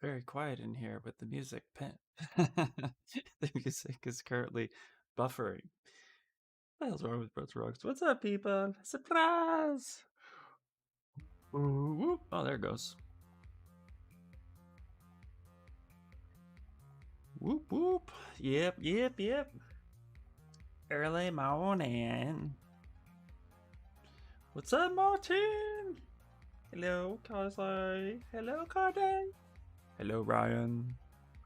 Very quiet in here with the music. The music is currently buffering. What the hell's wrong with Brooks Rocks? What's up, people? Surprise! Ooh, whoop. Oh, there it goes. Whoop, whoop. Yep. Early morning. What's up, Martin? Hello, Carsley. Hello, Carden. Hello, Ryan.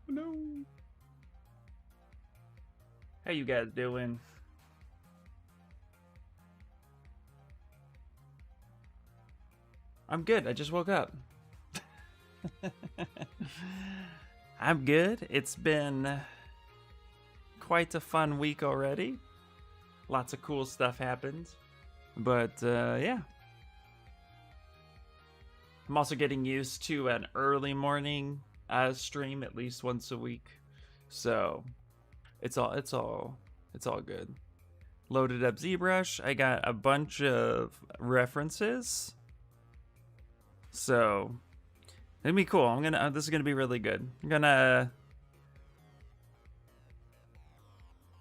Hello. How you guys doing? I'm good. I just woke up. I'm good. It's been quite a fun week already. Lots of cool stuff happened. But yeah. I'm also getting used to an early morning stream at least once a week. So it's all good. Loaded up Zbrush. I got a bunch of references. So it'll be cool. This is gonna be really good. I'm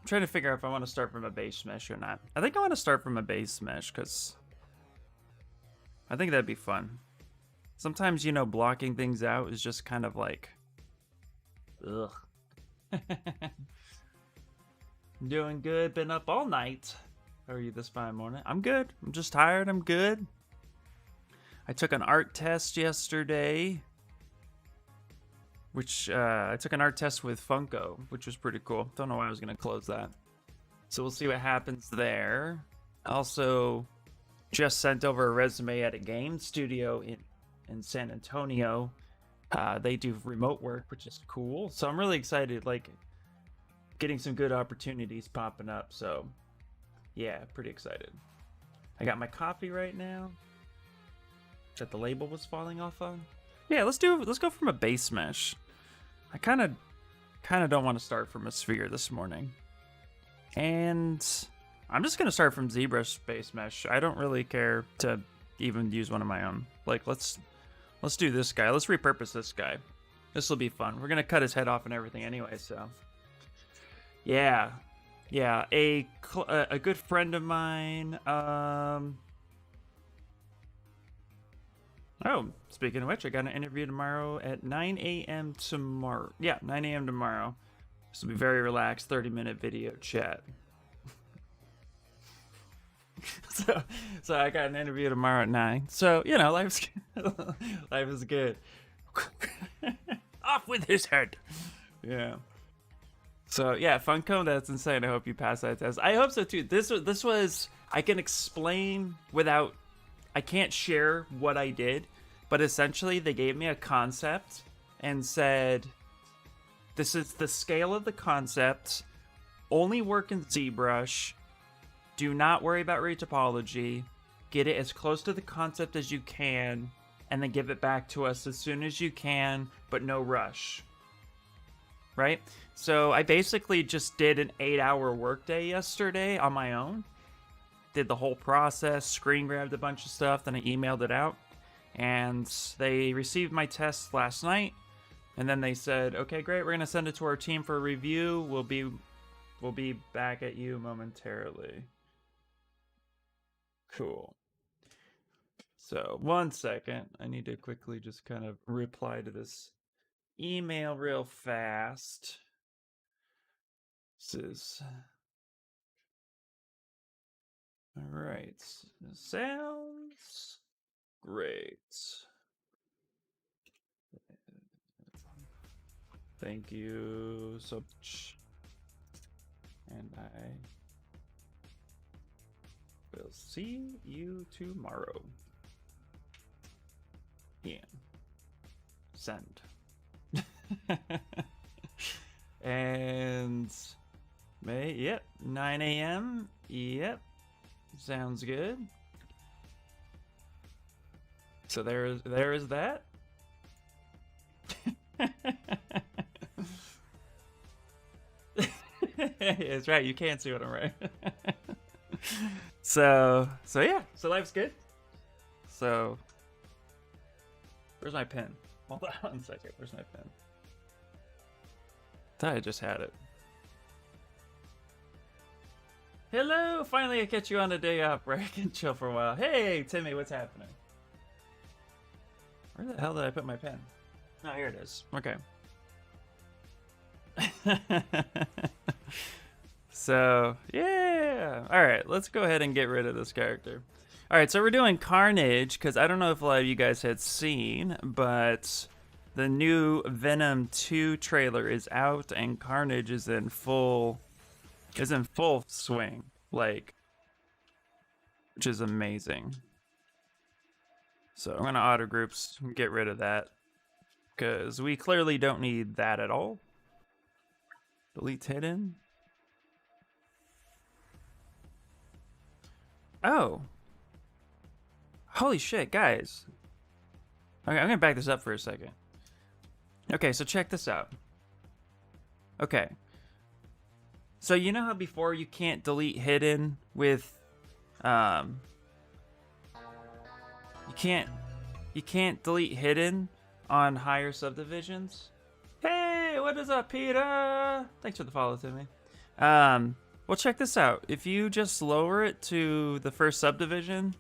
trying to figure out if I want to start from a base mesh or not. I think I want to start from a base mesh because I think that'd be fun. Sometimes, blocking things out is just kind of like, ugh. Doing good. Been up all night. How are you this fine morning? I'm good. I'm just tired. I'm good. I took an art test yesterday, which I took an art test with Funko, which was pretty cool. Don't know why I was going to close that. So we'll see what happens there. Also, just sent over a resume at a game studio in San Antonio. They do remote work, which is cool. So I'm really excited, like getting some good opportunities popping up. So yeah, pretty excited. I got my coffee right now that the label was falling off on. Yeah, let's go from a base mesh. I kind of don't want to start from a sphere this morning. And I'm just going to start from ZBrush base mesh. I don't really care to even use one of my own. Like, let's do this guy. Let's repurpose this guy. This will be fun. We're going to cut his head off and everything anyway, so. Yeah. A good friend of mine, oh, speaking of which, I got an interview tomorrow at 9 a.m. tomorrow. Yeah, 9 a.m. tomorrow. This will be very relaxed, 30-minute video chat. So I got an interview tomorrow at 9. So, life is good. Off with his head. Yeah. So, yeah, Funko, that's insane. I hope you pass that test. I hope so, too. This was, I can explain without, I can't share what I did, but essentially they gave me a concept and said, this is the scale of the concept, only work in ZBrush, do not worry about retopology, get it as close to the concept as you can, and then give it back to us as soon as you can, but no rush. Right? So I basically just did an 8-hour workday yesterday on my own. Did the whole process, screen grabbed a bunch of stuff, then I emailed it out. And they received my test last night. And then they said, okay, great, we're going to send it to our team for review. We'll be back at you momentarily. Cool. So, 1 second. I need to quickly just kind of reply to this email real fast. This is... All right. Sounds great. Thank you so much. And I will see you tomorrow. Yeah. Send. And yep, 9 a.m. Yep. Sounds good. So there is that. That's right, you can't see what I'm right. So yeah, so life's good. So where's my pen? Hold on 1 second. Where's my pen? Thought I just had it. Hello! Finally, I catch you on a day off where I can chill for a while. Hey, Timmy, what's happening? Where the hell did I put my pen? Oh, here it is. Okay. So, yeah. Alright, let's go ahead and get rid of this character. Alright, so we're doing Carnage, because I don't know if a lot of you guys had seen, but the new Venom 2 trailer is out, and Carnage is in full swing, like, which is amazing. So I'm gonna auto groups and get rid of that, because we clearly don't need that at all. Delete hidden. Oh. Holy shit, guys. Okay, I'm gonna back this up for a second. Okay, so check this out. Okay. So you know how before you can't delete hidden with you can't delete hidden on higher subdivisions? Hey, what is up, Peter? Thanks for the follow, Timmy. Well, check this out. If you just lower it to the first subdivision,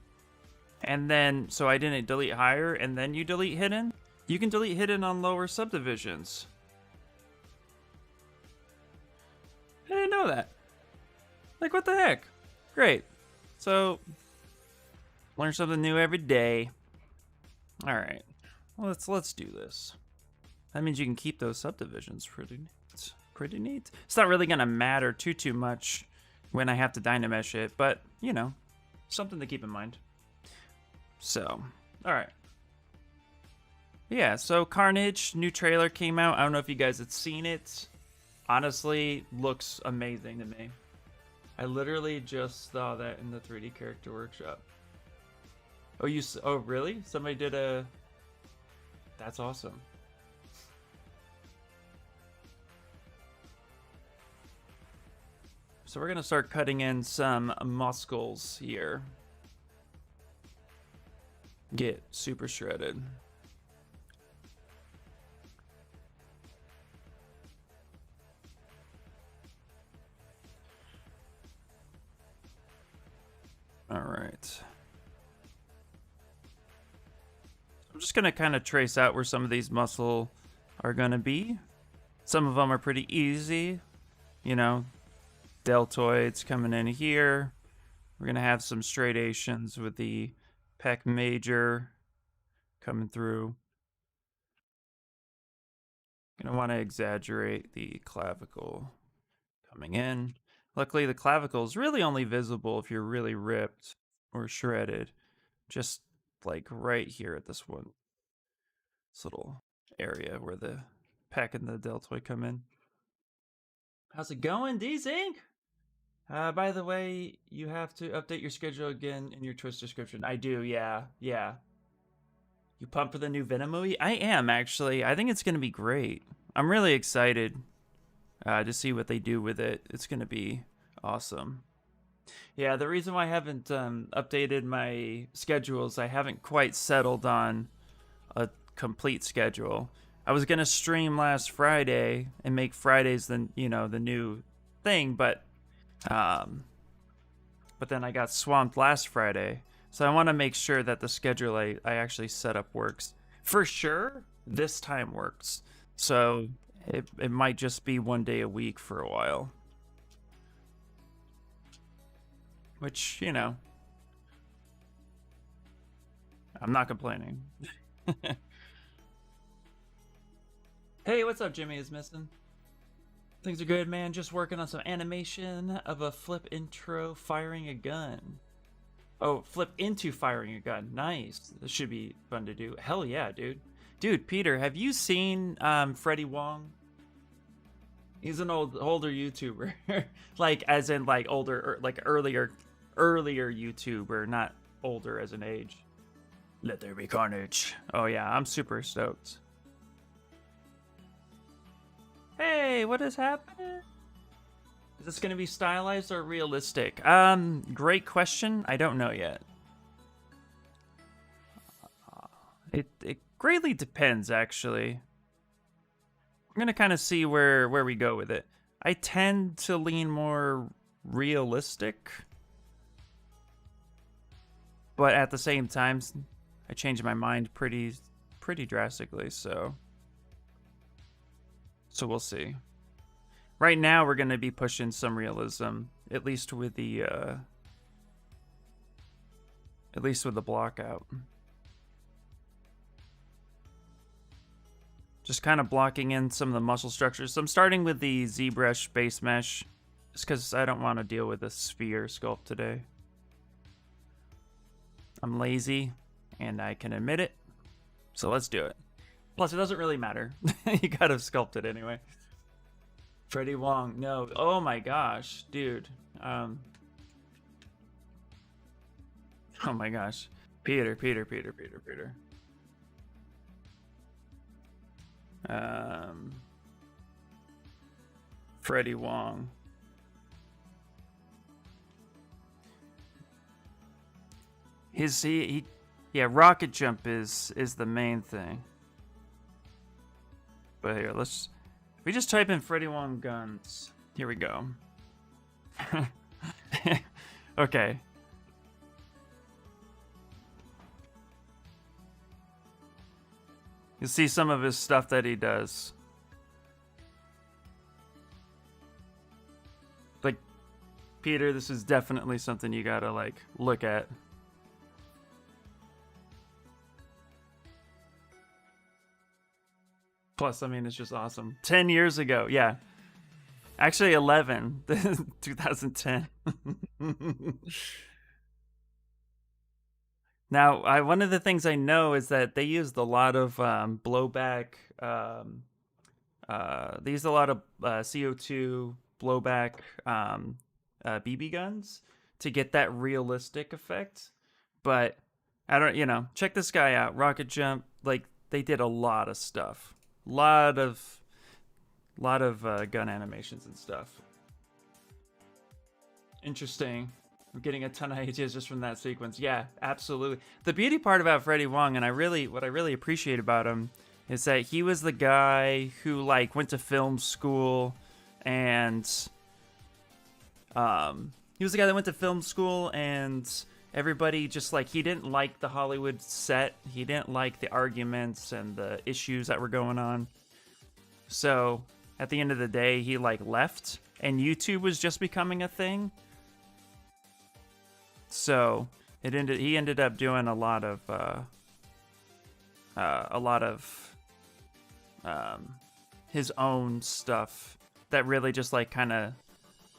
and then, so I didn't delete higher, and then you delete hidden, you can delete hidden on lower subdivisions. I didn't know that. Like, what the heck? Great. So, learn something new every day. All right. Well, let's do this. That means you can keep those subdivisions. Pretty neat. It's not really gonna matter too much when I have to dynamesh it, but you know, something to keep in mind. So, all right. Yeah. So Carnage, new trailer came out. I don't know if you guys had seen it. Honestly, looks amazing to me. I literally just saw that in the 3D character workshop. Oh, oh, really? Somebody did a... That's awesome. So we're gonna start cutting in some muscles here. Get super shredded. All right. I'm just gonna kind of trace out where some of these muscle are gonna be. Some of them are pretty easy, you know, deltoids coming in here. We're gonna have some striations with the pec major coming through. Gonna want to exaggerate the clavicle coming in. Luckily, the clavicle is really only visible if you're really ripped or shredded. Just like right here at this little area where the pec and the deltoid come in. How's it going, D-Zinc? By the way, you have to update your schedule again in your Twitch description. I do, yeah. You pumped for the new Venom movie? I am, actually. I think it's going to be great. I'm really excited to see what they do with it. It's going to be awesome. Yeah, the reason why I haven't updated my schedules, I haven't quite settled on a complete schedule. I was going to stream last Friday and make Fridays the new thing, but then I got swamped last Friday. So I want to make sure that the schedule I actually set up works. For sure, this time works. So it might just be 1 day a week for a while. Which, you know, I'm not complaining. Hey, what's up, Jimmy is missing? Things are good, man. Just working on some animation of a flip intro firing a gun. Oh, flip into firing a gun. Nice. This should be fun to do. Hell yeah, dude. Dude, Peter, have you seen Freddie Wong? He's an older YouTuber. Like, as in, like, older, like, earlier YouTuber, not older as an age. Let there be carnage. Oh, yeah, I'm super stoked. Hey, what is happening? Is this going to be stylized or realistic? Great question. I don't know yet. It greatly depends, actually. I'm gonna kind of see where we go with it. I tend to lean more realistic, but at the same time, I change my mind pretty drastically. So we'll see. Right now, we're gonna be pushing some realism, at least with the block out. Just kind of blocking in some of the muscle structures. So I'm starting with the Zbrush base mesh, just because I don't want to deal with a sphere sculpt today. I'm lazy, and I can admit it. So let's do it. Plus, it doesn't really matter. You gotta sculpt it anyway. Freddie Wong, no. Oh my gosh, dude. Oh my gosh. Peter. Freddie Wong. Yeah, rocket jump is the main thing. But here, if we just type in Freddie Wong guns. Here we go. Okay. You see some of his stuff that he does. Like, Peter, this is definitely something you gotta, like, look at. Plus, I mean, it's just awesome. 10 years ago, yeah. Actually, 11. 2010. Now, one of the things I know is that they used a lot of blowback. They used a lot of CO2 blowback BB guns to get that realistic effect. But I don't, check this guy out. Rocket jump. Like, they did a lot of stuff. Lot of gun animations and stuff. Interesting. I'm getting a ton of ideas just from that sequence. Yeah, absolutely. The beauty part about Freddie Wong, and what I really appreciate about him, is that he was the guy who like went to film school, and he was the guy that went to film school, and everybody just like, he didn't like the Hollywood set. He didn't like the arguments and the issues that were going on. So at the end of the day, he like left, and YouTube was just becoming a thing. So he ended up doing a lot of his own stuff that really just like kind of,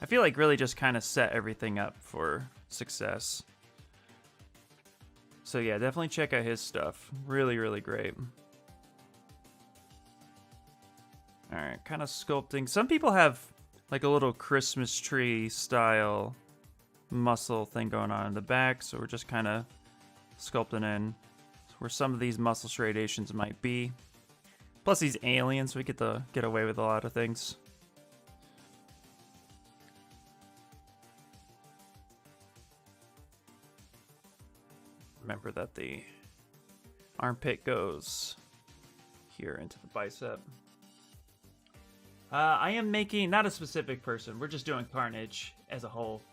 I feel like really just kind of set everything up for success. So yeah, definitely check out his stuff. Really, really great. All right, kind of sculpting. Some people have like a little Christmas tree style muscle thing going on in the back, so we're just kind of sculpting in where some of these muscle striations might be. Plus he's alien, so we get to get away with a lot of things. Remember that the armpit goes here into the bicep. I am making, not a specific person, we're just doing Carnage as a whole.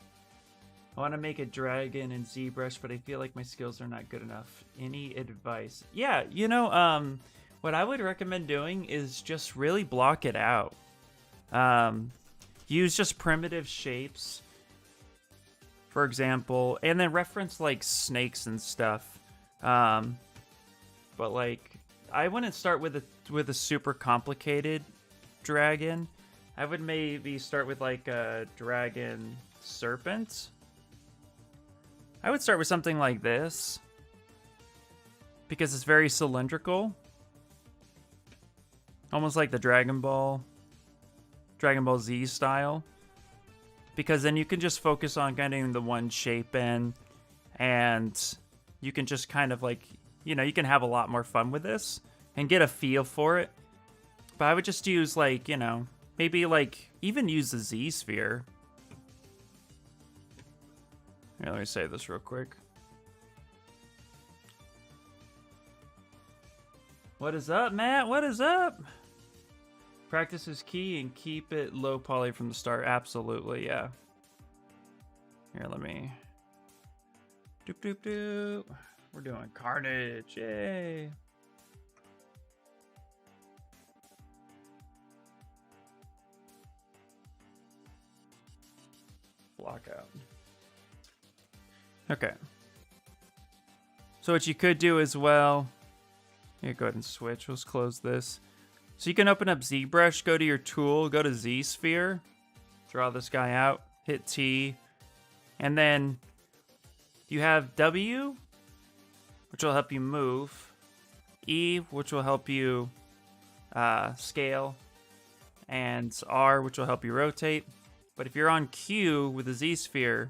I want to make a dragon in Zbrush, but I feel like my skills are not good enough. Any advice? Yeah, what I would recommend doing is just really block it out. Use just primitive shapes, for example, and then reference like snakes and stuff. But like, I wouldn't start with a super complicated dragon. I would maybe start with like a dragon serpent. I would start with something like this, because it's very cylindrical, almost like the Dragon Ball Z style, because then you can just focus on getting the one shape in, and you can just kind of like, you can have a lot more fun with this and get a feel for it. But I would just use like, maybe like even use the Z sphere. Here, let me say this real quick. What is up, Matt? What is up? Practice is key and keep it low poly from the start. Absolutely, yeah. Here, let me... Doop, doop, doop. We're doing Carnage, yay. Block out. Okay. So what you could do as well... Here, go ahead and switch. Let's close this. So you can open up Zbrush, go to your tool, go to Z sphere, draw this guy out, hit T, and then you have W, which will help you move, E, which will help you scale, and R, which will help you rotate. But if you're on Q with the Z sphere,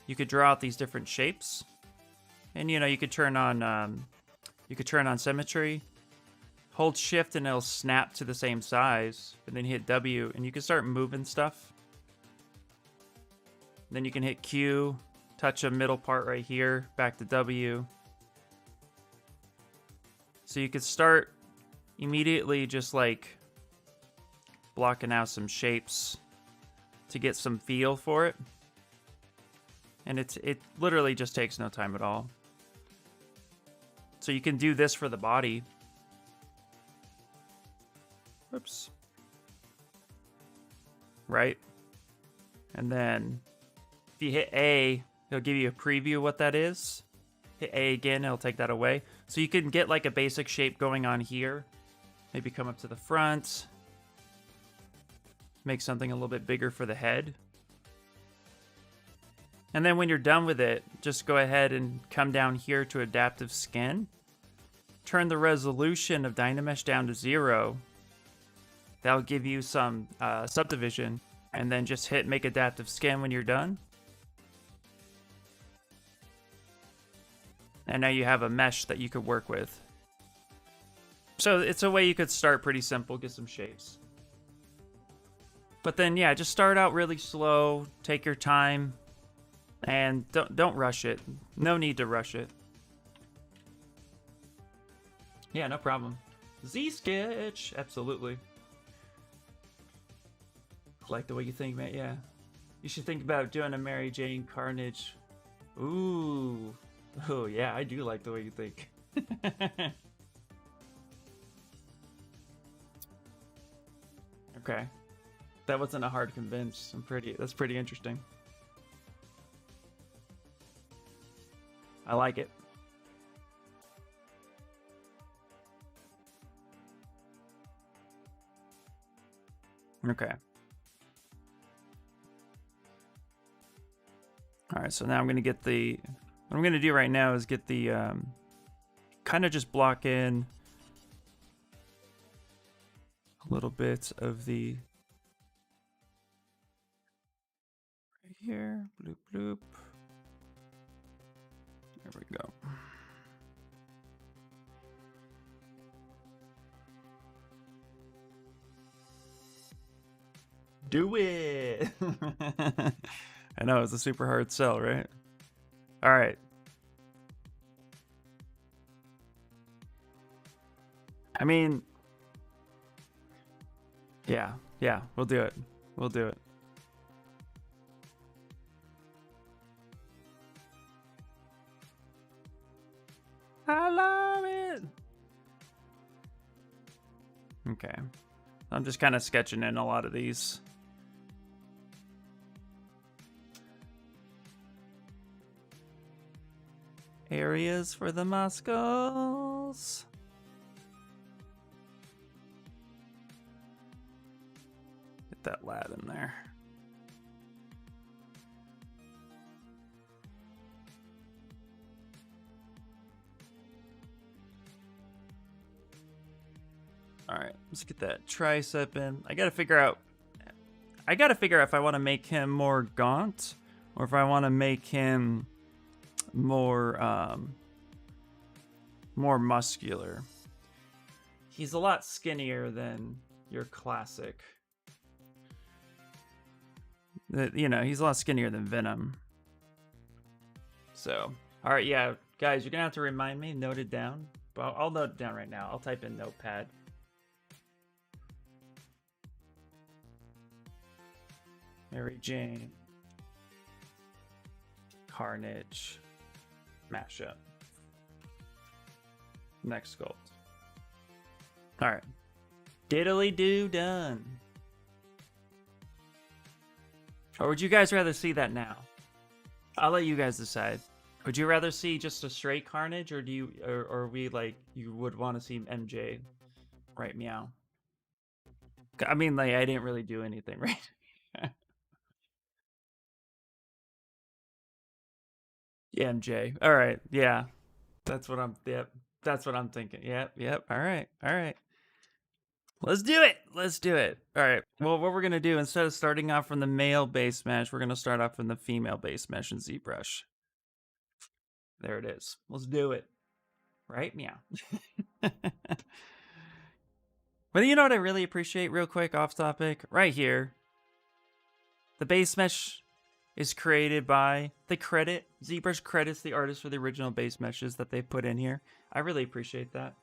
you could draw out these different shapes, and you know you could turn on symmetry. Hold shift and it'll snap to the same size, and then hit W and you can start moving stuff. Then you can hit Q, touch a middle part right here, back to W. So you could start immediately just like blocking out some shapes to get some feel for it. And it literally just takes no time at all. So you can do this for the body. Whoops. Right? And then if you hit A, it'll give you a preview of what that is. Hit A again, it'll take that away. So you can get like a basic shape going on here. Maybe come up to the front. Make something a little bit bigger for the head. And then when you're done with it, just go ahead and come down here to adaptive skin. Turn the resolution of Dynamesh down to 0. That'll give you some subdivision, and then just hit make adaptive skin when you're done. And now you have a mesh that you could work with. So it's a way you could start pretty simple, get some shapes. But then yeah, just start out really slow, take your time, and don't rush it. No need to rush it. Yeah, no problem. Z-Sketch, absolutely. Like the way you think, man. Yeah, you should think about doing a Mary Jane Carnage. Ooh, oh yeah, I do like the way you think. Okay, that wasn't a hard convince. That's pretty interesting. I like it. Okay. All right, so now I'm going to get the... What I'm going to do right now is get the... kind of just block in a little bit of the... Right here. Bloop, bloop. There we go. Do it! I know, it's a super hard sell, right? All right. I mean, yeah, we'll do it. We'll do it. I love it! Okay. I'm just kind of sketching in a lot of these. Areas for the muscles. Get that lad in there. All right, let's get that tricep in. I gotta figure out if I want to make him more gaunt or if I want to make him more muscular. He's a lot skinnier than your classic. You know, he's a lot skinnier than Venom. So, all right, yeah, guys, you're gonna have to remind me, note it down. I'll note it down right now. I'll type in Notepad. Mary Jane Carnage mashup. Next sculpt. All right. Diddly-do done. Or would you guys rather see that now? I'll let you guys decide. Would you rather see just a straight Carnage, or do you, or we like you would want to see MJ right meow? I mean, like I didn't really do anything, right? Yeah, MJ. All right. Yeah, that's what I'm. Yep, that's what I'm thinking. Yep. All right. Let's do it. Let's do it. All right. Well, what we're going to do, instead of starting off from the male base mesh, we're going to start off from the female base mesh in ZBrush. There it is. Let's do it. Right? Meow. But you know what I really appreciate, real quick, off topic? Right here. The base mesh is created by, ZBrush credits the artist for the original base meshes that they put in here. I really appreciate that.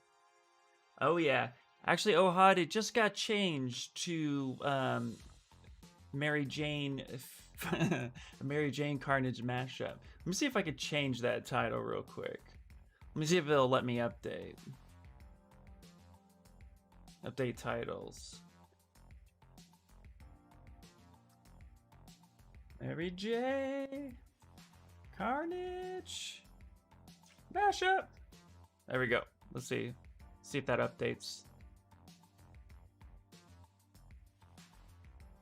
Oh, yeah. Actually, Ohad, it just got changed to Mary Jane Carnage mashup. Let me see if I could change that title real quick. Let me see if it'll let me update. Update titles. Mary J. Carnage mashup. There we go. Let's see. See if that updates.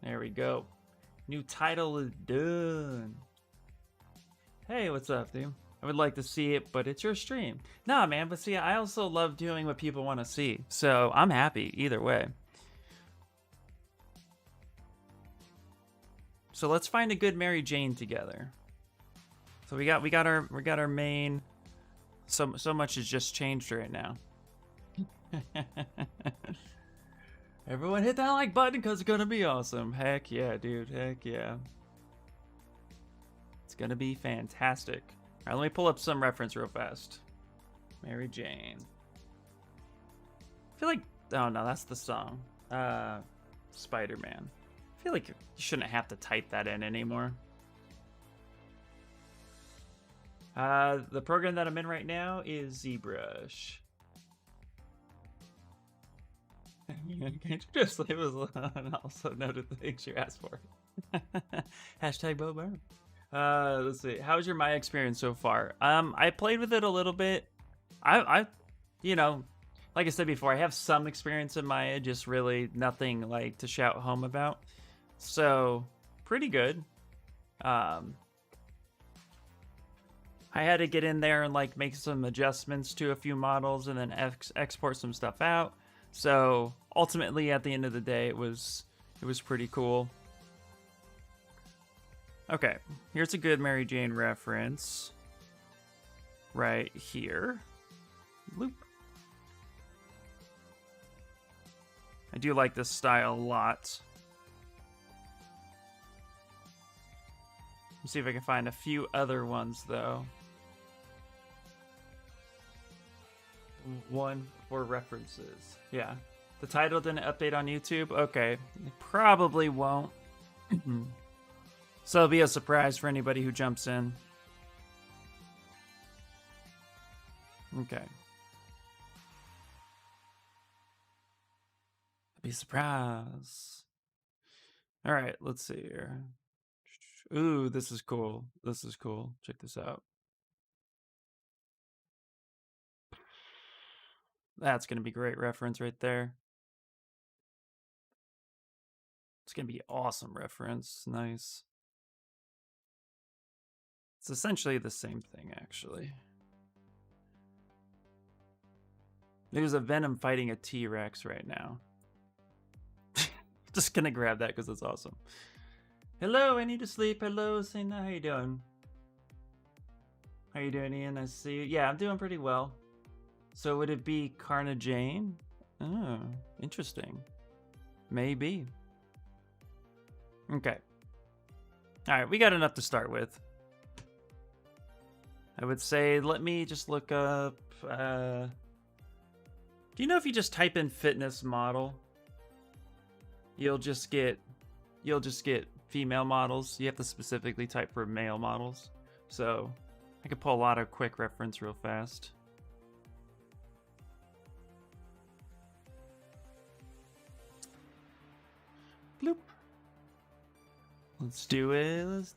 There we go. New title is done. Hey, what's up, dude? I would like to see it, but it's your stream. Nah, man, but see, I also love doing what people want to see. So I'm happy either way. So let's find a good Mary Jane together. So we got our main. So much has just changed right now. Everyone hit that like button because it's gonna be awesome. Heck yeah, dude. Heck yeah. It's gonna be fantastic. Alright, let me pull up some reference real fast. Mary Jane. I feel like, oh no, that's the song. Spider-Man. I feel like you shouldn't have to type that in anymore. The program that I'm in right now is Zbrush. Can't you just leave us alone and also noted the things you asked for? Hashtag Bo Burn. Let's see. How's your Maya experience so far? I played with it a little bit. I you know, like I said before, I have some experience in Maya, just really nothing like to shout home about. So pretty good. I had to get in there and like make some adjustments to a few models and then export some stuff out. So ultimately, at the end of the day, it was pretty cool. Okay, here's a good Mary Jane reference. Right here. Loop. I do like this style a lot. Let's see if I can find a few other ones, though. One for references. Yeah. The title didn't update on YouTube? Okay. It probably won't. So it'll be a surprise for anybody who jumps in. Okay. Be a surprise. All right, let's see here. Ooh, this is cool. This is cool. Check this out. That's going to be great reference right there. It's going to be awesome reference. Nice. It's essentially the same thing, actually. There's a Venom fighting a T-Rex right now. Just going to grab that because it's awesome. Hello, I need to sleep. Hello, Sina. How you doing? How you doing, Ian? Nice to see you. Yeah, I'm doing pretty well. So would it be Carnage Jane? Oh, interesting. Maybe. Okay. All right, we got enough to start with. I would say, let me just look up Do you know if you just type in fitness model, you'll just get female models? You have to specifically type for male models. So I could pull a lot of quick reference real fast. Bloop. Let's do it. Let's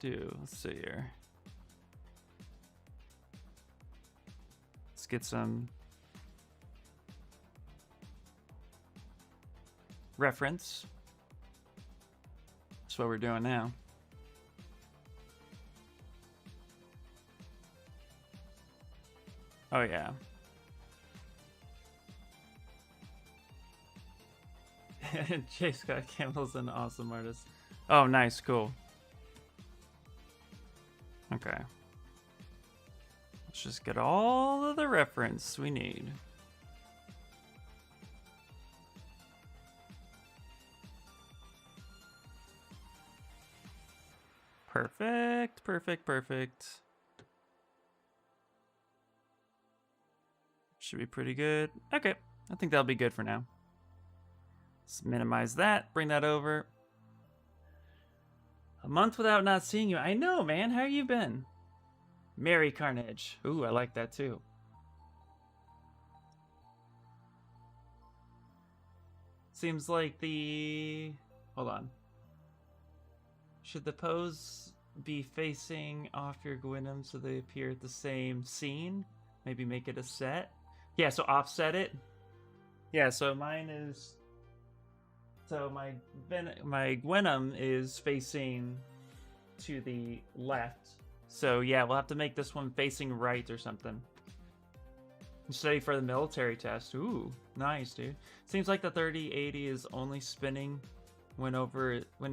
see here. Let's get some reference. That's what we're doing now. Oh yeah. J. Scott Campbell's an awesome artist. Oh, nice, cool. Okay. Let's just get all of the reference we need. Perfect, perfect, perfect. Should be pretty good. Okay, I think that'll be good for now. Let's minimize that, bring that over. A month without not seeing you. I know, man. How you been? Mary Carnage. Ooh, I like that too. Seems like the... Hold on. Should the pose be facing off your Gwynam so they appear at the same scene? Maybe make it a set? Yeah, so offset it. Yeah, so mine is... So my Gwynam is facing to the left. So yeah, we'll have to make this one facing right or something. Study for the military test. Ooh, nice, dude. Seems like the 3080 is only spinning when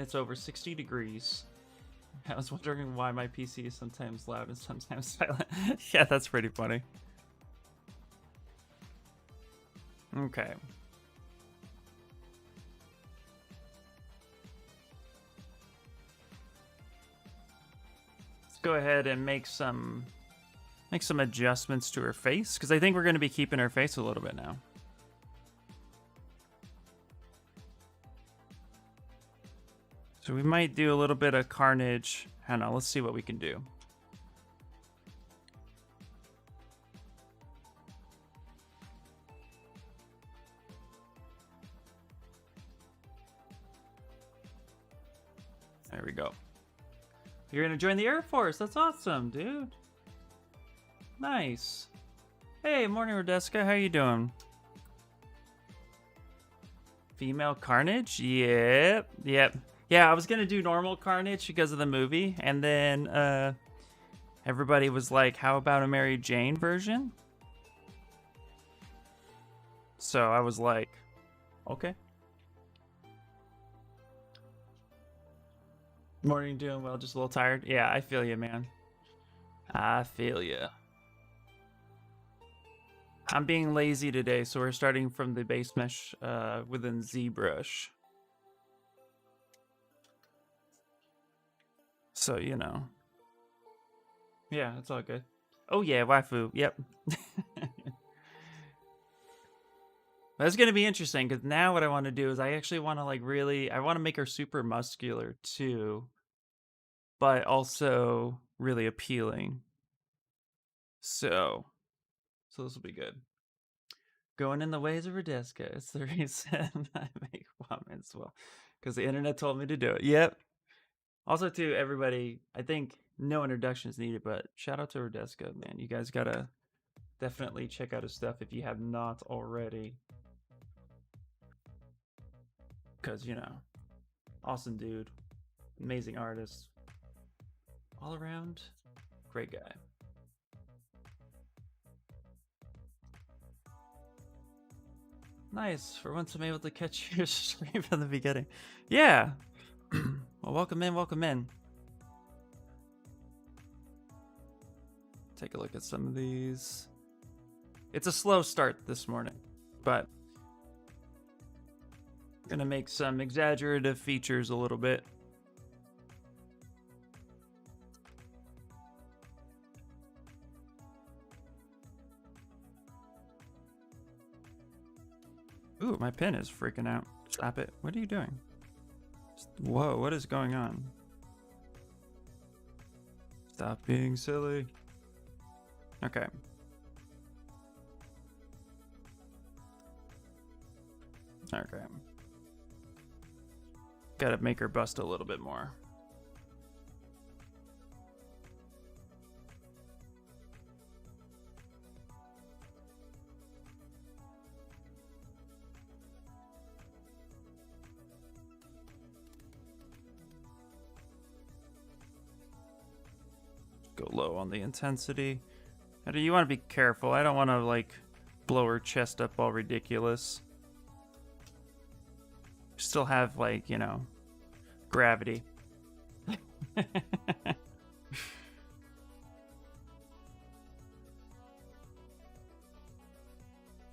it's over 60 degrees. I was wondering why my PC is sometimes loud and sometimes silent. Yeah, that's pretty funny. Okay. Let's go ahead and make some adjustments to her face, because I think we're going to be keeping her face a little bit now. So we might do a little bit of Carnage. I don't know, let's see what we can do. There we go. You're gonna join the Air Force. That's awesome, dude. Nice. Hey, morning, Rodeska. How you doing? Female Carnage? Yep. Yeah, I was gonna do normal Carnage because of the movie, and then everybody was like, how about a Mary Jane version? So I was like, okay. Morning, doing well, just a little tired. Yeah, I feel you, man. I feel you. I'm being lazy today, so we're starting from the base mesh within Zbrush. So, you know. Yeah, it's all good. Oh yeah, waifu. Yep. That's going to be interesting, because now what I want to do is I actually want to I want to make her super muscular too, but also really appealing. So this will be good. Going in the ways of Rodeska. It's the reason I make comments well, because the internet told me to do it. Yep. Also, to everybody, I think no introduction is needed, but shout out to Rodeska, man. You guys gotta definitely check out his stuff if you have not already. Because, you know, awesome dude, amazing artist, all around, great guy. Nice. For once I'm able to catch your stream from the beginning. Yeah. Well, welcome in, welcome in. Take a look at some of these. It's a slow start this morning, but gonna make some exaggerative features a little bit. Ooh, my pen is freaking out. Stop it. What are you doing? Whoa, what is going on? Stop being silly. Okay. Okay. Gotta make her bust a little bit more. Go low on the intensity. You want to be careful. I don't want to like blow her chest up all ridiculous. Still have like, you know, gravity. I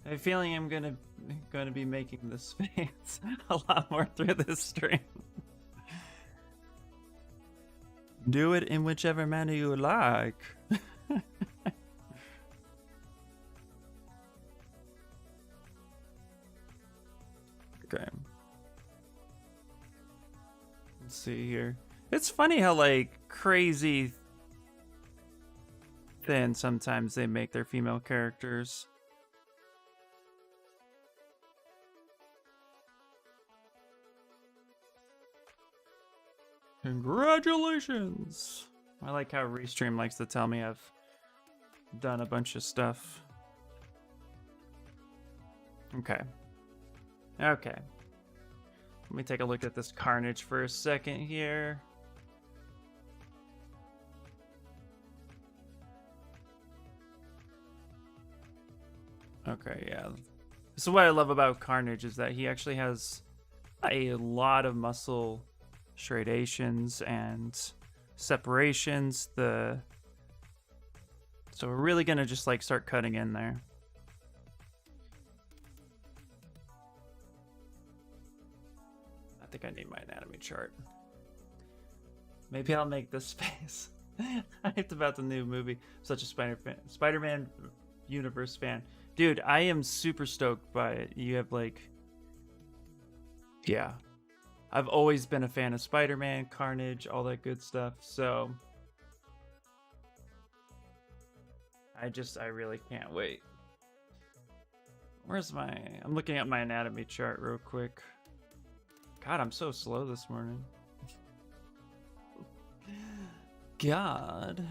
have a feeling I'm gonna be making this face a lot more through this stream. Do it in whichever manner you like. Okay. Let's see here. It's funny how like crazy thin sometimes they make their female characters. Congratulations! I like how Restream likes to tell me I've done a bunch of stuff. Okay. Okay. Let me take a look at this Carnage for a second here. Okay, yeah. So what I love about Carnage is that he actually has a lot of muscle striations and separations. So we're really gonna just like start cutting in there. I think I need my anatomy chart. Maybe I'll make this face. Hyped about the new movie. Such a Spider-Man universe fan. Dude, I am super stoked by it. You have like... Yeah. I've always been a fan of Spider-Man, Carnage, all that good stuff, so... I really can't wait. Where's my... I'm looking at my anatomy chart real quick. God, I'm so slow this morning. God.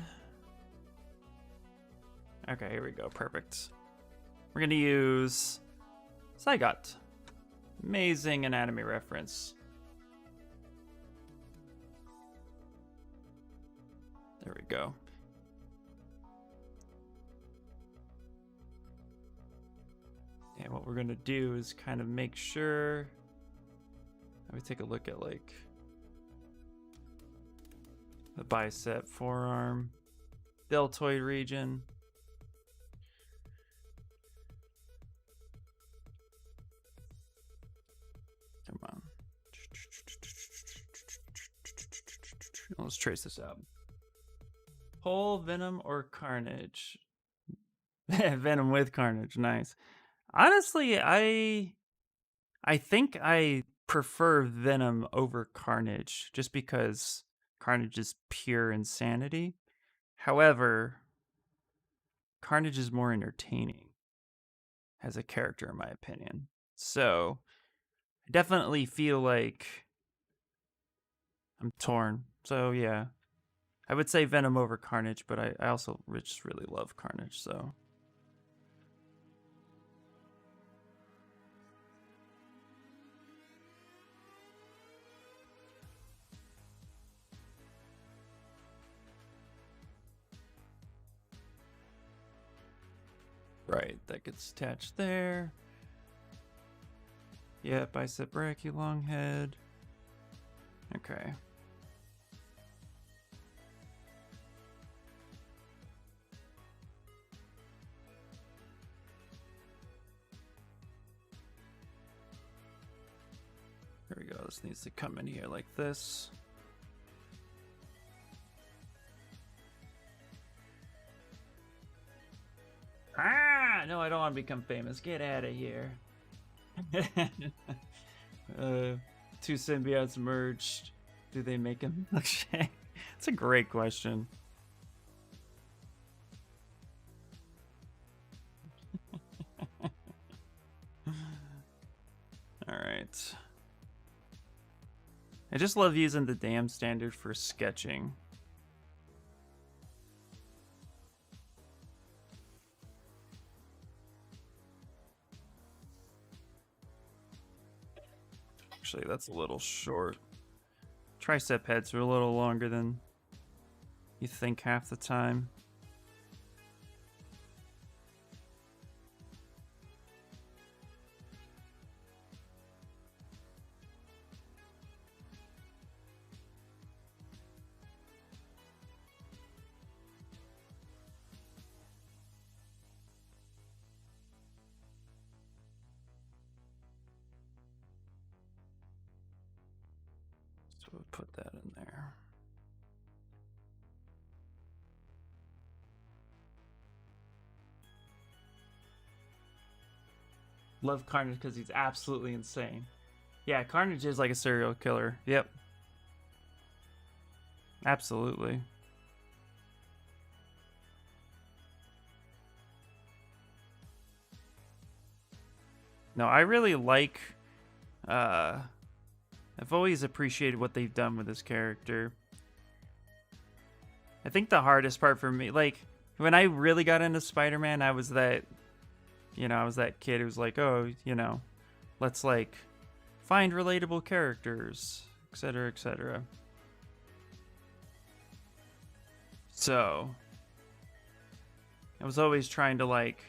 Okay, here we go. Perfect. We're gonna use Zygot. Amazing anatomy reference. There we go. And what we're gonna do is kind of make sure. Let me take a look at like the bicep, forearm, deltoid region. Come on. Let's trace this out. Whole Venom or Carnage? Venom with Carnage, nice. Honestly, I think I prefer Venom over Carnage just because Carnage is pure insanity. However, Carnage is more entertaining as a character, in my opinion. So, I definitely feel like I'm torn. So, yeah. I would say Venom over Carnage, but I also just really love Carnage, so... Right, that gets attached there. Yeah, bicep brachii, long head. Okay. There we go. This needs to come in here like this. Ah! No, I don't want to become famous. Get out of here. Two symbiotes merged. Do they make a milkshake? It's a great question. Alright. I just love using the damn standard for sketching. Actually, that's a little short. Tricep heads are a little longer than you think half the time. So we'll put that in there. Love Carnage because he's absolutely insane. Yeah, Carnage is like a serial killer. Yep. Absolutely. No, I really like... I've always appreciated what they've done with this character. I think the hardest part for me... Like, when I really got into Spider-Man, I was that... You know, I was that kid who was like, oh, you know, let's, like, find relatable characters, etc., etc. So, I was always trying to, like,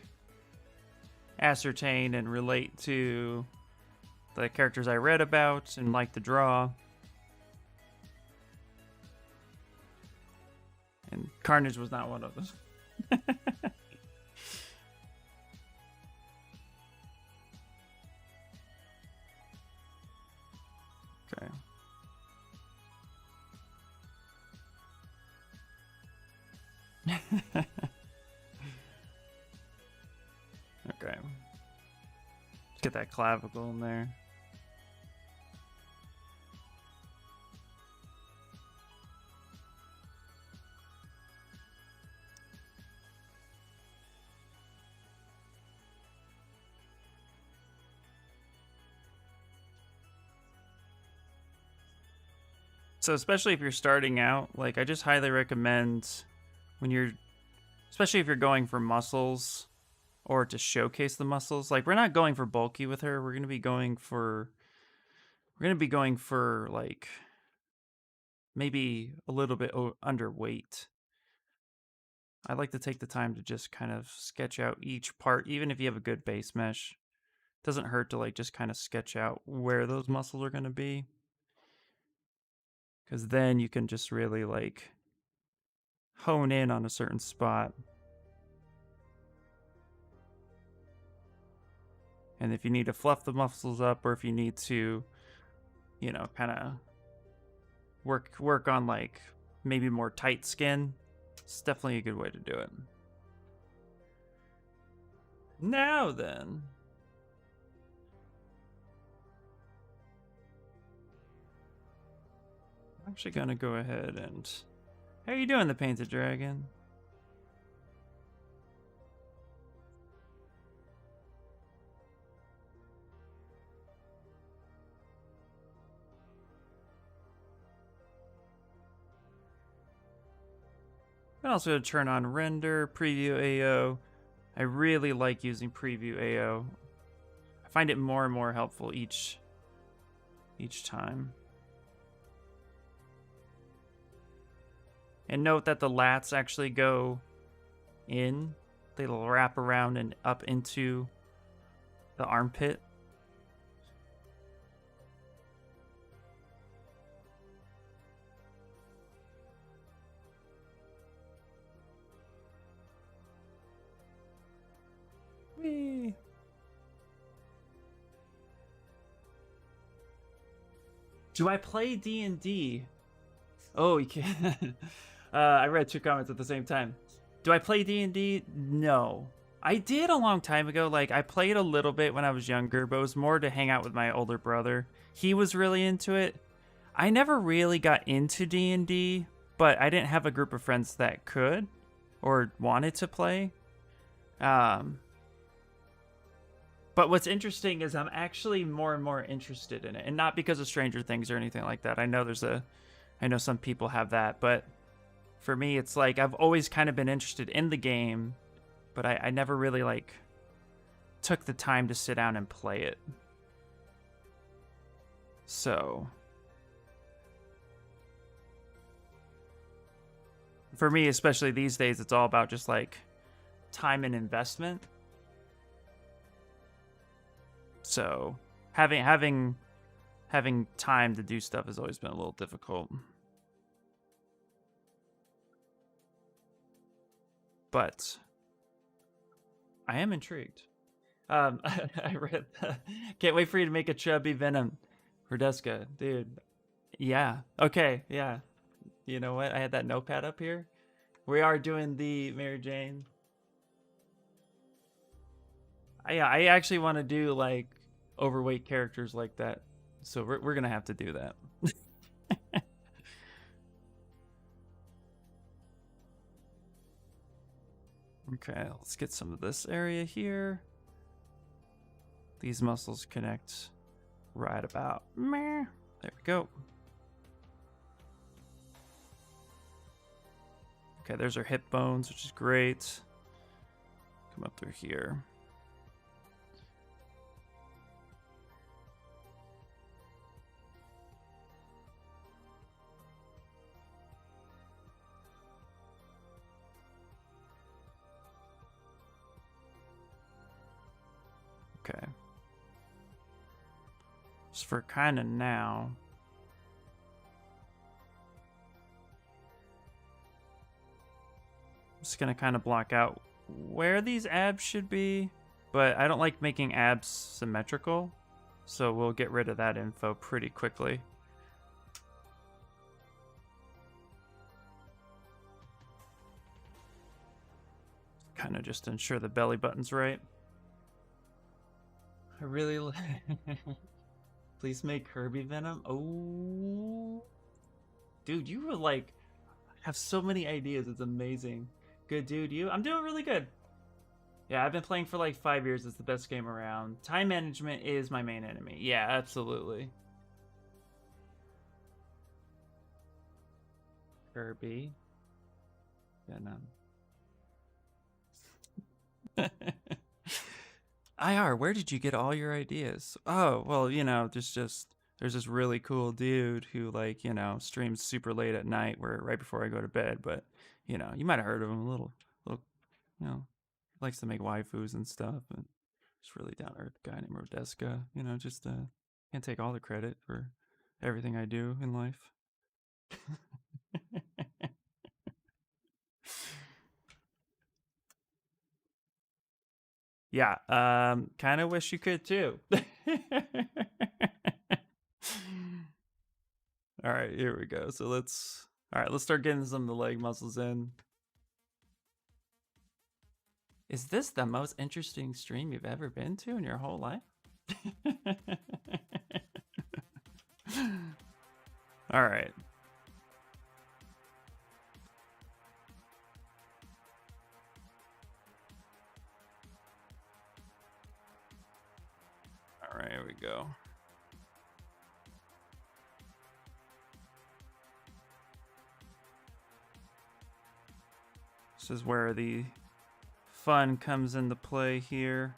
ascertain and relate to the characters I read about and like to draw. And Carnage was not one of them. Okay. Okay. Let's get that clavicle in there. So especially if you're starting out, like I just highly recommend when you're, especially if you're going for muscles or to showcase the muscles, like we're not going for bulky with her. We're going to be going for like maybe a little bit underweight. I like to take the time to just kind of sketch out each part, even if you have a good base mesh. It doesn't hurt to like just kind of sketch out where those muscles are going to be. Because then you can just really like hone in on a certain spot. And if you need to fluff the muscles up, or if you need to, you know, kind of work on like maybe more tight skin, it's definitely a good way to do it. Now then. I'm actually gonna go ahead and... How are you doing, the Painted Dragon? I'm also going to turn on render, preview AO. I really like using preview AO. I find it more and more helpful each time. And note that the lats actually go in. They'll wrap around and up into the armpit. Whee! Do I play D&D? Oh, you can. I read two comments at the same time. Do I play D&D? No. I did a long time ago. Like, I played a little bit when I was younger, but it was more to hang out with my older brother. He was really into it. I never really got into D&D, but I didn't have a group of friends that could or wanted to play. But what's interesting is I'm actually more and more interested in it, and not because of Stranger Things or anything like that. I know some people have that, but for me, it's like I've always kind of been interested in the game, but I never really like took the time to sit down and play it. So for me, especially these days, it's all about just like time and investment. So having time to do stuff has always been a little difficult. But I am intrigued. I read can't wait for you to make a chubby Venom for Deska, dude. Yeah. Okay, yeah. You know what? I had that notepad up here. We are doing the Mary Jane. I actually want to do like overweight characters like that, so we're gonna have to do that. Okay, let's get some of this area here. These muscles connect right about there. We go. Okay, there's our hip bones, which is great. Come up through here. Okay. Just for kind of now. I'm just going to kind of block out where these abs should be, but I don't like making abs symmetrical, so we'll get rid of that info pretty quickly. Kind of just ensure the belly button's right. I really please make Kirby Venom. Oh, dude, you were like have so many ideas. It's amazing. Good, dude. I'm doing really good. Yeah, I've been playing for like 5 years. It's the best game around. Time management is my main enemy. Yeah, absolutely. Kirby Venom. IR, where did you get all your ideas? Oh, well, you know, there's this really cool dude who, like, you know, streams super late at night where right before I go to bed, but you know, you might have heard of him. A little, you know, likes to make waifus and stuff, and just really down to earth guy named Rodeska. You know, just can't take all the credit for everything I do in life. Yeah, kind of wish you could too. All right, here we go. So let's start getting some of the leg muscles in. Is this the most interesting stream you've ever been to in your whole life? All right. All right, here we go. This is where the fun comes into play here.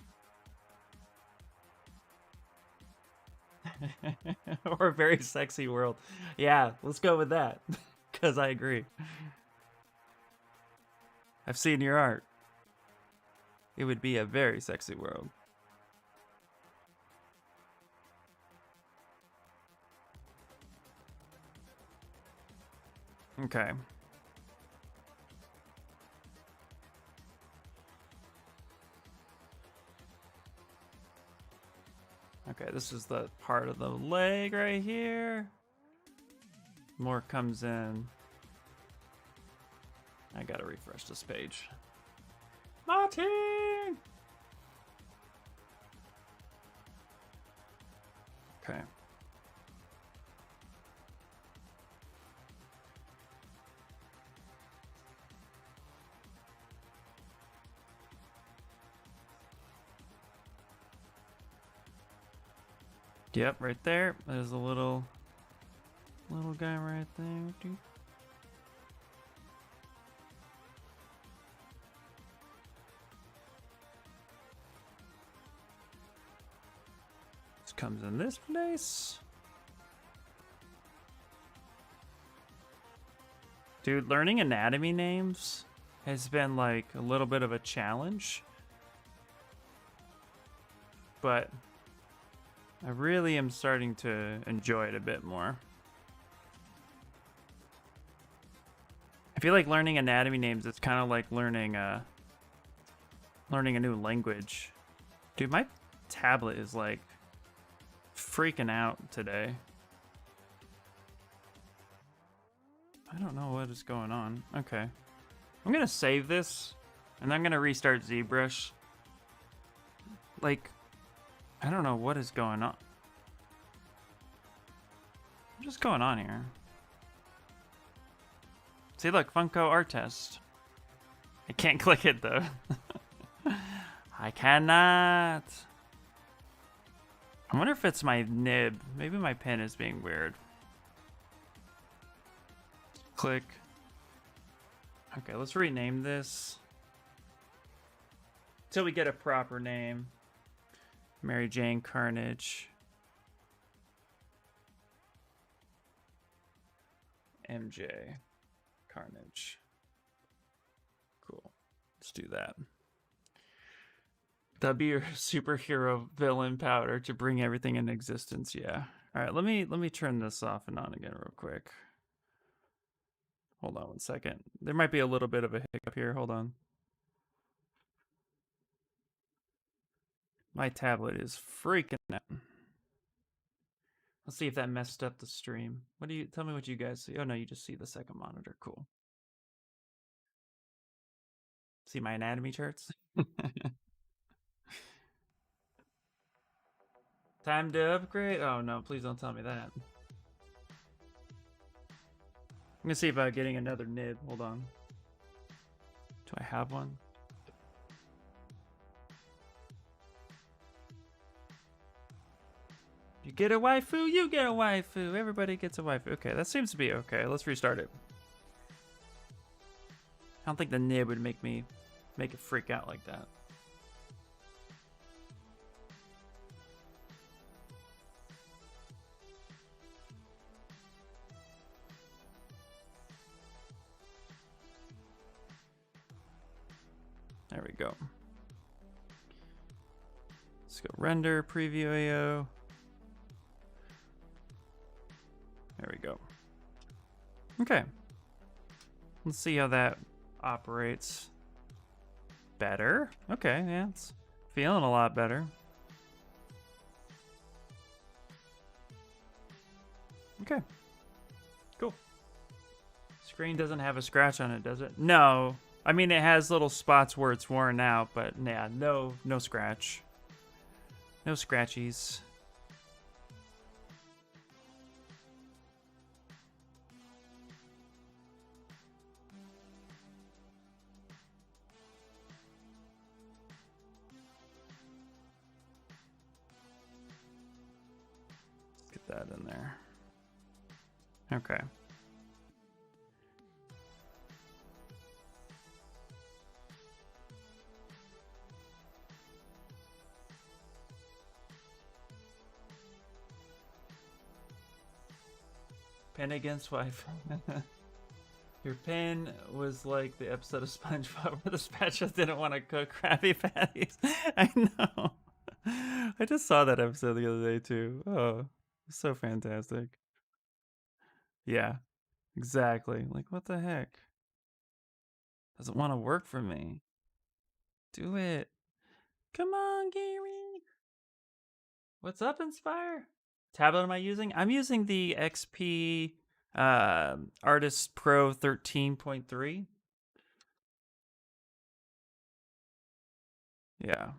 Or a very sexy world. Yeah, let's go with that. Because I agree. I've seen your art. It would be a very sexy world. Okay. Okay, this is the part of the leg right here. More comes in. I gotta refresh this page. Martin! Okay. Yep, right there. There's a little guy right there. This comes in this place. Dude, learning anatomy names has been like a little bit of a challenge. But I really am starting to enjoy it a bit more. I feel like learning anatomy names, it's kind of like learning a new language. Dude, my tablet is like freaking out today. I don't know what is going on. Okay. I'm gonna save this, and I'm gonna restart Zbrush. Like, I don't know what is going on. What's just going on here? See, look, Funko art test. I can't click it though. I cannot. I wonder if it's my nib. Maybe my pen is being weird. Click. Okay, let's rename this till we get a proper name. Mary Jane Carnage. MJ Carnage. Cool. Let's do that. That'd be your superhero villain powder to bring everything into existence. Yeah. All right. Let me turn this off and on again real quick. Hold on 1 second. There might be a little bit of a hiccup here. Hold on. My tablet is freaking out. Let's see if that messed up the stream. What do you tell me what you guys see? Oh no, you just see the second monitor. Cool. See my anatomy charts? Time to upgrade? Oh no, please don't tell me that. I'm gonna see about getting another nib. Hold on. Do I have one? You get a waifu, you get a waifu. Everybody gets a waifu. Okay, that seems to be okay. Let's restart it. I don't think the nib would make it freak out like that. There we go. Let's go render, preview AO. There we go. Okay. Let's see how that operates. Better. Okay, yeah, it's feeling a lot better. Okay. Cool. Screen doesn't have a scratch on it, does it? No. I mean, it has little spots where it's worn out, but yeah, no scratch. No scratchies. Let's get that in there. Okay. Pen against wife. Your pen was like the episode of SpongeBob where the spatula didn't want to cook Krabby Patties. I know. I just saw that episode the other day too. Oh, so fantastic. Yeah, exactly. Like, what the heck? Doesn't want to work for me. Do it. Come on, Gary. What's up, Inspire? Tablet am I using? I'm using the XP Artist Pro 13.3. Yeah.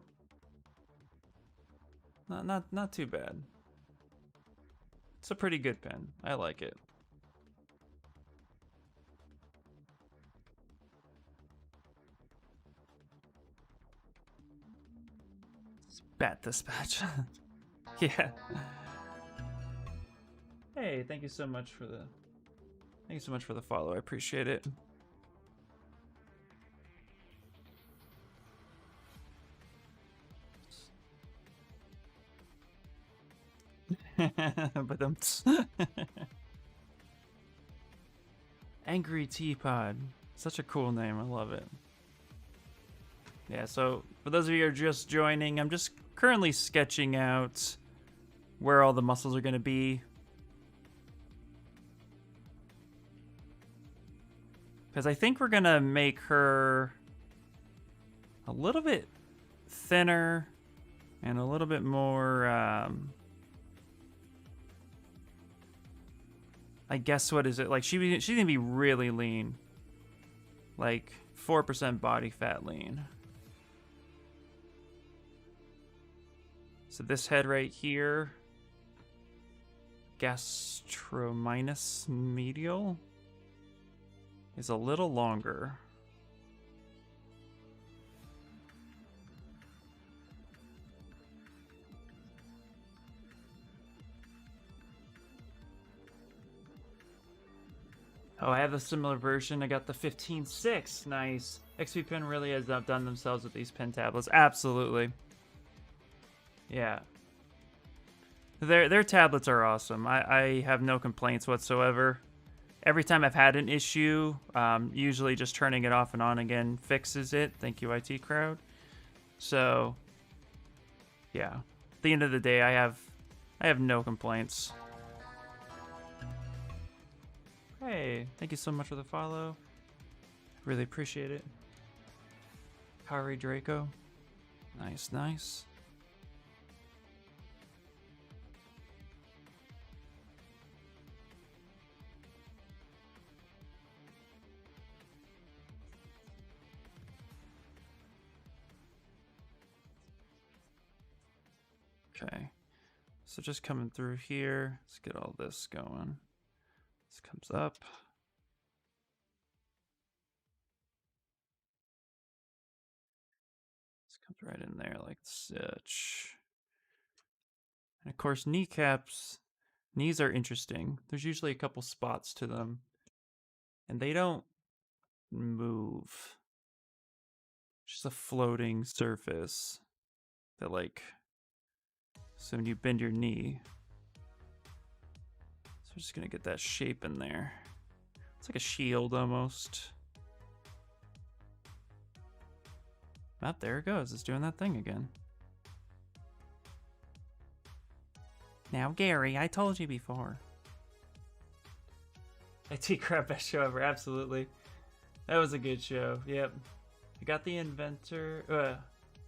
Not too bad. It's a pretty good pen. I like it. Bat dispatch. Yeah. Hey, thank you so much for the follow. I appreciate it. But Angry Teapot. Such a cool name. I love it. Yeah, so for those of you who are just joining, I'm just currently sketching out where all the muscles are going to be. Because I think we're going to make her a little bit thinner and a little bit more, I guess, what is it? Like, she's going to be really lean. Like, 4% body fat lean. So this head right here, gastrominus medial, is a little longer. Oh, I have a similar version. I got the 15.6. Nice. XP Pen really has outdone themselves with these pen tablets. Absolutely. Yeah. Their tablets are awesome. I have no complaints whatsoever. Every time I've had an issue, usually just turning it off and on again fixes it. Thank you, IT crowd. So, yeah. At the end of the day, I have no complaints. Hey, thank you so much for the follow. Really appreciate it. Kari Draco. Nice, nice. Okay, so just coming through here. Let's get all this going. This comes up. This comes right in there like such. And of course, kneecaps. Knees are interesting. There's usually a couple spots to them. And they don't move. It's just a floating surface that, like, so when you bend your knee, so we're just gonna get that shape in there. It's like a shield almost. Oh, there it goes. It's doing that thing again. Now, Gary, I told you before. IT crap, best show ever. Absolutely. That was a good show. Yep. I got the inventor.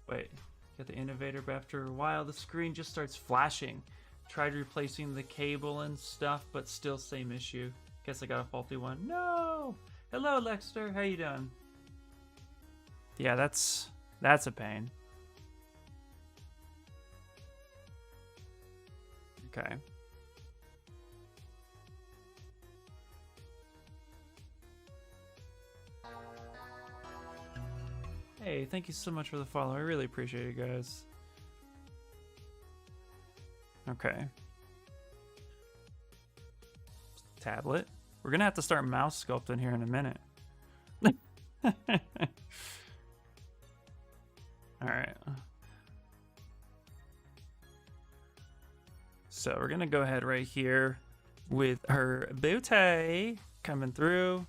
Wait. Got the innovator, but after a while, the screen just starts flashing. Tried replacing the cable and stuff, but still same issue. Guess I got a faulty one. No! Hello, Lexter. How you doing? Yeah, that's a pain. Okay. Hey, thank you so much for the follow. I really appreciate it, guys. Okay. Tablet. We're gonna have to start mouse sculpting here in a minute. Alright. So we're gonna go ahead right here with her bow tie coming through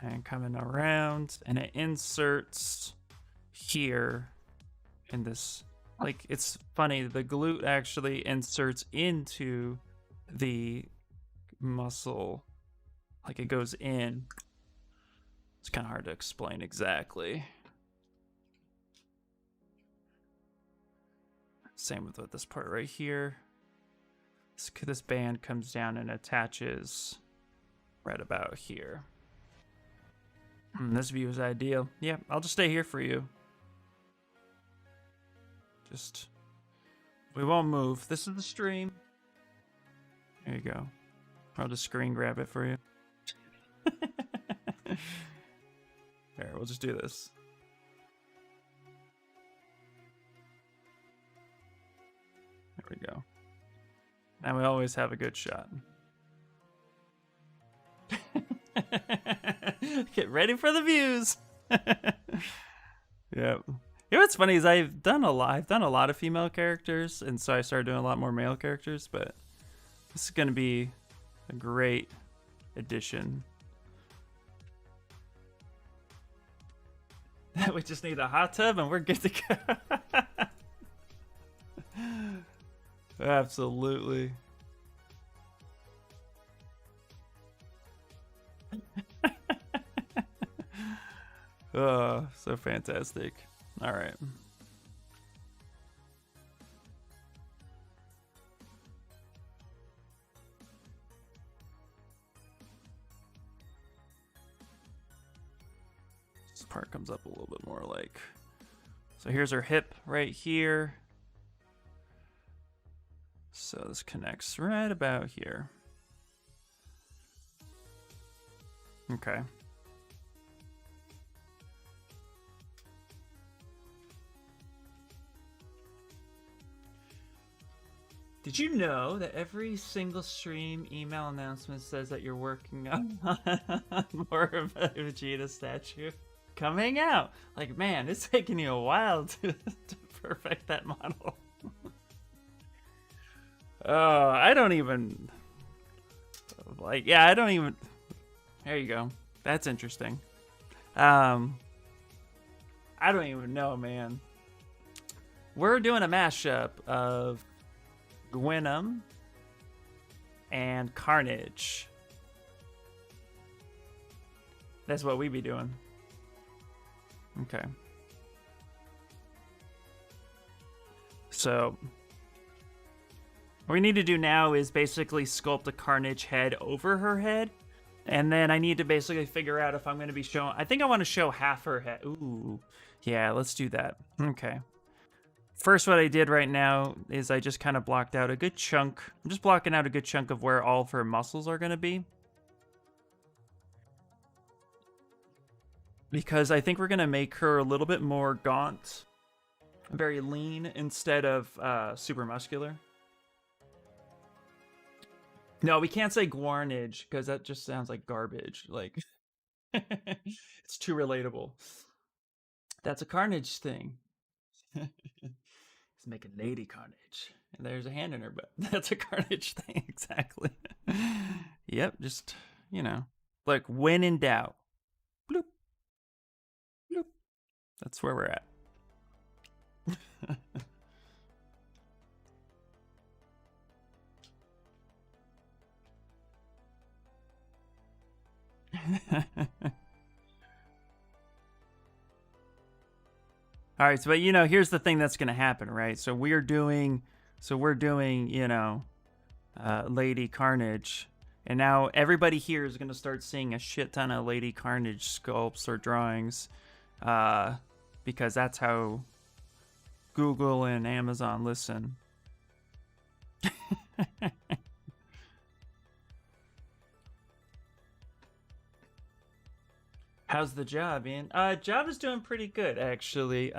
and coming around, and it inserts here in this, like, it's funny, the glute actually inserts into the muscle, like it goes in. It's kind of hard to explain exactly. Same with this part right here. This band comes down and attaches right about here. This view is ideal. Yeah, I'll just stay here for you. We won't move. This is the stream. There you go. I'll just screen grab it for you. There, we'll just do this. There we go. And we always have a good shot. Get ready for the views. Yep. You know what's funny is I've done a lot of female characters, and so I started doing a lot more male characters, but this is gonna be a great addition. We just need a hot tub and we're good to go. Absolutely. Oh, so fantastic. All right. This part comes up a little bit more like, so here's her hip right here. So this connects right about here. Okay. Did you know that every single stream email announcement says that you're working on more of a Vegeta statue coming out? Like, man, it's taking you a while to perfect that model. Oh, I don't even... Like, yeah, I don't even... There you go. That's interesting. I don't even know, man. We're doing a mashup of Gwenum and Carnage. That's what we be doing. Okay. So what we need to do now is basically sculpt a Carnage head over her head. And then I need to basically figure out if I'm going to be showing... I think I want to show half her head. Ooh. Yeah, let's do that. Okay. First, what I did right now is I just kind of blocked out a good chunk. I'm just blocking out a good chunk of where all of her muscles are going to be. Because I think we're going to make her a little bit more gaunt. Very lean instead of super muscular. No, we can't say Carnage because that just sounds like garbage. Like, it's too relatable. That's a Carnage thing. Let's make a lady Carnage. And there's a hand in her butt. That's a Carnage thing, exactly. Yep, just, you know, like when in doubt. Bloop. Bloop. That's where we're at. All right, so but you know, here's the thing that's going to happen, right? So we're doing, you know, Lady Carnage, and now everybody here is going to start seeing a shit ton of Lady Carnage sculpts or drawings, because that's how Google and Amazon listen. How's the job, Ian? Job is doing pretty good, actually.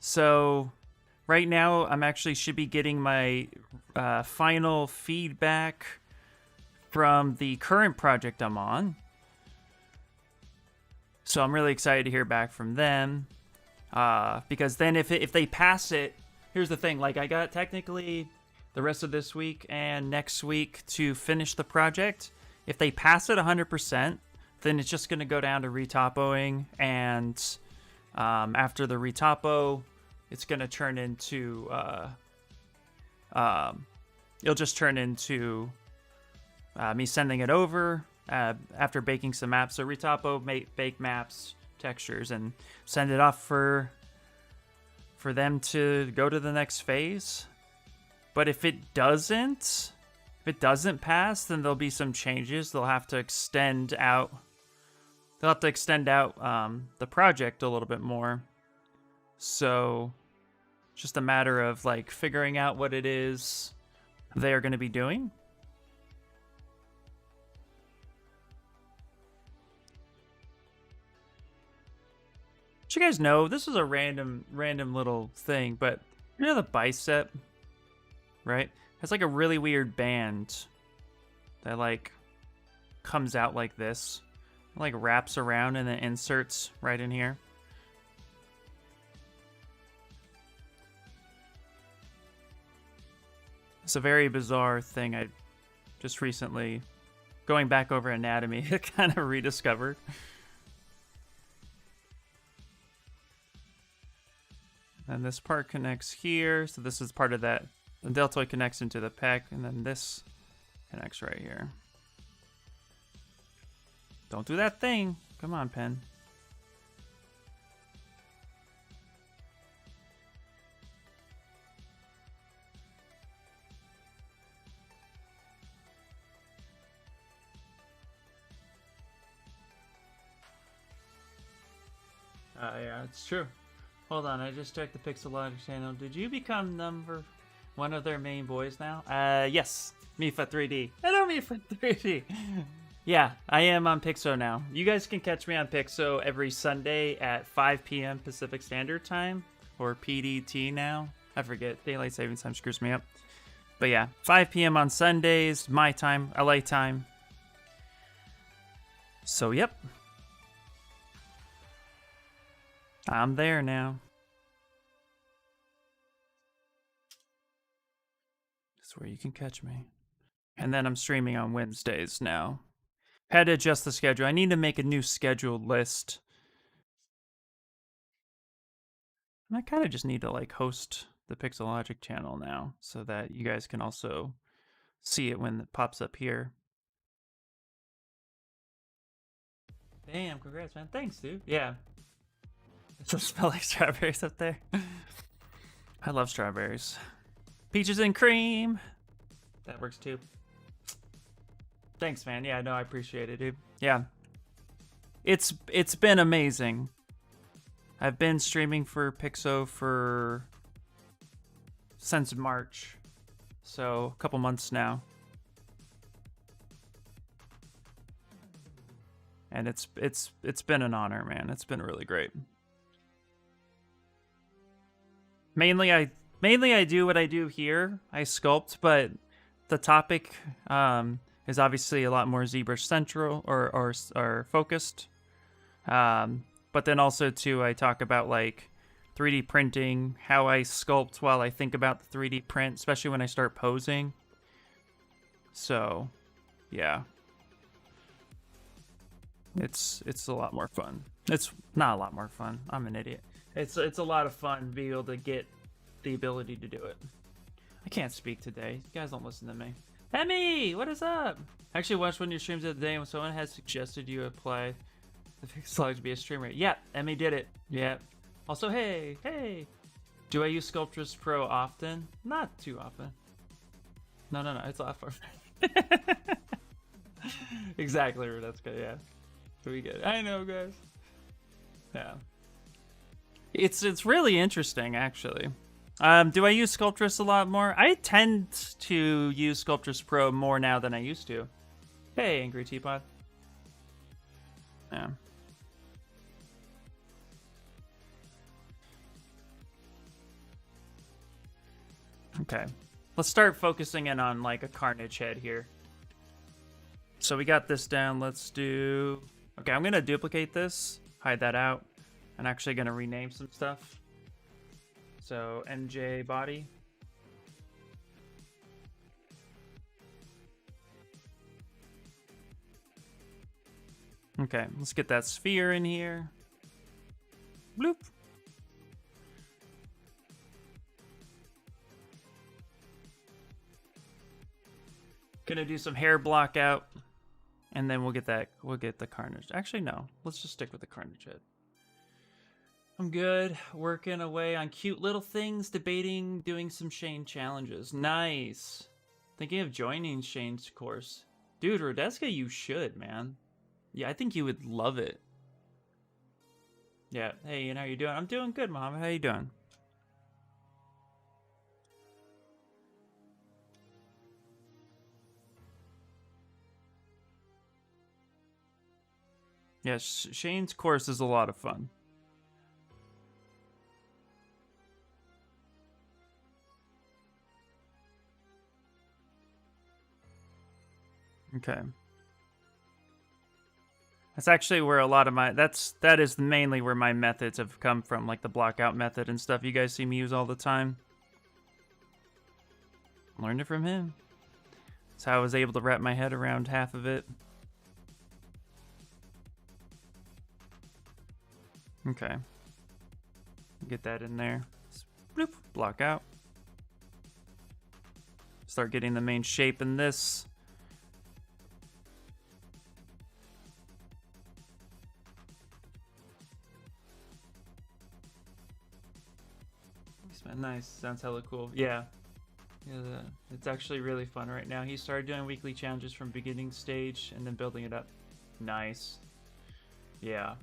So right now I'm actually should be getting my final feedback from the current project I'm on. So I'm really excited to hear back from them. Because then if they pass it, here's the thing, like I got technically the rest of this week and next week to finish the project. If they pass it 100%, then it's just going to go down to retopoing, and after the retopo, it's going to turn into it'll just turn into me sending it over after baking some maps. So retopo, bake maps, textures, and send it off for them to go to the next phase. But if it doesn't pass, then there'll be some changes. They'll have to extend out the project a little bit more. So just a matter of like figuring out what it is, they are going to be doing. Did you guys know, this is a random little thing, but you know the bicep, right? It's like a really weird band that like comes out like this, like wraps around and then inserts right in here. It's a very bizarre thing I just recently, going back over anatomy, kind of rediscovered. And this part connects here, so this is part of that. The deltoid connects into the pec, and then this connects right here. Don't do that thing. Come on, pen. Yeah, it's true. Hold on, I just checked the Pixelogic channel. Did you become one of their main boys now? Yes. Mifa3D. Hello, Mifa3D. Yeah, I am on Pixo now. You guys can catch me on Pixo every Sunday at 5 p.m. Pacific Standard Time. Or PDT now. I forget. Daylight Savings Time screws me up. But yeah, 5 p.m. on Sundays. My time. LA time. So, yep. I'm there now. That's where you can catch me. And then I'm streaming on Wednesdays now. Had to adjust the schedule. I need to make a new scheduled list. And I kind of just need to like host the Pixelogic channel now so that you guys can also see it when it pops up here. Damn, congrats, man. Thanks, dude. Yeah. It does smell like strawberries up there. I love strawberries. Peaches and cream. That works too. Thanks, man. Yeah, no, I appreciate it, dude. Yeah. It's been amazing. I've been streaming for Pixo since March. So, a couple months now. And it's been an honor, man. It's been really great. Mainly I do what I do here. I sculpt, but the topic is obviously a lot more Zbrush central or focused. But then also too, I talk about like 3D printing, how I sculpt while I think about the 3D print, especially when I start posing. So, yeah. It's a lot more fun. It's not a lot more fun. I'm an idiot. It's a lot of fun to be able to get the ability to do it. I can't speak today. You guys don't listen to me. Emmy, what is up? I actually watched one of your streams the other day when someone had suggested you apply the Pixelogic to be a streamer. Yeah, Emmy did it. Yeah. Also, hey. Do I use Sculptress Pro often? Not too often. No. It's a lot for exactly, that's good. Yeah. We get it. I know, guys. Yeah. It's really interesting, actually. Do I use Sculptress a lot more? I tend to use Sculptress Pro more now than I used to. Hey, Angry Teapot. Yeah. Okay. Let's start focusing in on like a Carnage head here. So we got this down. Let's do... Okay, I'm going to duplicate this, hide that out. I'm actually going to rename some stuff. So, MJ body. Okay, let's get that sphere in here. Bloop. Gonna do some hair block out. And then we'll get the Carnage. Actually, no. Let's just stick with the Carnage head. I'm good. Working away on cute little things, debating doing some Shane challenges. Nice. Thinking of joining Shane's course. Dude, Rodeska, you should, man. Yeah, I think you would love it. Yeah. Hey, how you doing? I'm doing good, Mom. How you doing? Yeah, Shane's course is a lot of fun. Okay. That's actually where a lot of my that is mainly where my methods have come from, like the block out method and stuff you guys see me use all the time. Learned it from him. That's how I was able to wrap my head around half of it. Okay. Get that in there. Bloop, block out. Start getting the main shape in this. Nice. Sounds hella cool. Yeah. Yeah, it's actually really fun right now. He started doing weekly challenges from beginning stage and then building it up. Nice. Yeah.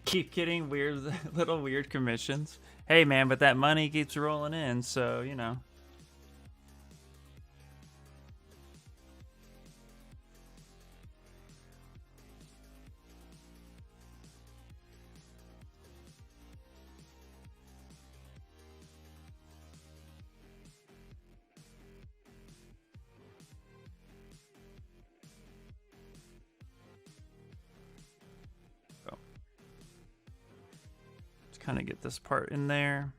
Keep getting weird, little weird commissions. Hey man, but that money keeps rolling in, so you know. Kind of get this part in there.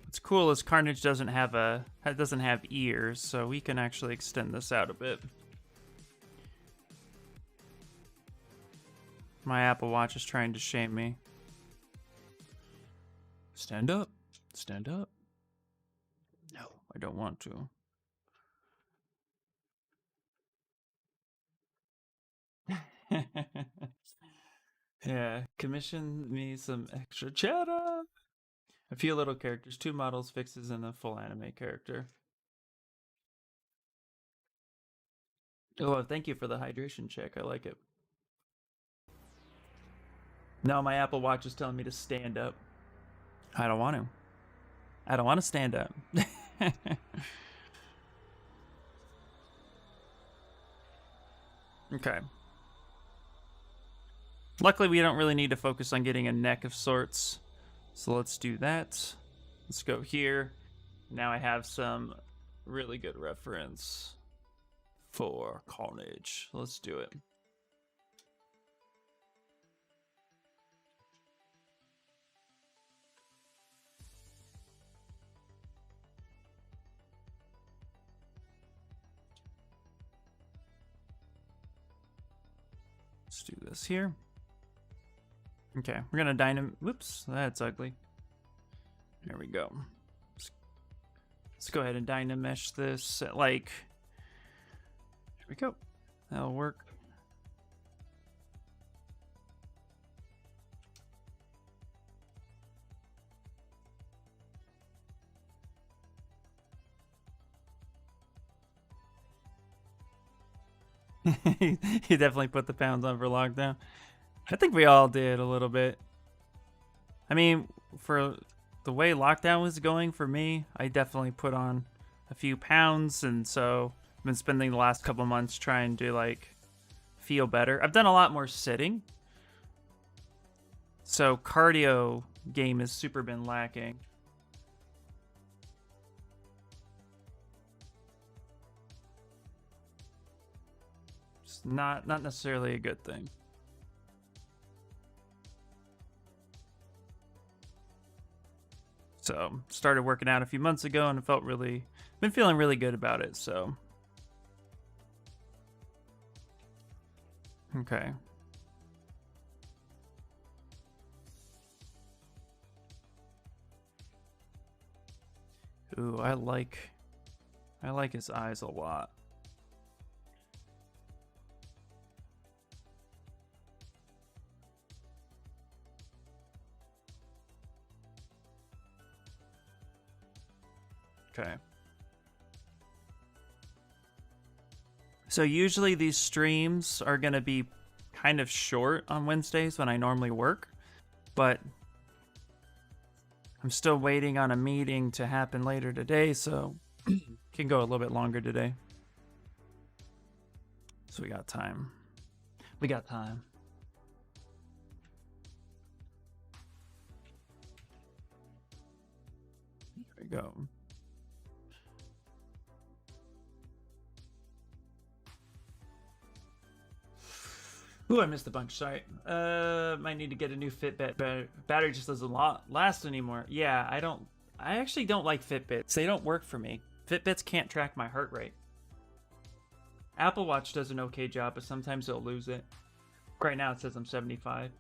What's cool is Carnage doesn't have ears, so we can actually extend this out a bit. My Apple Watch is trying to shame me. Stand up. Stand up. No, I don't want to. Yeah, commission me some extra cheddar. A few little characters, 2 models, fixes, and a full anime character. Oh, thank you for the hydration check. I like it. No, my Apple Watch is telling me to stand up. I don't want to. I don't want to stand up. Okay. Luckily, we don't really need to focus on getting a neck of sorts. So let's do that. Let's go here. Now I have some really good reference for Carnage. Let's do it. Let's do this here. Okay, we're gonna dynam. Whoops, that's ugly. There we go. Let's go ahead and dynamesh this at like. There we go. That'll work. He definitely put the pounds on for lockdown. I think we all did a little bit. I mean, for the way lockdown was going for me, I definitely put on a few pounds, and so I've been spending the last couple months trying to like feel better. I've done a lot more sitting, so cardio game has super been lacking. It's not necessarily a good thing. So started working out a few months ago and been feeling really good about it. So okay. Ooh, I like his eyes a lot. Okay. So usually these streams are going to be kind of short on Wednesdays when I normally work, but I'm still waiting on a meeting to happen later today, so can go a little bit longer today. So we got time. We got time. There we go. Ooh, I missed a bunch. Sorry. Might need to get a new Fitbit. Battery just doesn't last anymore. Yeah, I actually don't like Fitbits. They don't work for me. Fitbits can't track my heart rate. Apple Watch does an okay job, but sometimes it'll lose it. Right now it says I'm 75.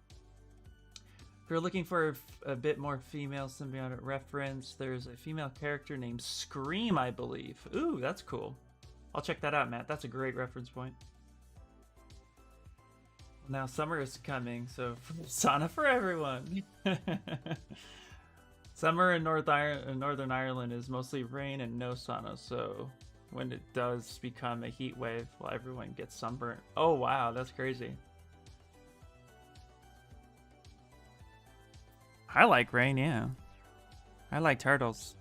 If you're looking for a bit more female symbiotic reference, there's a female character named Scream, I believe. Ooh, that's cool. I'll check that out, Matt. That's a great reference point. Now summer is coming, so sauna for everyone. Summer in Northern Ireland is mostly rain and no sauna, so when it does become a heat wave, well, everyone gets sunburnt. Oh wow, that's crazy. I like rain, yeah. I like turtles.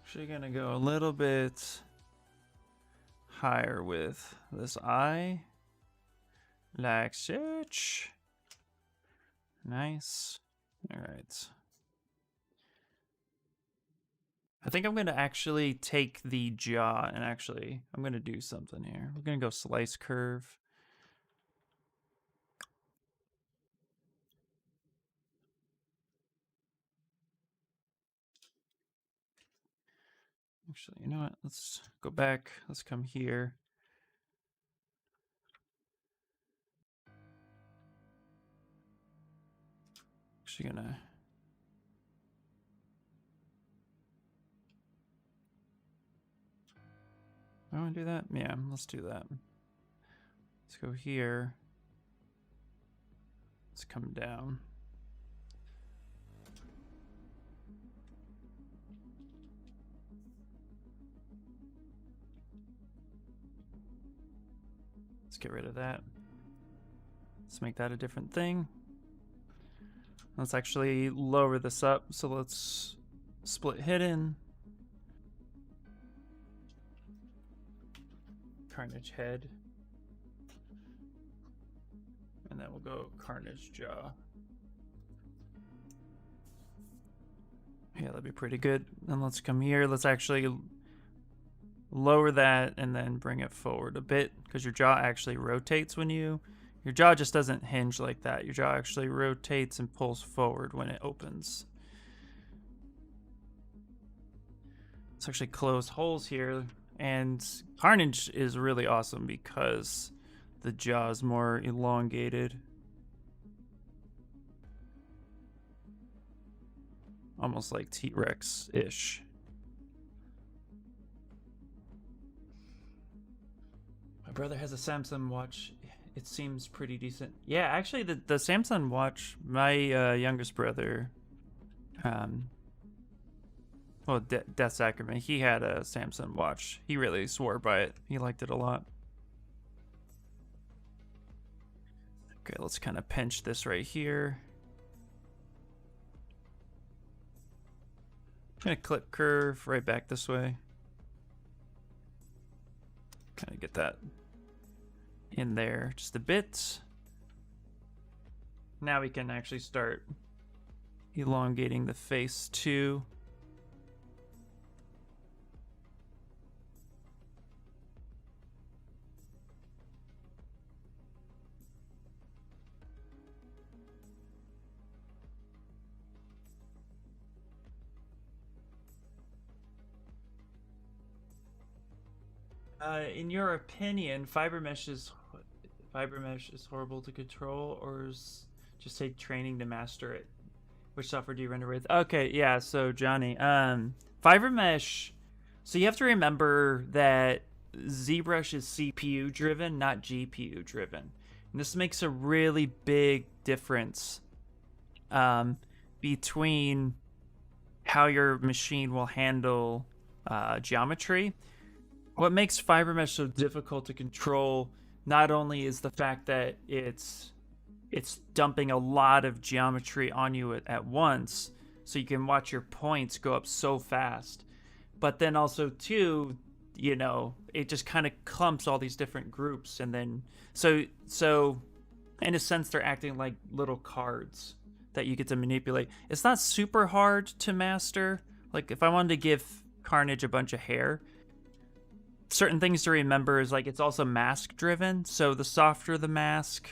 Actually gonna go a little bit higher with this eye. Like such. Nice. All right. I think I'm going to actually take the jaw and I'm going to do something here. We're going to go slice curve. Actually, you know what? Let's go back. Let's come here. Actually gonna... I want to do that? Yeah, let's do that. Let's go here. Let's come down. Let's get rid of that. Let's make that a different thing. Let's actually lower this up. So let's split hidden. Carnage head. And then we'll go Carnage jaw. Yeah, that'd be pretty good. Then let's come here. Let's actually lower that and then bring it forward a bit, because your jaw actually rotates when your jaw just doesn't hinge like that. Your jaw actually rotates and pulls forward when it opens. Let's actually close holes here. And Carnage is really awesome because the jaw is more elongated. Almost like T-Rex-ish. My brother has a Samsung watch. It seems pretty decent. Yeah, actually, the Samsung watch, my youngest brother, well, Death Sacrament, he had a Samsung watch. He really swore by it. He liked it a lot. Okay, let's kind of pinch this right here. I'm gonna clip curve right back this way. Kind of get that in there just a bit. Now we can actually start elongating the face too. In your opinion, fiber mesh is horrible to control, or just take training to master it? Which software do you render with? Okay, yeah. So Johnny, fiber mesh. So you have to remember that ZBrush is CPU driven, not GPU driven, and this makes a really big difference between how your machine will handle geometry. What makes fiber mesh so difficult to control not only is the fact that it's it's dumping a lot of geometry on you at once, so you can watch your points go up so fast. But then also too, you know, it just kind of clumps all these different groups, and then so in a sense they're acting like little cards that you get to manipulate. It's not super hard to master. Like if I wanted to give Carnage a bunch of hair, certain things to remember is like it's also mask driven. So the softer the mask,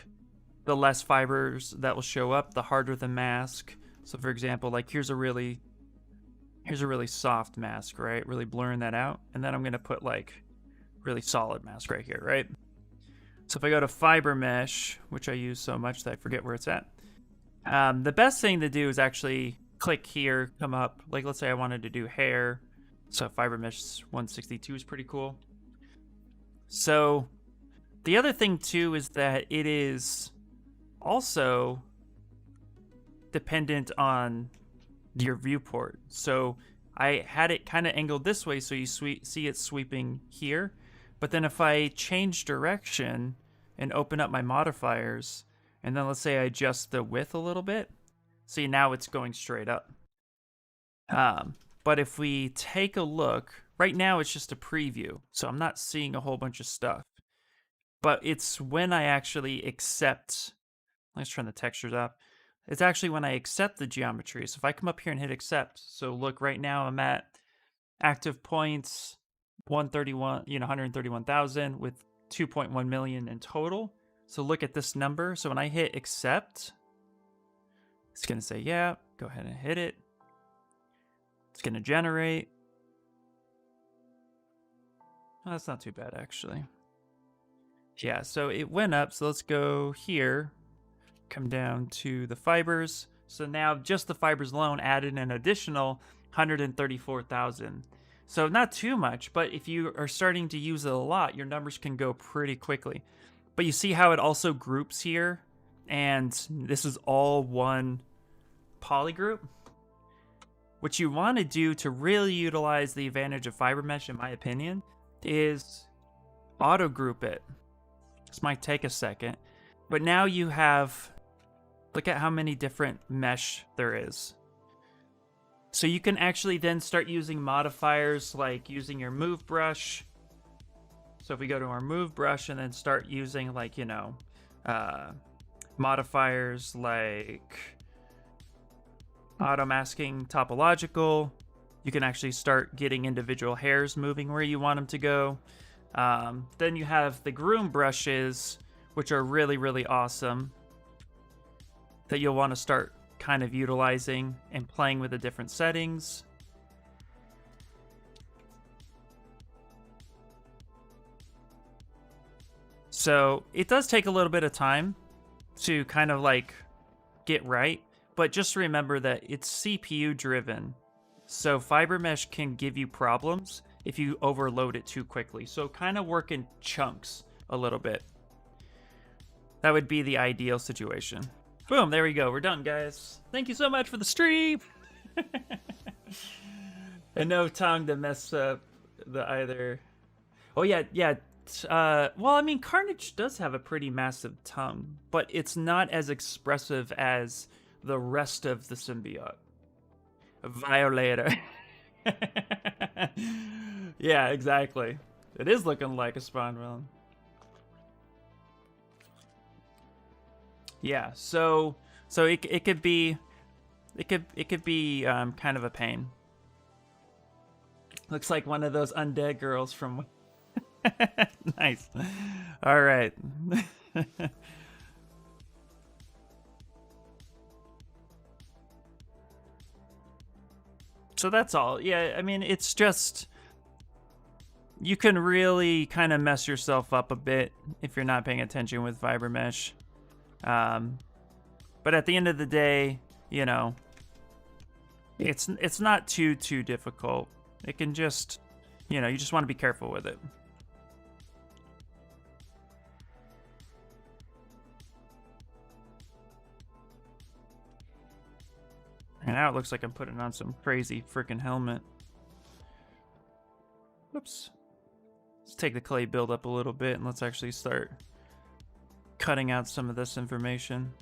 the less fibers that will show up, the harder the mask. So for example, like here's a really soft mask, right? Really blurring that out. And then I'm gonna put like really solid mask right here, right? So if I go to fiber mesh, which I use so much that I forget where it's at, the best thing to do is actually click here, come up. Like let's say I wanted to do hair. So fiber mesh 162 is pretty cool. So the other thing too is that it is also dependent on your viewport. So I had it kind of angled this way so you see it sweeping here. But then if I change direction and open up my modifiers, and then let's say I adjust the width a little bit, see now it's going straight up. But if we take a look, right now it's just a preview, so I'm not seeing a whole bunch of stuff. But it's when I actually accept, let's turn the textures up. It's actually when I accept the geometry. So if I come up here and hit accept, so look, right now I'm at active points 131, 131,000 with 2.1 million in total. So look at this number. So when I hit accept, it's going to say, yeah, go ahead and hit it. It's going to generate. Oh, that's not too bad, actually. Yeah, so it went up. So let's go here, come down to the fibers. So now just the fibers alone added an additional 134,000. So not too much, but if you are starting to use it a lot, your numbers can go pretty quickly. But you see how it also groups here, and this is all one poly group. What you want to do to really utilize the advantage of fiber mesh, in my opinion, is auto group it. This might take a second, but now you have, look at how many different mesh there is. So you can actually then start using modifiers like using your move brush. So if we go to our move brush and then start using like, modifiers like auto masking topological, you can actually start getting individual hairs moving where you want them to go. Then you have the groom brushes, which are really, really awesome, that you'll want to start kind of utilizing and playing with the different settings. So it does take a little bit of time to kind of like get right, but just remember that it's CPU driven. So fiber mesh can give you problems if you overload it too quickly. So kind of work in chunks a little bit. That would be the ideal situation. Boom, there we go. We're done, guys. Thank you so much for the stream. And no tongue to mess up the either. Oh, yeah. Well, I mean, Carnage does have a pretty massive tongue, but it's not as expressive as the rest of the symbiote. Violator. Yeah, exactly. It is looking like a spawn villain. Yeah, so it could be kind of a pain. Looks like one of those undead girls from. Nice. All right. So that's all. Yeah, I mean, it's just, you can really kind of mess yourself up a bit if you're not paying attention with fiber mesh. But at the end of the day, it's not too difficult. It can just, you just want to be careful with it. And now it looks like I'm putting on some crazy freaking helmet. Whoops. Let's take the clay build up a little bit and let's actually start cutting out some of this information.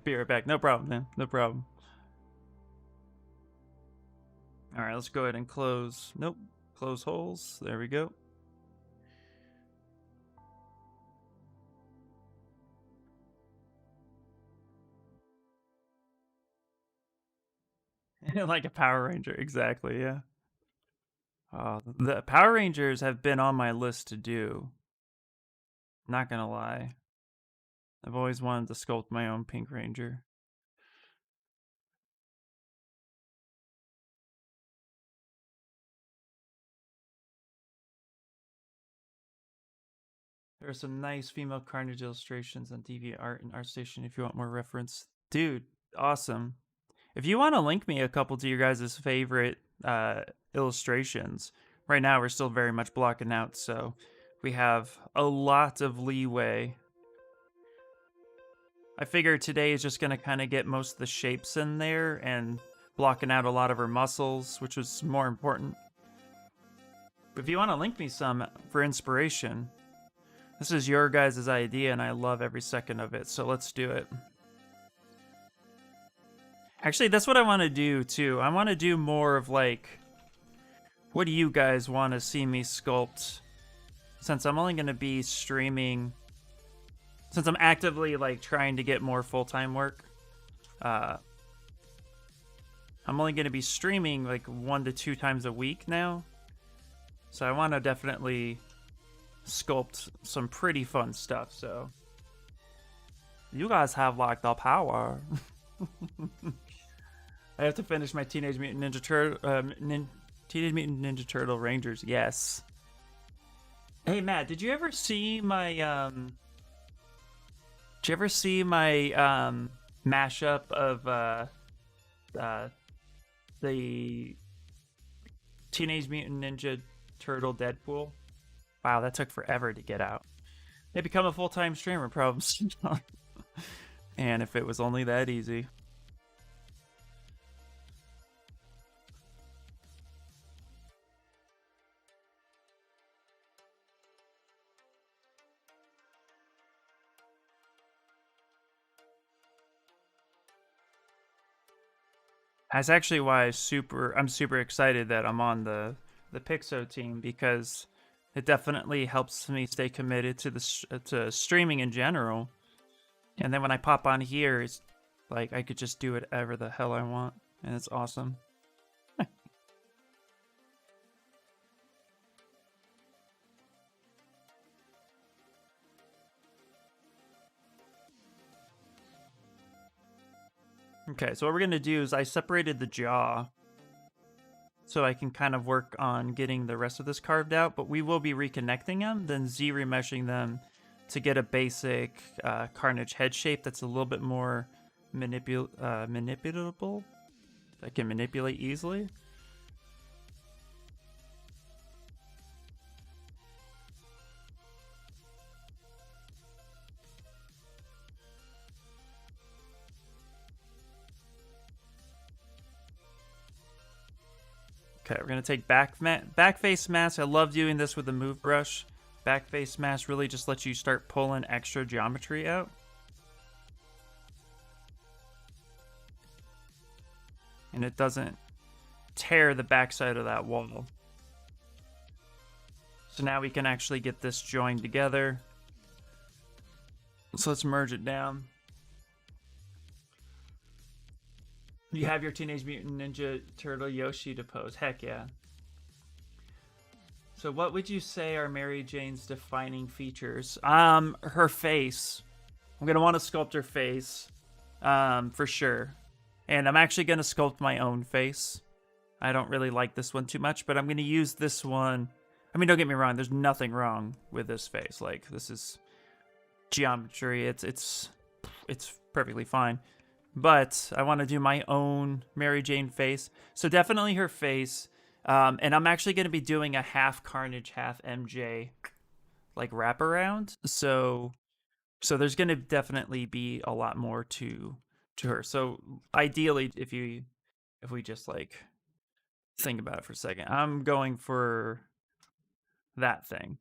Be right back. No problem, man. No problem. All right, let's go ahead and close. Nope. Close holes. There we go. Like a Power Ranger, exactly, yeah. The Power Rangers have been on my list to do. Not gonna lie. I've always wanted to sculpt my own Pink Ranger. There are some nice female Carnage illustrations on DeviantArt and ArtStation if you want more reference. Dude, awesome. If you want to link me a couple to your guys' favorite illustrations, right now we're still very much blocking out, so we have a lot of leeway. I figure today is just going to kind of get most of the shapes in there and blocking out a lot of her muscles, which was more important. But if you want to link me some for inspiration, this is your guys' idea and I love every second of it, so let's do it. Actually, that's what I want to do too. I want to do more of like, what do you guys want to see me sculpt? Since I'm only going to be streaming, since I'm actively like trying to get more full-time work, I'm only going to be streaming like 1 to 2 times a week now. So I want to definitely sculpt some pretty fun stuff. So you guys have like the power. I have to finish my Teenage Mutant Ninja Turtle Rangers. Yes. Hey Matt, did you ever see my mashup of the Teenage Mutant Ninja Turtle Deadpool? Wow, that took forever to get out. They become a full-time streamer, problems. And if it was only that easy. That's actually why I'm super excited that I'm on the Pixo team, because it definitely helps me stay committed to to streaming in general. And then when I pop on here, it's like I could just do whatever the hell I want, and it's awesome. Okay, so what we're gonna do is I separated the jaw so I can kind of work on getting the rest of this carved out, but we will be reconnecting them, then Z-remeshing them to get a basic Carnage head shape that's a little bit more manipulable. I can manipulate easily. Okay, we're gonna take back face mask. I love doing this with the move brush. Back face mask really just lets you start pulling extra geometry out. And it doesn't tear the backside of that wall. So now we can actually get this joined together. So let's merge it down. You have your Teenage Mutant Ninja Turtle Yoshi to pose. Heck yeah. So what would you say are Mary Jane's defining features? Her face. I'm going to want to sculpt her face. For sure. And I'm actually going to sculpt my own face. I don't really like this one too much, but I'm going to use this one. I mean, don't get me wrong. There's nothing wrong with this face. Like, this is geometry. It's perfectly fine. But I want to do my own Mary Jane face. So definitely her face. And I'm actually going to be doing a half Carnage, half MJ, like wraparound. So there's going to definitely be a lot more to her. So ideally, if we just like think about it for a second, I'm going for that thing.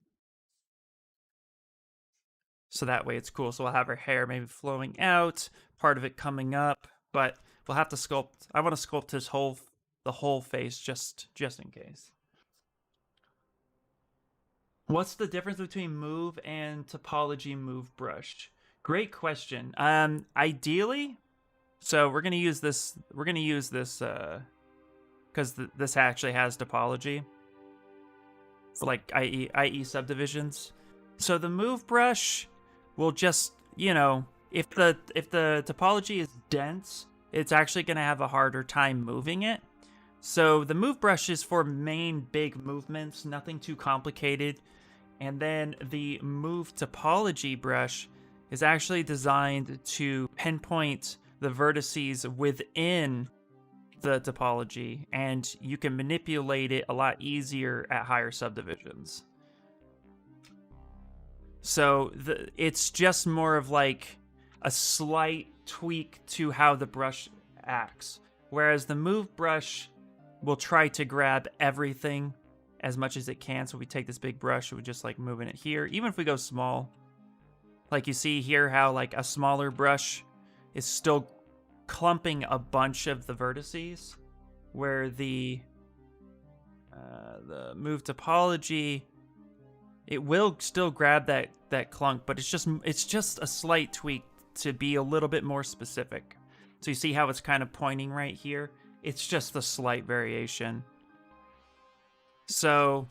So that way it's cool. So we'll have her hair maybe flowing out, part of it coming up, but we'll have to sculpt. I want to sculpt the whole face just in case. What's the difference between move and topology move brush? Great question. Ideally, so we're gonna use this. We're gonna use this because this actually has topology for like IE subdivisions. So the move brush will just, you know, if the topology is dense, it's actually gonna have a harder time moving it. So the move brush is for main big movements, nothing too complicated. And then the move topology brush is actually designed to pinpoint the vertices within the topology, and you can manipulate it a lot easier at higher subdivisions. So it's just more of like a slight tweak to how the brush acts. Whereas the move brush will try to grab everything as much as it can. So we take this big brush, we're just like moving it here. Even if we go small, like you see here how like a smaller brush is still clumping a bunch of the vertices, where the move topology, it will still grab that clunk, but it's just a slight tweak to be a little bit more specific. So you see how it's kind of pointing right here? It's just a slight variation. So,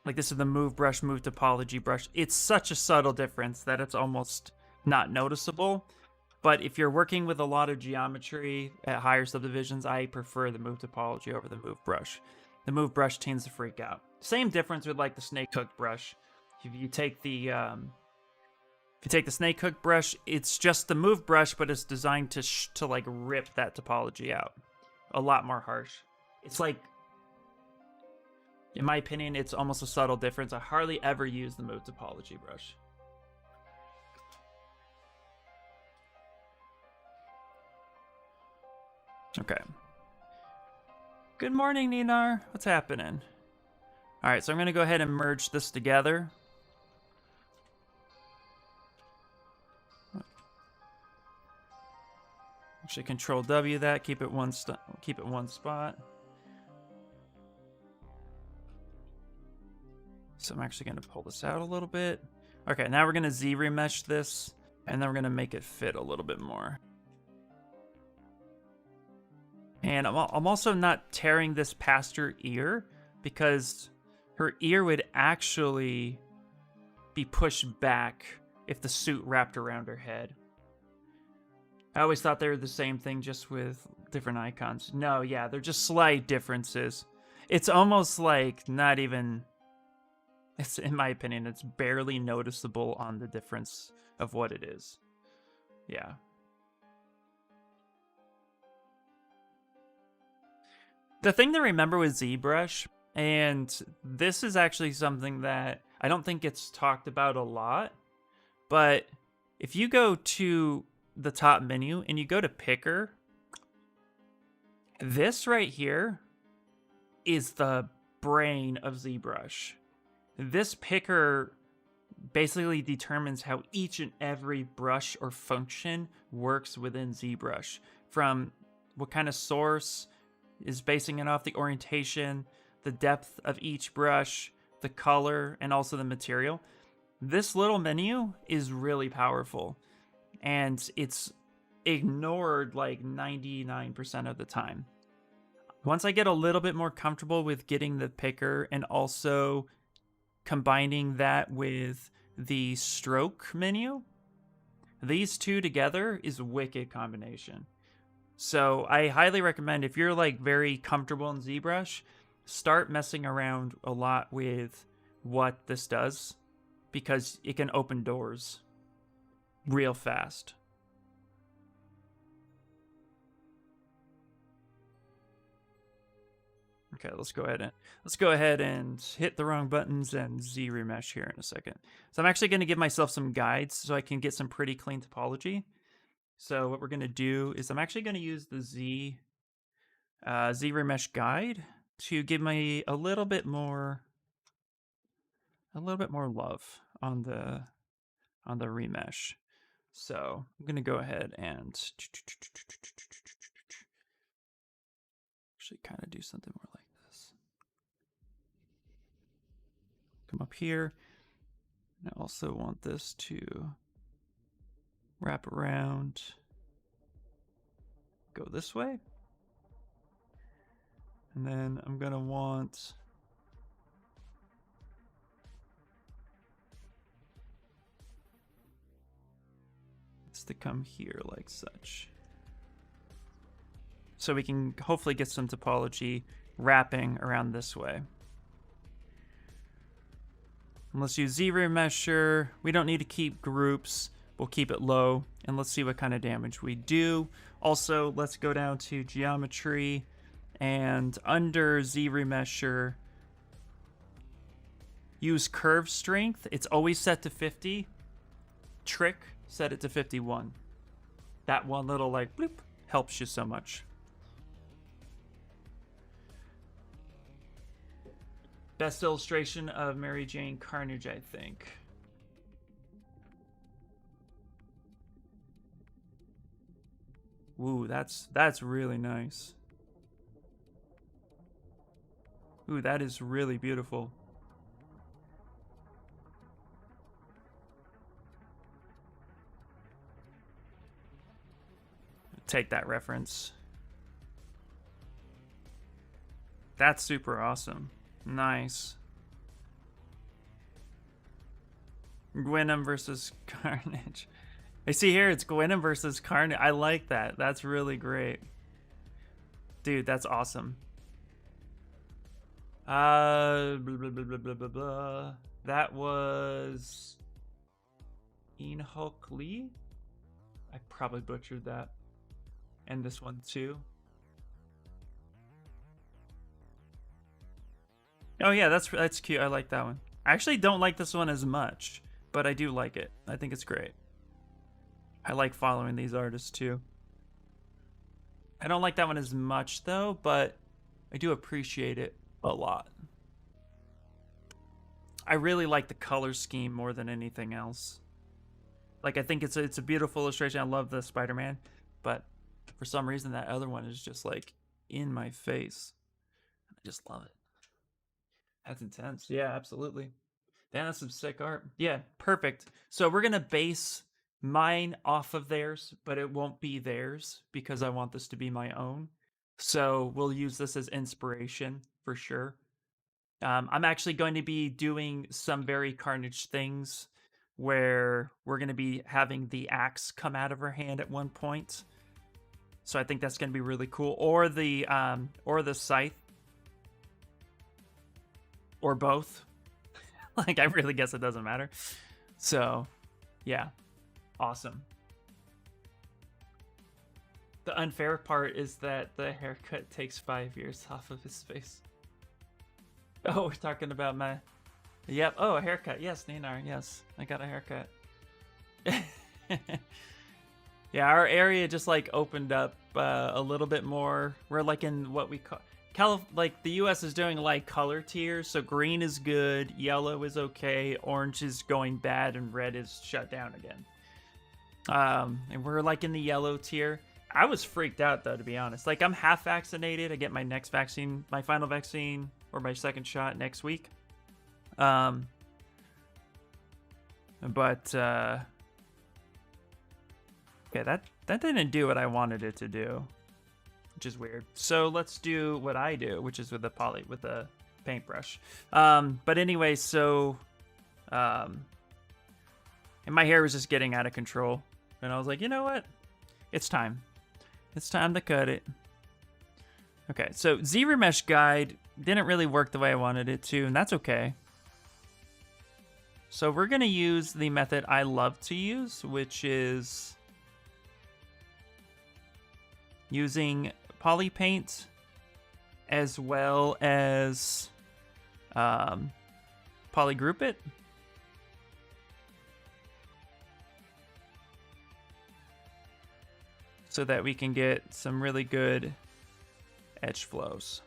like this is the move brush, move topology brush. It's such a subtle difference that it's almost not noticeable. But if you're working with a lot of geometry at higher subdivisions, I prefer the move topology over the move brush. The move brush tends to freak out. Same difference with like the snake hook brush. If you take the snake hook brush, it's just the move brush, but it's designed to like rip that topology out. A lot more harsh. It's like, in my opinion, it's almost a subtle difference. I hardly ever use the move topology brush. Okay. Good morning, Ninar. What's happening? All right, so I'm going to go ahead and merge this together. Actually, Control W that. Keep it one spot. So I'm actually going to pull this out a little bit. Okay, now we're going to Z-remesh this, and then we're going to make it fit a little bit more. And I'm also not tearing this past her ear, because her ear would actually be pushed back if the suit wrapped around her head. I always thought they were the same thing, just with different icons. No, yeah, they're just slight differences. It's almost like not even... It's, in my opinion, it's barely noticeable on the difference of what it is. Yeah. The thing to remember with ZBrush, and this is actually something that I don't think gets talked about a lot, but if you go to the top menu and you go to Picker, this right here is the brain of ZBrush. This picker basically determines how each and every brush or function works within ZBrush. From what kind of source is basing it off, the orientation, the depth of each brush, the color, and also the material. This little menu is really powerful, and it's ignored like 99% of the time. Once I get a little bit more comfortable with getting the picker and also combining that with the stroke menu, these two together is a wicked combination. So I highly recommend, if you're like very comfortable in ZBrush, start messing around a lot with what this does, because it can open doors real fast. Okay, let's go ahead and hit the wrong buttons and Z-remesh here in a second. So I'm actually going to give myself some guides so I can get some pretty clean topology. So what we're going to do is I'm actually going to use the Z-remesh guide to give me a little bit more love on on the remesh. So I'm going to go ahead and actually kind of do something more like this. Come up here. And I also want this to wrap around, go this way. And then I'm going to want this to come here like such. So we can hopefully get some topology wrapping around this way. And let's use Z-remesher. We don't need to keep groups. We'll keep it low. And let's see what kind of damage we do. Also, let's go down to geometry. And under Z-remesher, use curve strength. It's always set to 50. Trick, set it to 51. That one little like bloop helps you so much. Best illustration of Mary Jane Carnage, I think. Ooh, that's really nice. Ooh, that is really beautiful. Take that reference. That's super awesome. Nice. Gwynnum versus Carnage. I see here it's Gwynnum versus Carnage. I like that. That's really great. Dude, that's awesome. Blah, blah, blah, blah, blah, blah. That was Inhok Lee. I probably butchered that. And this one too. Oh yeah, that's cute. I like that one. I actually don't like this one as much, but I do like it. I think it's great. I like following these artists too. I don't like that one as much though, but I do appreciate it a lot. I really like the color scheme more than anything else. Like, I think it's a beautiful illustration. I love the Spider-Man, but for some reason that other one is just like in my face. I just love it. That's intense. Yeah, absolutely. Damn, that's some sick art. Yeah, perfect. So we're gonna base mine off of theirs, but it won't be theirs because I want this to be my own. So we'll use this as inspiration for sure. I'm actually going to be doing some very Carnage things where we're going to be having the axe come out of her hand at one point. So I think that's going to be really cool. Or the scythe. Or both. Like, I really guess it doesn't matter. So, yeah. Awesome. The unfair part is that the haircut takes 5 years off of his face. Oh, we're talking about my... Yep. Oh, a haircut. Yes, Ninar. Yes, I got a haircut. Yeah, our area just like opened up a little bit more. We're like in what we call... like the US is doing like color tiers. So green is good, yellow is okay, orange is going bad, and red is shut down again. And we're like in the yellow tier. I was freaked out though, to be honest. Like, I'm half vaccinated. I get my next vaccine, my final vaccine, or my second shot next week. Okay, that didn't do what I wanted it to do, which is weird. So let's do what I do, which is with the paintbrush. But anyway, so and my hair was just getting out of control, and I was like, you know what? It's time. It's time to cut it. Okay, so Z-Remesh guide didn't really work the way I wanted it to, and that's okay. So we're going to use the method I love to use, which is using polypaint as well as polygroup it. So that we can get some really good edge flows.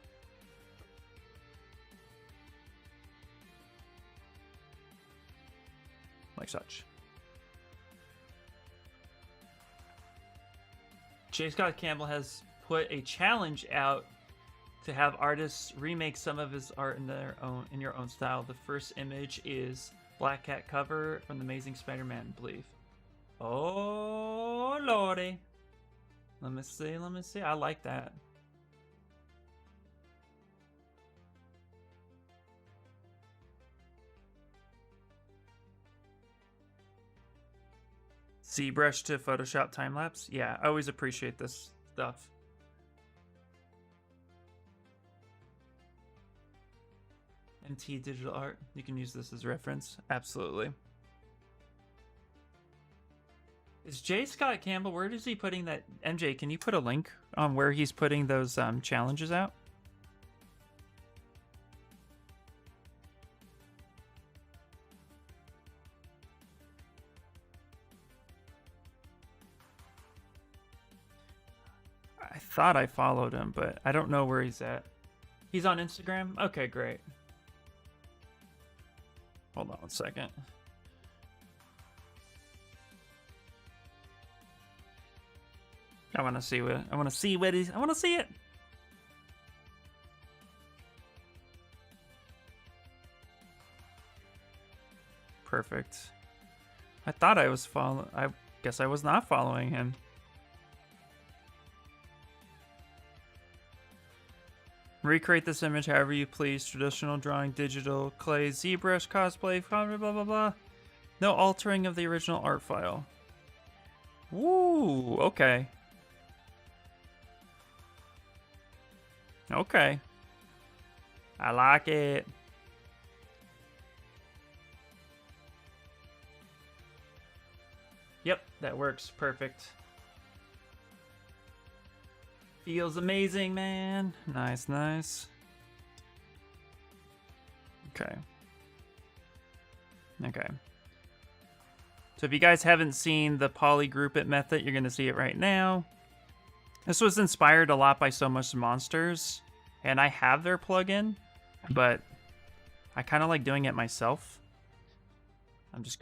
Like such. J. Scott Campbell has put a challenge out to have artists remake some of his art in your own style. The first image is Black Cat cover from the Amazing Spider-Man, I believe. Oh lordy. Let me see. I like that. Zbrush to Photoshop time-lapse? Yeah, I always appreciate this stuff. MT Digital Art. You can use this as reference. Absolutely. Is J. Scott Campbell, where is he putting that? MJ, can you put a link on where he's putting those challenges out? I thought I followed him, but I don't know where he's at. He's on Instagram? Okay, great. Hold on 1 second. I want to see it. Perfect. I thought I was I guess I was not following him. Recreate this image however you please. Traditional drawing, digital, clay, ZBrush, cosplay, blah blah blah. No altering of the original art file. Woo, okay. Okay. I like it. Yep, that works. Perfect. Feels amazing, man. Nice, nice. Okay. Okay. So if you guys haven't seen the poly group it method, you're going to see it right now. This was inspired a lot by So Much Monsters, and I have their plugin, but I kind of like doing it myself. That's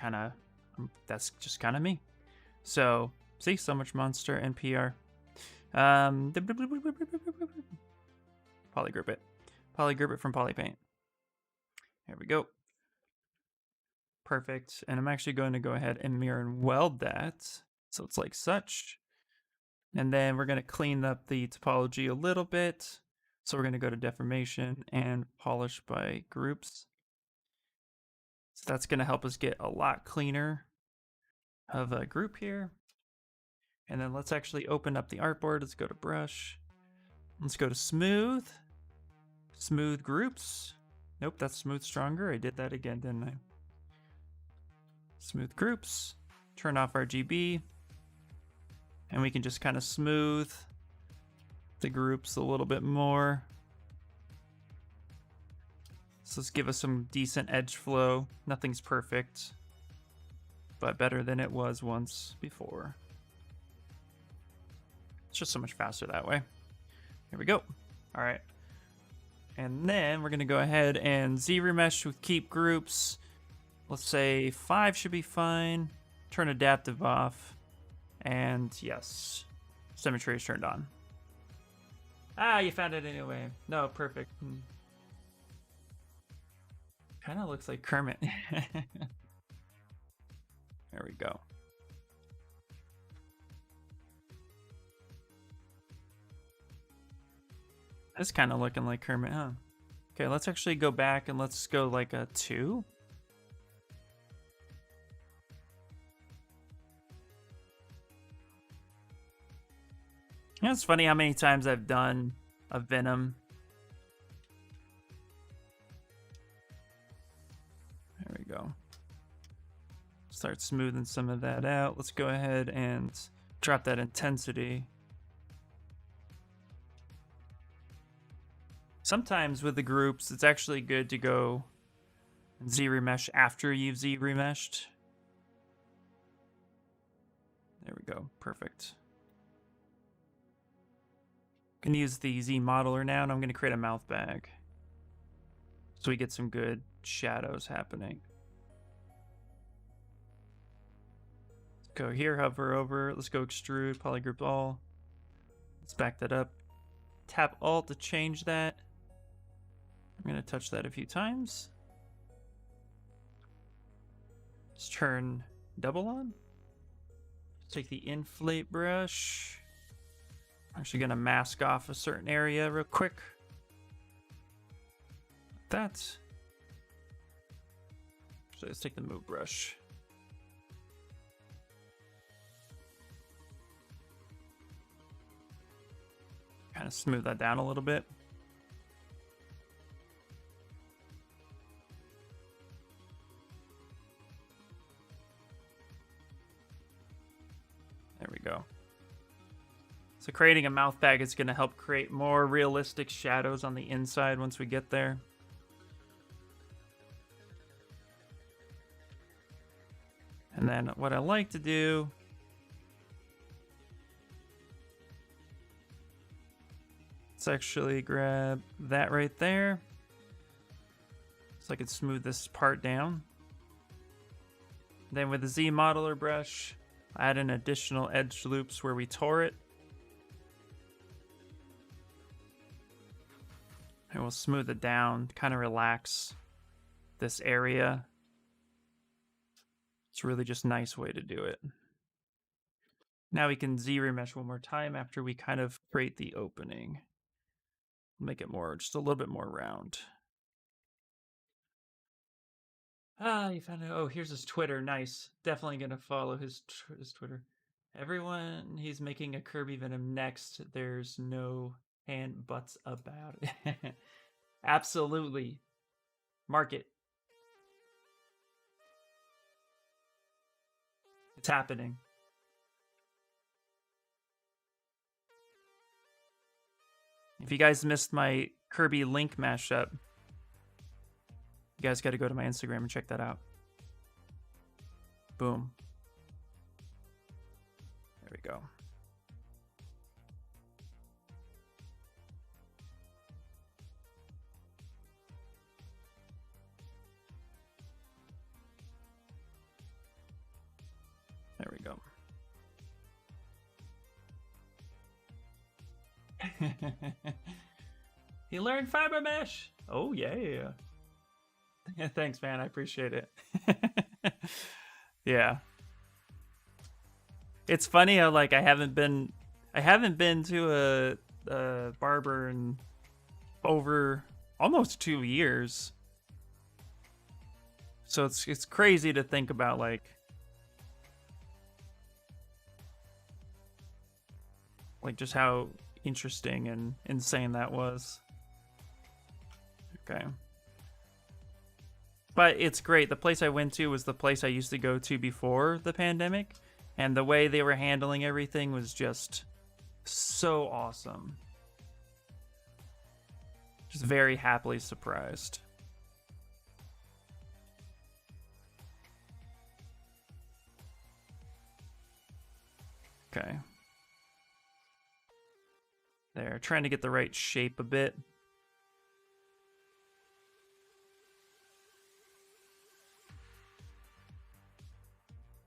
just kind of me. So, see, So Much Monster NPR. Polygroup it from Polypaint. There we go. Perfect. And I'm actually going to go ahead and mirror and weld that, so it's like such. And then we're going to clean up the topology a little bit. So we're going to go to deformation and polish by groups. So that's going to help us get a lot cleaner of a group here. And then let's actually open up the artboard. Let's go to brush. Let's go to smooth. Smooth groups. Nope, that's smooth stronger. I did that again, didn't I? Smooth groups. Turn off RGB. And we can just kind of smooth the groups a little bit more. So let's give us some decent edge flow. Nothing's perfect, but better than it was once before. It's just so much faster that way. Here we go. All right. And then we're going to go ahead and Z-remesh with keep groups. Let's say 5 should be fine. Turn adaptive off. And yes, symmetry is turned on. Ah, you found it anyway. No, perfect. Kind of looks like Kermit. There we go. It's kind of looking like Kermit, huh? Okay, let's actually go back and let's go like a 2. You know, it's funny how many times I've done a Venom. There we go. Start smoothing some of that out. Let's go ahead and drop that intensity. Sometimes with the groups, it's actually good to go Z-remesh after you've Z-remeshed. There we go. Perfect. I'm going to use the Z modeler now, and I'm going to create a mouth bag so we get some good shadows happening. Let's go here, hover over. Let's go extrude, polygroup all. Let's back that up. Tap Alt to change that. I'm going to touch that a few times. Let's turn double on. Let's take the inflate brush. I'm actually going to mask off a certain area real quick. Like that. So let's take the move brush. Kind of smooth that down a little bit. There we go. So creating a mouth bag is going to help create more realistic shadows on the inside once we get there. And then what I like to do, let's actually grab that right there so I can smooth this part down. Then with the Z modeler brush, add an additional edge loops where we tore it. And we'll smooth it down, kind of relax this area. It's really just a nice way to do it. Now we can Z remesh one more time after we kind of create the opening. Make it more, just a little bit more round. Ah, you found it. Oh, here's his Twitter. Nice. Definitely gonna follow his Twitter. Everyone, he's making a Kirby Venom next. There's no hand buts about it. Absolutely. Mark it. It's happening. If you guys missed my Kirby Link mashup, you guys got to go to my Instagram and check that out. Boom. There we go. There we go. He learned fiber mesh. Oh yeah. Thanks, man. I appreciate it. Yeah. It's funny how like I haven't been to a barber in over almost 2 years. So it's crazy to think about like just how interesting and insane that was. Okay. But it's great. The place I went to was the place I used to go to before the pandemic, and the way they were handling everything was just so awesome. Just very happily surprised. Okay. There, trying to get the right shape a bit.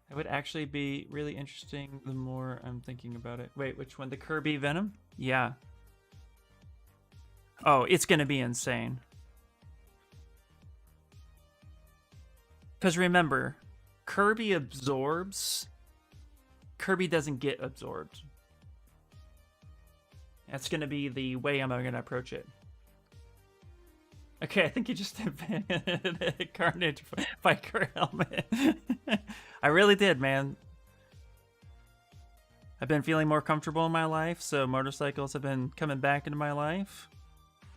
It would actually be really interesting the more I'm thinking about it. Wait, which one? The Kirby Venom? Yeah. Oh, it's gonna be insane. Because remember, Kirby absorbs. Kirby doesn't get absorbed. That's going to be the way I'm going to approach it. Okay, I think you just did Carnage biker helmet. I really did, man. I've been feeling more comfortable in my life, so motorcycles have been coming back into my life.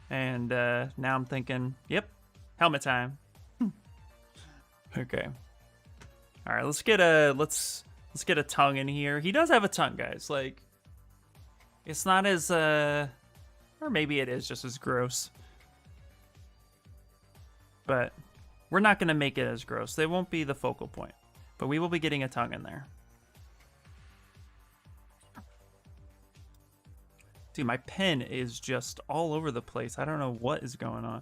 And now I'm thinking, yep, helmet time. Okay. All right, let's get a tongue in here. He does have a tongue, guys. Like, it's not as or maybe it is just as gross. But we're not going to make it as gross. They won't be the focal point. But we will be getting a tongue in there. Dude, my pen is just all over the place. I don't know what is going on.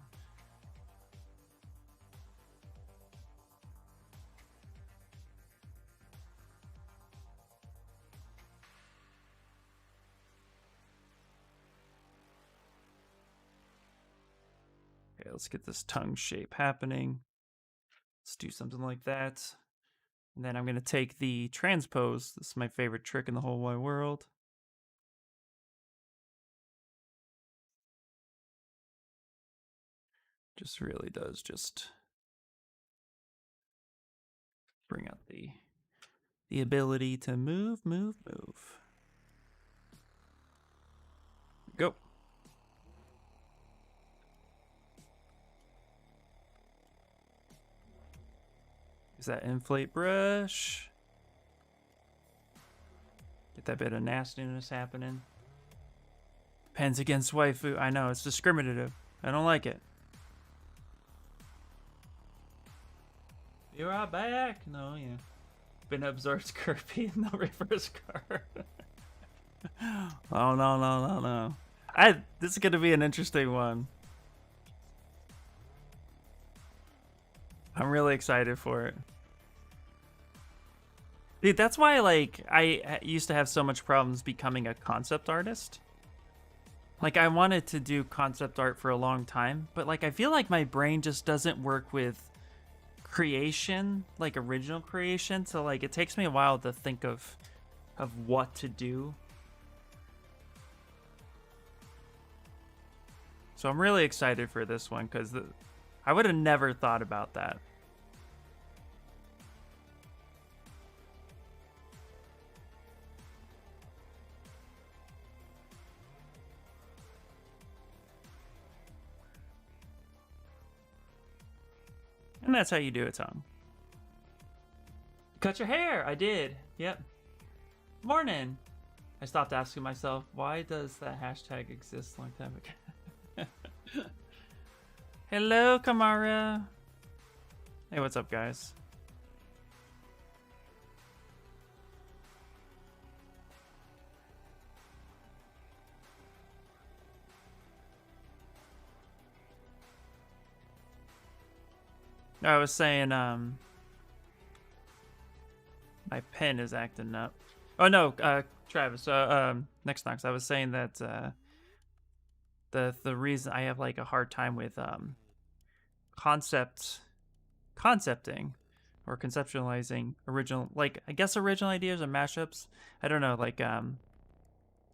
Okay, let's get this tongue shape happening. Let's do something like that. And then I'm going to take the transpose. This is my favorite trick in the whole wide world. Just really does just bring out the ability to move. Go. Use that inflate brush. Get that bit of nastiness happening. Pens against waifu. I know, it's discriminative. I don't like it. You are back. No, yeah. Been absorbed Kirby in the reverse card. Oh no. This is gonna be an interesting one. I'm really excited for it. Dude, that's why like I used to have so much problems becoming a concept artist. Like I wanted to do concept art for a long time, but like I feel like my brain just doesn't work with creation, like original creation, so like it takes me a while to think of what to do. So I'm really excited for this one because I would have never thought about that. And that's how you do it, Tom. Cut your hair! I did. Yep. Morning! I stopped asking myself, why does that hashtag exist a long time ago? Hello, Kamara! Hey, what's up, guys? I was saying, my pen is acting up. Oh no, Travis. Next Knox. I was saying that the reason I have like a hard time with concepting or conceptualizing original, like I guess original ideas or mashups. I don't know. Like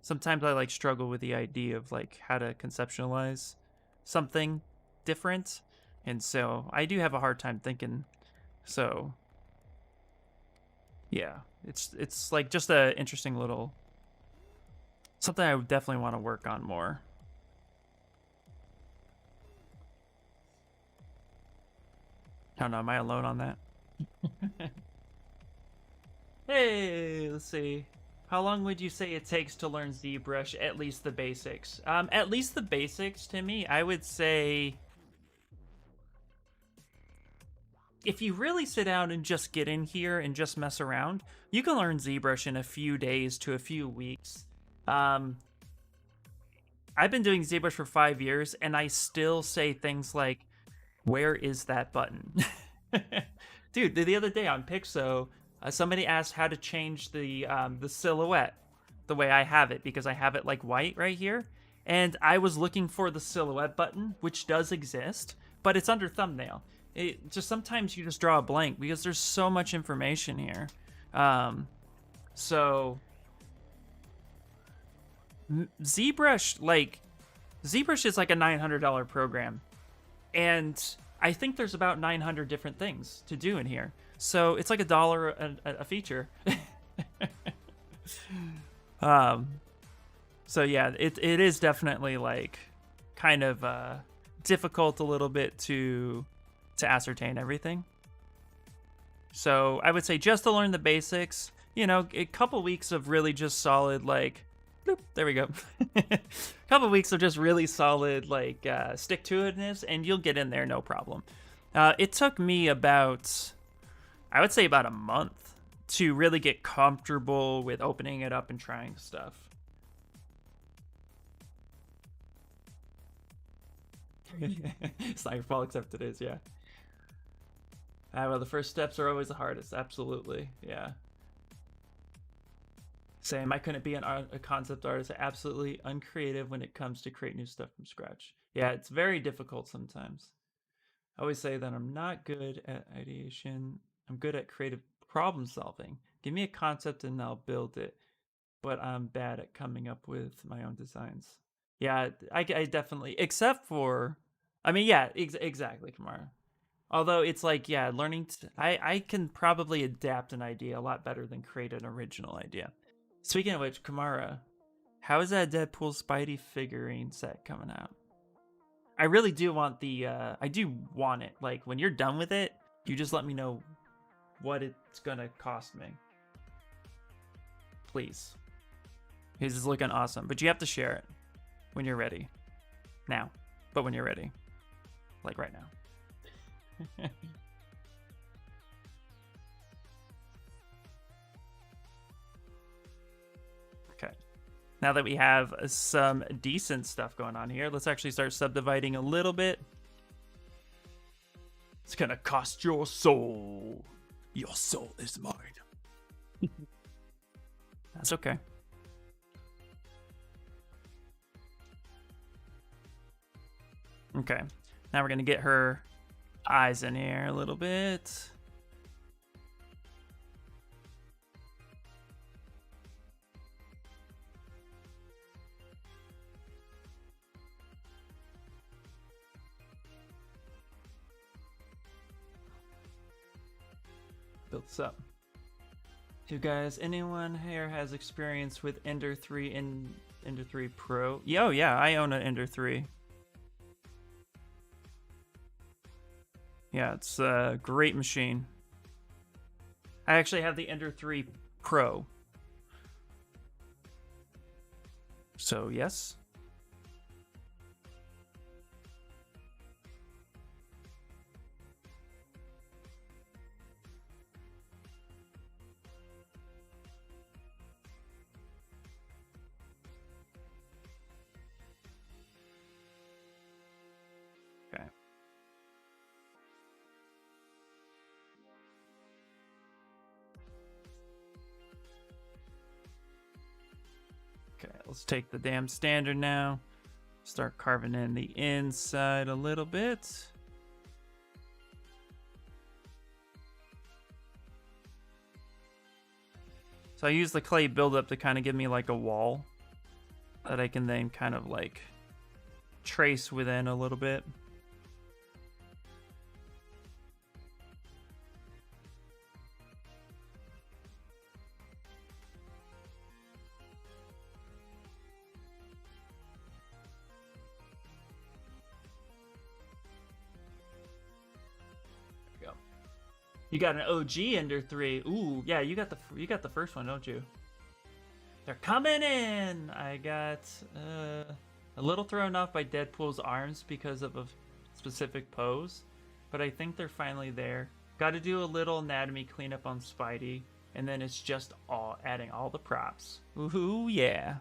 sometimes I like struggle with the idea of like how to conceptualize something different. And so I do have a hard time thinking. So yeah, it's like just a interesting little something I would definitely want to work on more. I don't know, am I alone on that? Hey, let's see. How long would you say it takes to learn ZBrush? At least the basics. At least the basics to me, I would say if you really sit down and just get in here and just mess around, you can learn ZBrush in a few days to a few weeks. I've been doing ZBrush for 5 years, and I still say things like, where is that button? Dude, the other day on Pixo, somebody asked how to change the silhouette the way I have it, because I have it like white right here. And I was looking for the silhouette button, which does exist, but it's under thumbnail. It just sometimes you just draw a blank because there's so much information here. So ZBrush is like a $900 program, and I think there's about 900 different things to do in here. So it's like $1 a feature. So yeah, it is definitely like kind of difficult a little bit to ascertain everything. So I would say just to learn the basics, you know, a couple weeks of really just solid like, bloop, there we go. A couple weeks of just really solid like stick-to-itness, and you'll get in there no problem. It took me about, I would say about a month to really get comfortable with opening it up and trying stuff. It's not your fault, except it is, yeah. Well, the first steps are always the hardest, absolutely, yeah. Same, I couldn't be a concept artist, absolutely uncreative when it comes to create new stuff from scratch. Yeah, it's very difficult sometimes. I always say that I'm not good at ideation. I'm good at creative problem solving. Give me a concept and I'll build it, but I'm bad at coming up with my own designs. Yeah, I definitely, except for, I mean, yeah, exactly, Kamara. Although it's like, yeah, learning, I can probably adapt an idea a lot better than create an original idea. Speaking of which, Kamara, how is that Deadpool Spidey figurine set coming out? I really do want the, I do want it. Like, when you're done with it, you just let me know what it's gonna cost me. Please. His is looking awesome, but you have to share it when you're ready. Now. But when you're ready. Like right now. Okay. Now that we have some decent stuff going on here, let's actually start subdividing a little bit. It's gonna cost your soul. Your soul is mine. That's okay. Okay. Now we're gonna get her eyes in here a little bit. Build this up. You guys, anyone here has experience with Ender 3 and Ender 3 Pro? Yo, yeah, I own an Ender 3. Yeah, it's a great machine. I actually have the Ender 3 Pro. So, yes. Okay. Okay, let's take the damn standard now. Start carving in the inside a little bit. So I use the clay buildup to kind of give me like a wall that I can then kind of like trace within a little bit. You got an OG Ender 3. Ooh, yeah, you got the first one, don't you? They're coming in. I got a little thrown off by Deadpool's arms because of a specific pose, but I think they're finally there. Got to do a little anatomy cleanup on Spidey, and then it's just all adding all the props. Ooh, yeah.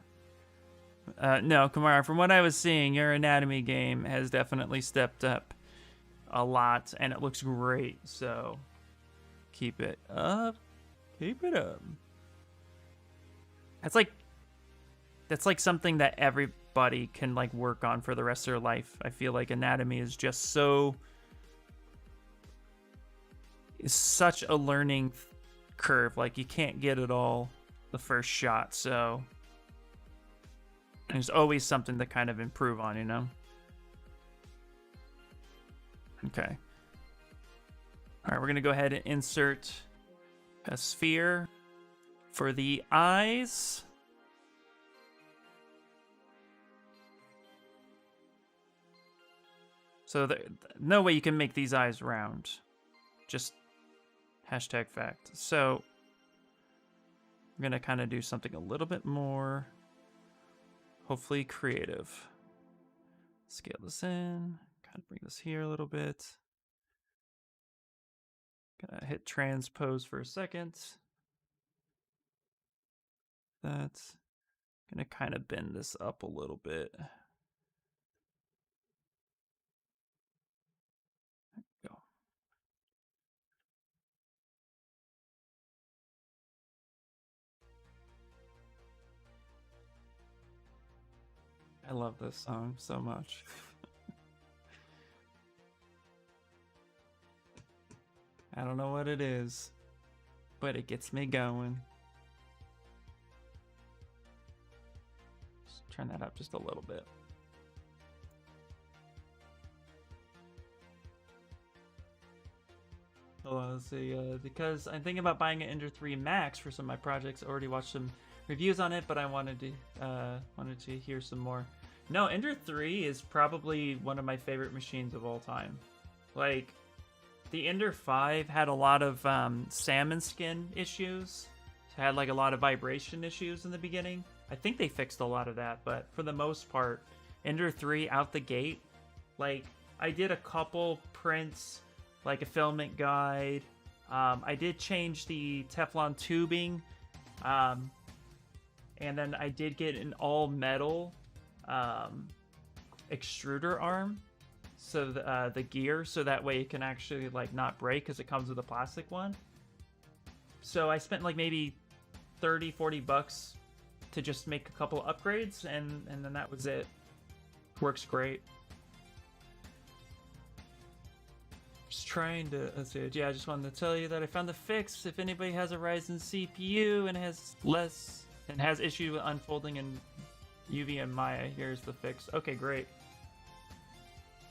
No, Kamara, from what I was seeing, your anatomy game has definitely stepped up a lot, and it looks great, so keep it up. Keep it up. That's like something that everybody can like work on for the rest of their life. I feel like anatomy is just is such a learning curve. Like you can't get it all the first shot, so there's always something to kind of improve on, you know? Okay. All right, we're gonna go ahead and insert a sphere for the eyes. So no way you can make these eyes round. Just hashtag fact. So I'm gonna kind of do something a little bit more, hopefully creative. Scale this in, kind of bring this here a little bit. Gonna hit transpose for a second. That's gonna kind of bend this up a little bit. There we go. I love this song so much. I don't know what it is, but it gets me going. Just turn that up just a little bit. Oh, let's see, because I'm thinking about buying an Ender 3 Max for some of my projects. I already watched some reviews on it, but I wanted to hear some more. No, Ender 3 is probably one of my favorite machines of all time. Like, the Ender 5 had a lot of salmon skin issues. It had like a lot of vibration issues in the beginning. I think they fixed a lot of that, but for the most part, Ender 3 out the gate, like, I did a couple prints, like a filament guide. I did change the Teflon tubing, and then I did get an all metal extruder arm, so the gear, so that way it can actually like not break because it comes with a plastic one. So I spent like maybe 30-40 bucks to just make a couple of upgrades, and then that was it. Works great. Just trying to, let's see, yeah, I just wanted to tell you that I found the fix. If anybody has a Ryzen CPU and has issue with unfolding in UV and Maya, here's the fix. Okay, great.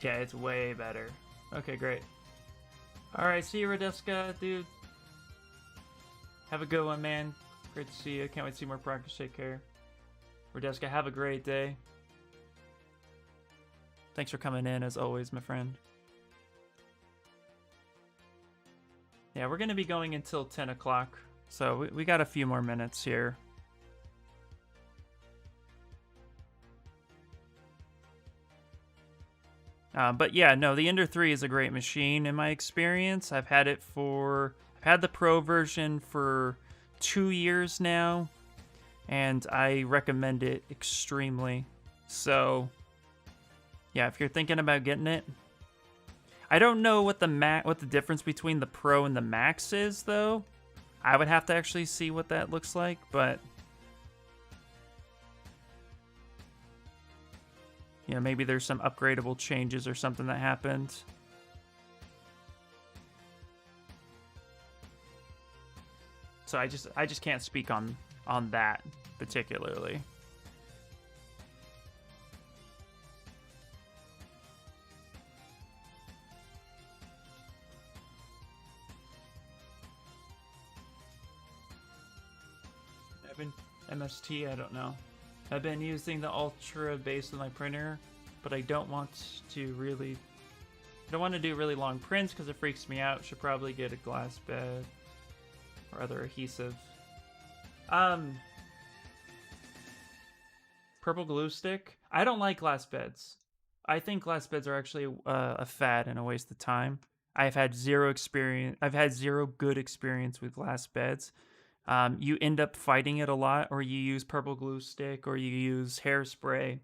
Yeah, it's way better. Okay, great. Alright, see you, Radeska, dude. Have a good one, man. Great to see you. Can't wait to see more progress. Take care. Radeska, have a great day. Thanks for coming in, as always, my friend. Yeah, we're going to be going until 10 o'clock, so we got a few more minutes here. But yeah, no, the Ender 3 is a great machine in my experience. I've had the Pro version for 2 years now, and I recommend it extremely. So, yeah, if you're thinking about getting it, I don't know what the difference between the Pro and the Max is, though. I would have to actually see what that looks like, but yeah, maybe there's some upgradable changes or something that happened. So I just can't speak on that particularly. MST, I don't know. I've been using the Ultra base with my printer, but I don't want to do really long prints because it freaks me out. Should probably get a glass bed or other adhesive. Purple glue stick. I don't like glass beds. I think glass beds are actually a fad and a waste of time. I've had zero good experience with glass beds. You end up fighting it a lot, or you use purple glue stick, or you use hairspray,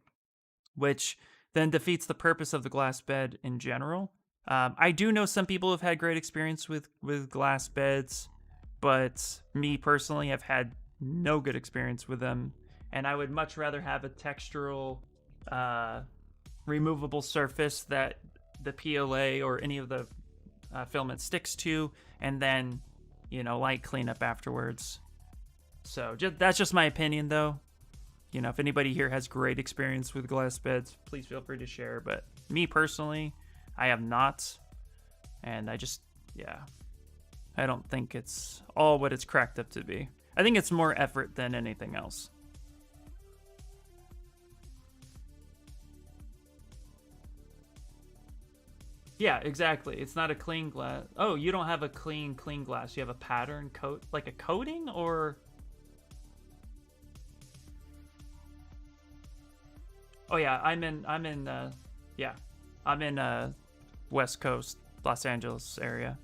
which then defeats the purpose of the glass bed in general. I do know some people have had great experience with glass beds, but me personally have had no good experience with them, and I would much rather have a textural, removable surface that the PLA or any of the filament sticks to, and then, light cleanup afterwards. So that's just my opinion, though. If anybody here has great experience with glass beds, please feel free to share. But me personally, I have not. And I don't think it's all what it's cracked up to be. I think it's more effort than anything else. Yeah, exactly. It's not a clean glass. Oh, you don't have a clean glass. You have a pattern coat, like a coating, or? Oh yeah, I'm in West Coast, Los Angeles area.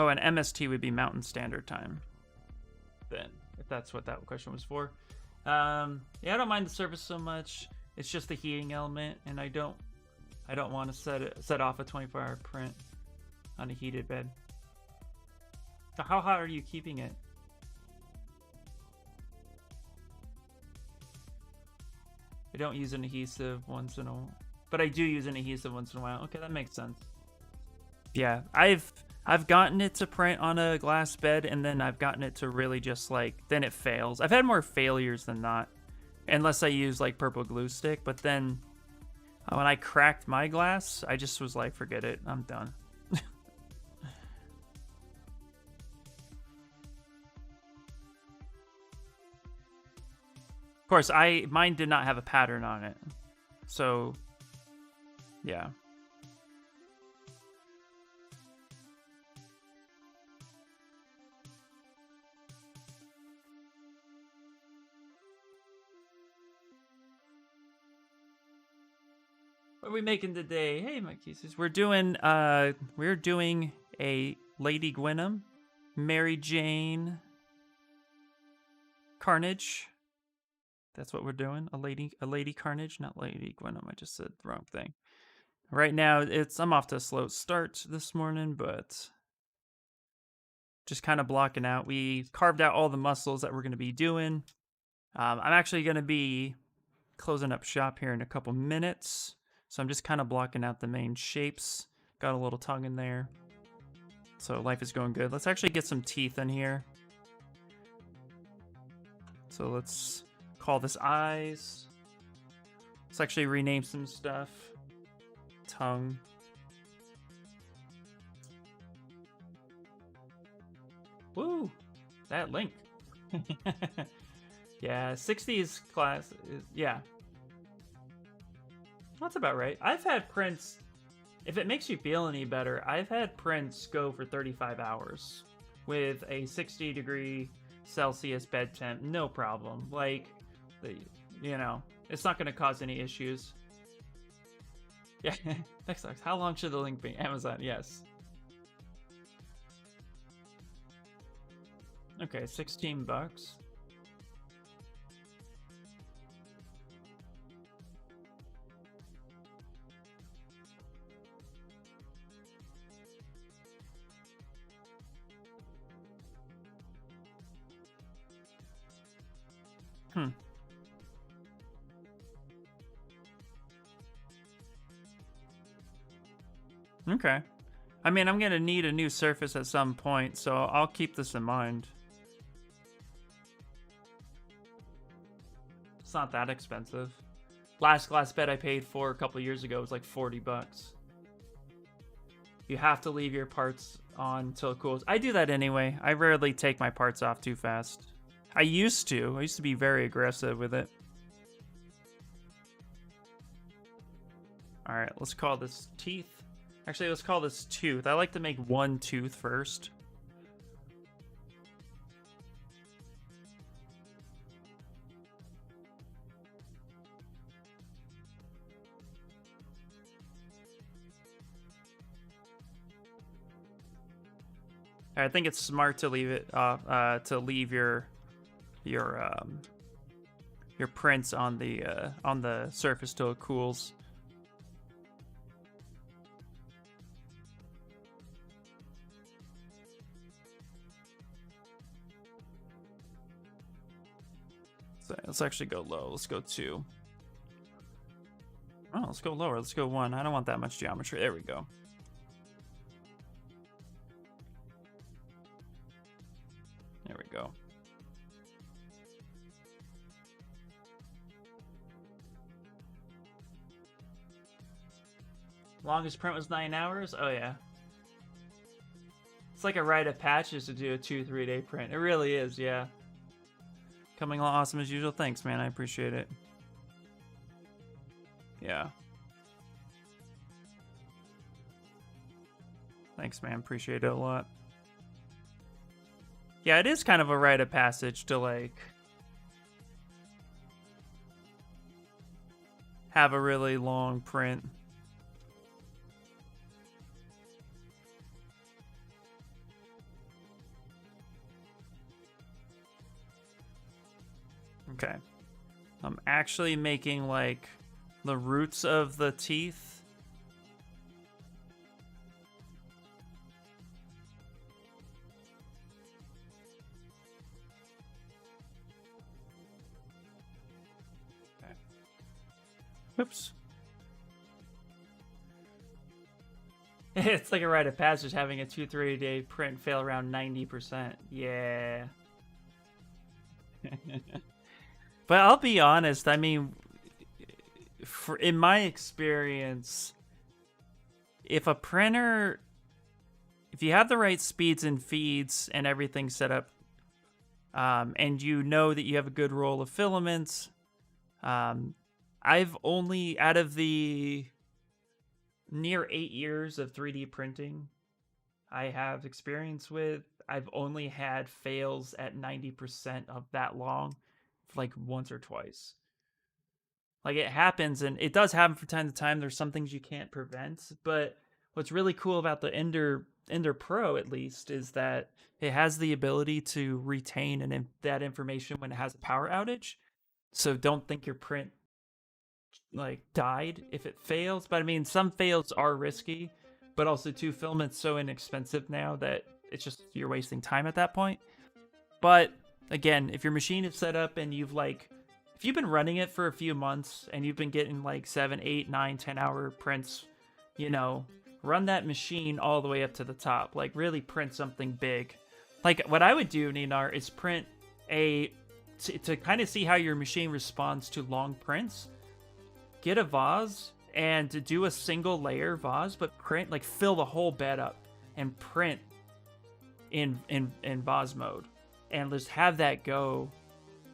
Oh, and MST would be Mountain Standard Time. Then, if that's what that question was for. Yeah, I don't mind the surface so much. It's just the heating element, and I don't want to set off a 24-hour print on a heated bed. So how hot are you keeping it? don't use an adhesive once in a while, but I do use an adhesive once in a while. Okay, that makes sense. Yeah, I've gotten it to print on a glass bed, and then I've gotten it to really just like, then it fails. I've had more failures than not, unless I use like purple glue stick, but then when I cracked my glass, I just was like, forget it, I'm done. Of course, mine did not have a pattern on it, so yeah. What are we making today? Hey, my kisses. We're doing a Lady Gwenum, Mary Jane Carnage. That's what we're doing. A lady Carnage, not Lady Gwenum. I just said the wrong thing. Right now, I'm off to a slow start this morning, but just kind of blocking out. We carved out all the muscles that we're going to be doing. I'm actually going to be closing up shop here in a couple minutes, so I'm just kind of blocking out the main shapes. Got a little tongue in there. So life is going good. Let's actually get some teeth in here. So let's call this eyes. Let's actually rename some stuff. Tongue. Woo! That link. Yeah, 60s class. Yeah. That's about right. I've had prints, if it makes you feel any better, I've had prints go for 35 hours with a 60-degree Celsius bed temp. No problem. Like, you know, it's not going to cause any issues. Yeah, that sucks. How long should the link be? Amazon, yes. Okay, 16 bucks. Okay. I mean, I'm going to need a new surface at some point, so I'll keep this in mind. It's not that expensive. Last glass bed I paid for a couple years ago was like 40 bucks. You have to leave your parts on until it cools. I do that anyway. I rarely take my parts off too fast. I used to be very aggressive with it. All right, let's call this teeth. Actually, let's call this tooth. I like to make one tooth first. I think it's smart to leave it to leave your prints on the surface till it cools. So let's actually go low. Let's go 2. Oh, let's go lower. Let's go 1. I don't want that much geometry. There we go. There we go. Longest print was 9 hours? Oh, yeah. It's like a rite of passage to do a 2-3 day print. It really is, yeah. Coming along awesome as usual. Thanks, man. I appreciate it. Yeah. Thanks, man. Appreciate it a lot. Yeah, it is kind of a rite of passage to, like, have a really long print. Okay. I'm actually making, like, the roots of the teeth. Okay. Oops. It's like a rite of passage having a 2-3 day print fail around 90%. Yeah. But I'll be honest, I mean, in my experience, if you have the right speeds and feeds and everything set up, and you know that you have a good roll of filaments, I've only, out of the near 8 years of 3D printing I have experience with, I've only had fails at 90% of that long, like once or twice. Like, it happens, and it does happen from time to time. There's some things you can't prevent, but what's really cool about the Ender Pro, at least, is that it has the ability to retain that information when it has a power outage. So don't think your print like died if it fails. But I mean, some fails are risky, but also too, filament's so inexpensive now that it's just, you're wasting time at that point. But again, if your machine is set up and if you've been running it for a few months and you've been getting like 7, 8, 9, 10 hour prints, run that machine all the way up to the top. Like, really print something big. Like, what I would do, Ninar, is print to kind of see how your machine responds to long prints. Get a vase and to do a single layer vase, but print, like, fill the whole bed up and print in vase mode, and just have that go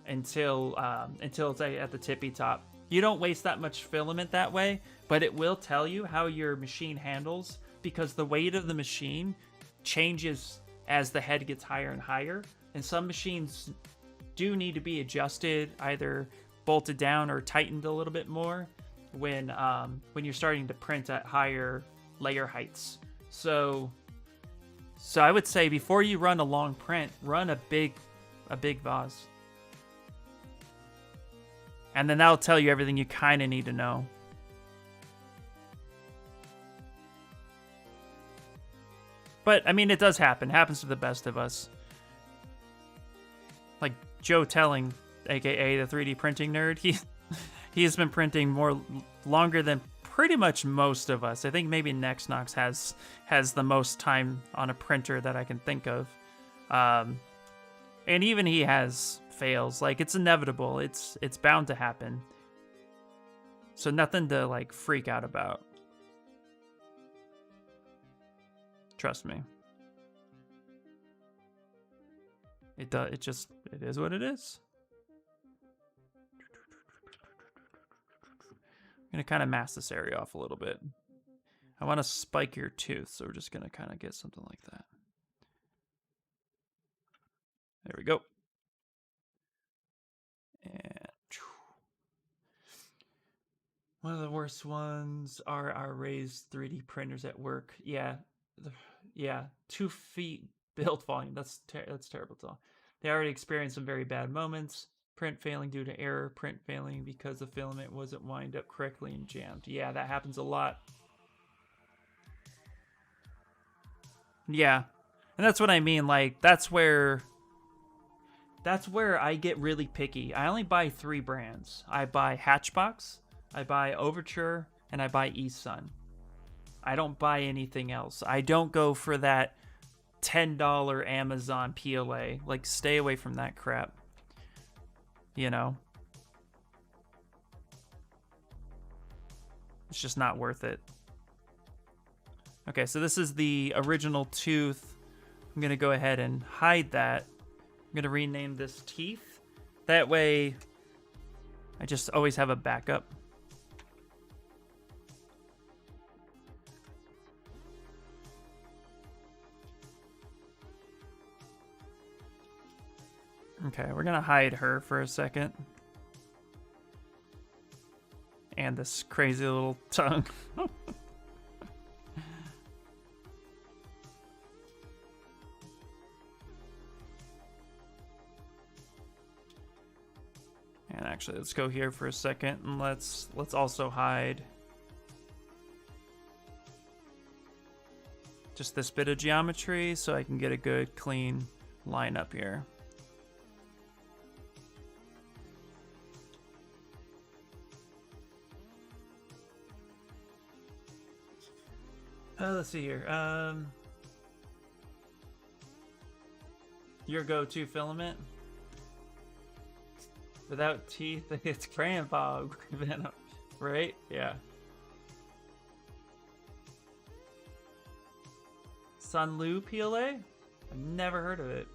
until it's at the tippy top. You don't waste that much filament that way, but it will tell you how your machine handles, because the weight of the machine changes as the head gets higher and higher, and some machines do need to be adjusted, either bolted down or tightened a little bit more when you're starting to print at higher layer heights. So I would say, before you run a long print, run a big vase. And then that'll tell you everything you kind of need to know. But, I mean, it does happen. It happens to the best of us. Like Joe Telling, aka the 3D printing nerd, he's been printing longer than pretty much most of us. I think maybe Nexnox has the most time on a printer that I can think of. And even he has fails. Like, it's inevitable. It's bound to happen. So nothing to, like, freak out about. Trust me. It is what it is. I'm gonna kind of mask this area off a little bit. I want to spike your tooth, so we're just gonna kind of get something like that. There we go. And one of the worst ones are our raised 3D printers at work. Yeah, 2 feet build volume. That's terrible. They already experienced some very bad moments. Print failing due to error. Print failing because the filament wasn't lined up correctly and jammed. Yeah, that happens a lot. Yeah, and that's what I mean. Like, that's where I get really picky. I only buy 3 brands. I buy Hatchbox, I buy Overture, and I buy eSun. I don't buy anything else. I don't go for that $10 Amazon PLA. Like, stay away from that crap. It's just not worth it. Okay, so this is the original tooth. I'm going to go ahead and hide that. I'm going to rename this teeth. That way, I just always have a backup. Okay, we're going to hide her for a second. And this crazy little tongue. And actually, let's go here for a second, and let's also hide just this bit of geometry so I can get a good clean line up here. Let's see here. Your go-to filament? Without teeth, it's crayon fog venom, right? Yeah. Sunlu PLA? I've never heard of it.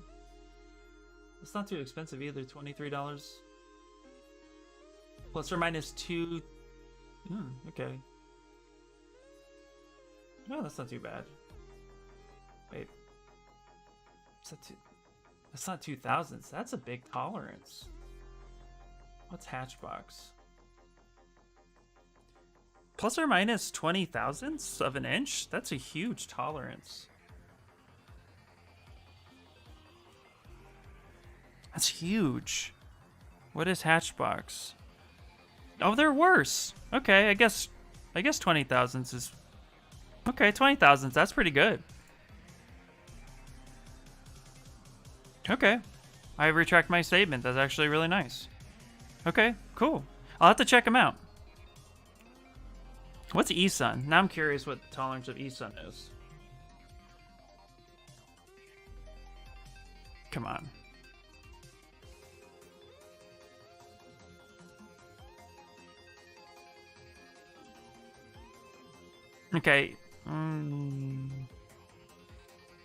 It's not too expensive either, $23. Plus or minus 2. Okay. No, that's not too bad. Wait. That's not 2000s. That's a big tolerance. What's Hatchbox? Plus or minus 20 thousandths of an inch? That's a huge tolerance. That's huge. What is Hatchbox? Oh, they're worse. Okay, I guess 20 thousandths is... Okay, 20 thousandths, that's pretty good. Okay. I retract my statement. That's actually really nice. Okay, cool. I'll have to check them out. What's eSun? Now I'm curious what the tolerance of eSun is. Come on. Okay.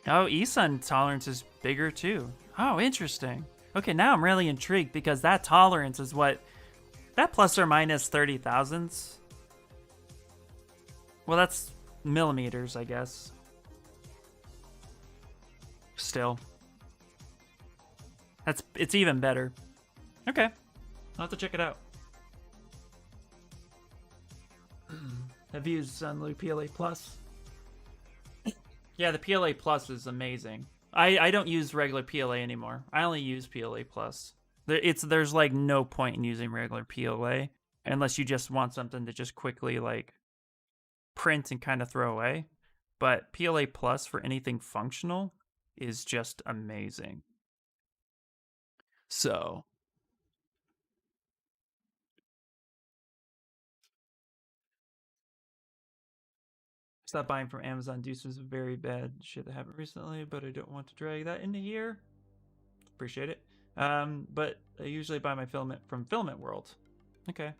Oh, eSun tolerance is bigger too. Oh, interesting. Okay, now I'm really intrigued because that tolerance is what... That plus or minus 30 thousandths. Well, that's millimeters, I guess. Still. It's even better. Okay. I'll have to check it out. Have you used Sunlu PLA Plus? Yeah, the PLA Plus is amazing. I don't use regular PLA anymore. I only use PLA Plus. There's like no point in using regular PLA unless you just want something to just quickly like print and kind of throw away. But PLA Plus for anything functional is just amazing. So stop buying from Amazon due to some very bad shit that happened recently, but I don't want to drag that into here. Appreciate it. But I usually buy my filament from Filament World. Okay.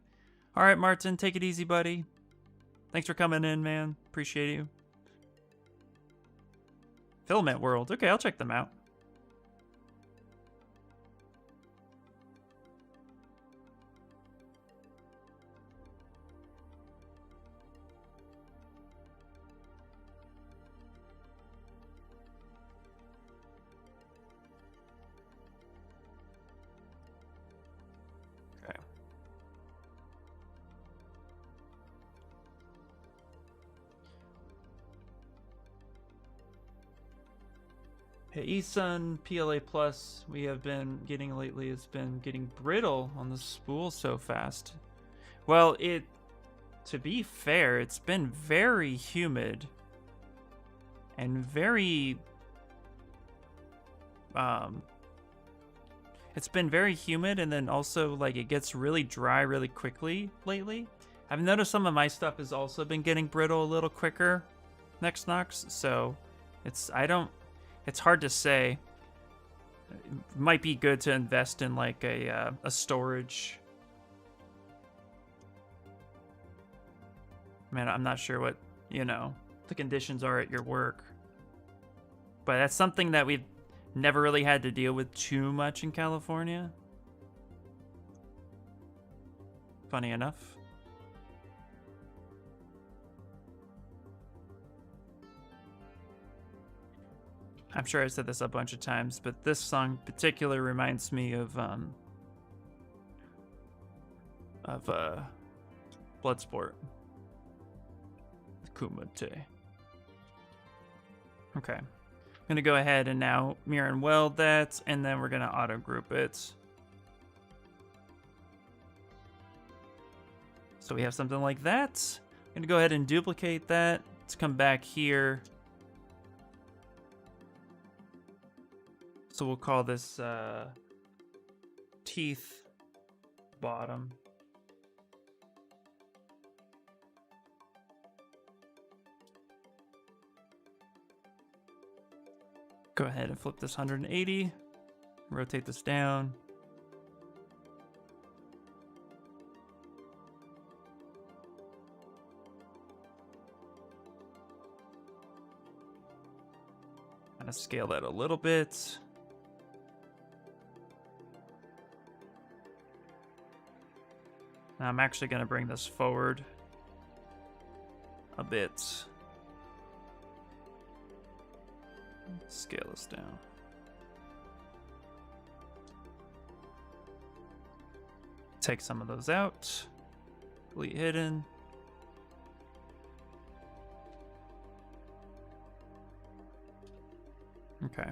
All right, Martin, take it easy, buddy. Thanks for coming in, man. Appreciate you. Filament World. Okay, I'll check them out. Okay. Hey, eSun PLA Plus we have been getting lately has been getting brittle on the spool so fast. Well, to be fair, it's been very humid and very it's been very humid, and then also like it gets really dry really quickly lately. I've noticed some of my stuff has also been getting brittle a little quicker next Nox, so it's hard to say. It might be good to invest in like a storage. Man, I'm not sure what, the conditions are at your work. But that's something that we've never really had to deal with too much in California. Funny enough. I'm sure I said this a bunch of times, but this song in particular reminds me of Bloodsport. Kumite. Okay. I'm going to go ahead and now mirror and weld that, and then we're going to auto group it. So we have something like that. I'm going to go ahead and duplicate that. Let's come back here. So we'll call this teeth bottom. Go ahead and flip this 180. Rotate this down. Kind of scale that a little bit. Now I'm actually going to bring this forward a bit. Scale this down. Take some of those out. Delete hidden. Okay.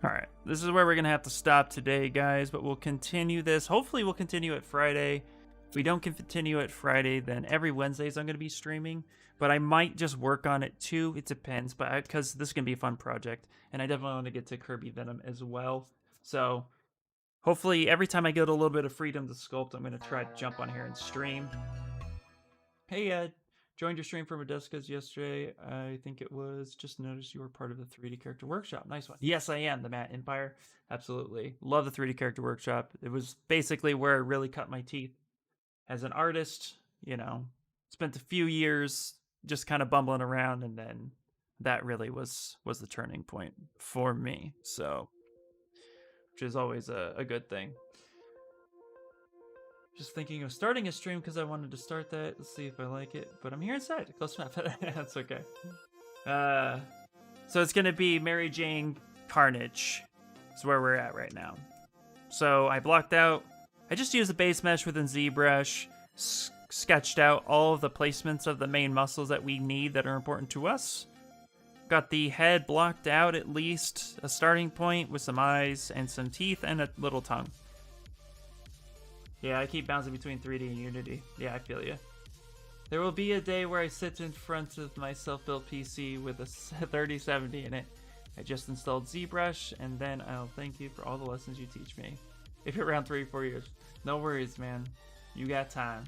All right. This is where we're going to have to stop today, guys, but we'll continue this. Hopefully we'll continue it Friday. If we don't continue it Friday, then every Wednesdays I'm going to be streaming, but I might just work on it too. It depends, but because this is going to be a fun project, and I definitely want to get to Kirby Venom as well. So hopefully every time I get a little bit of freedom to sculpt, I'm going to try to jump on here and stream. Hey, Ed. Joined your stream from Odesca's yesterday. I think it was. Just noticed you were part of the 3D character workshop. Nice one. Yes, I am. The Matt Empire. Absolutely. Love the 3D character workshop. It was basically where I really cut my teeth as an artist. You know, spent a few years just kind of bumbling around, and then that really was the turning point for me. So, which is always a good thing. Just thinking of starting a stream because I wanted to start that. Let's see if I like it. But I'm here inside. Close enough. That's okay. So it's going to be Mary Jane Carnage. That's where we're at right now. So I blocked out. I just used the base mesh within Zbrush. Sketched out all of the placements of the main muscles that we need that are important to us. Got the head blocked out, at least a starting point with some eyes and some teeth and a little tongue. Yeah, I keep bouncing between 3D and Unity. Yeah, I feel you. There will be a day where I sit in front of my self-built PC with a 3070 in it. I just installed Zbrush, and then I'll thank you for all the lessons you teach me. If you're around 3 or 4 years. No worries, man. You got time.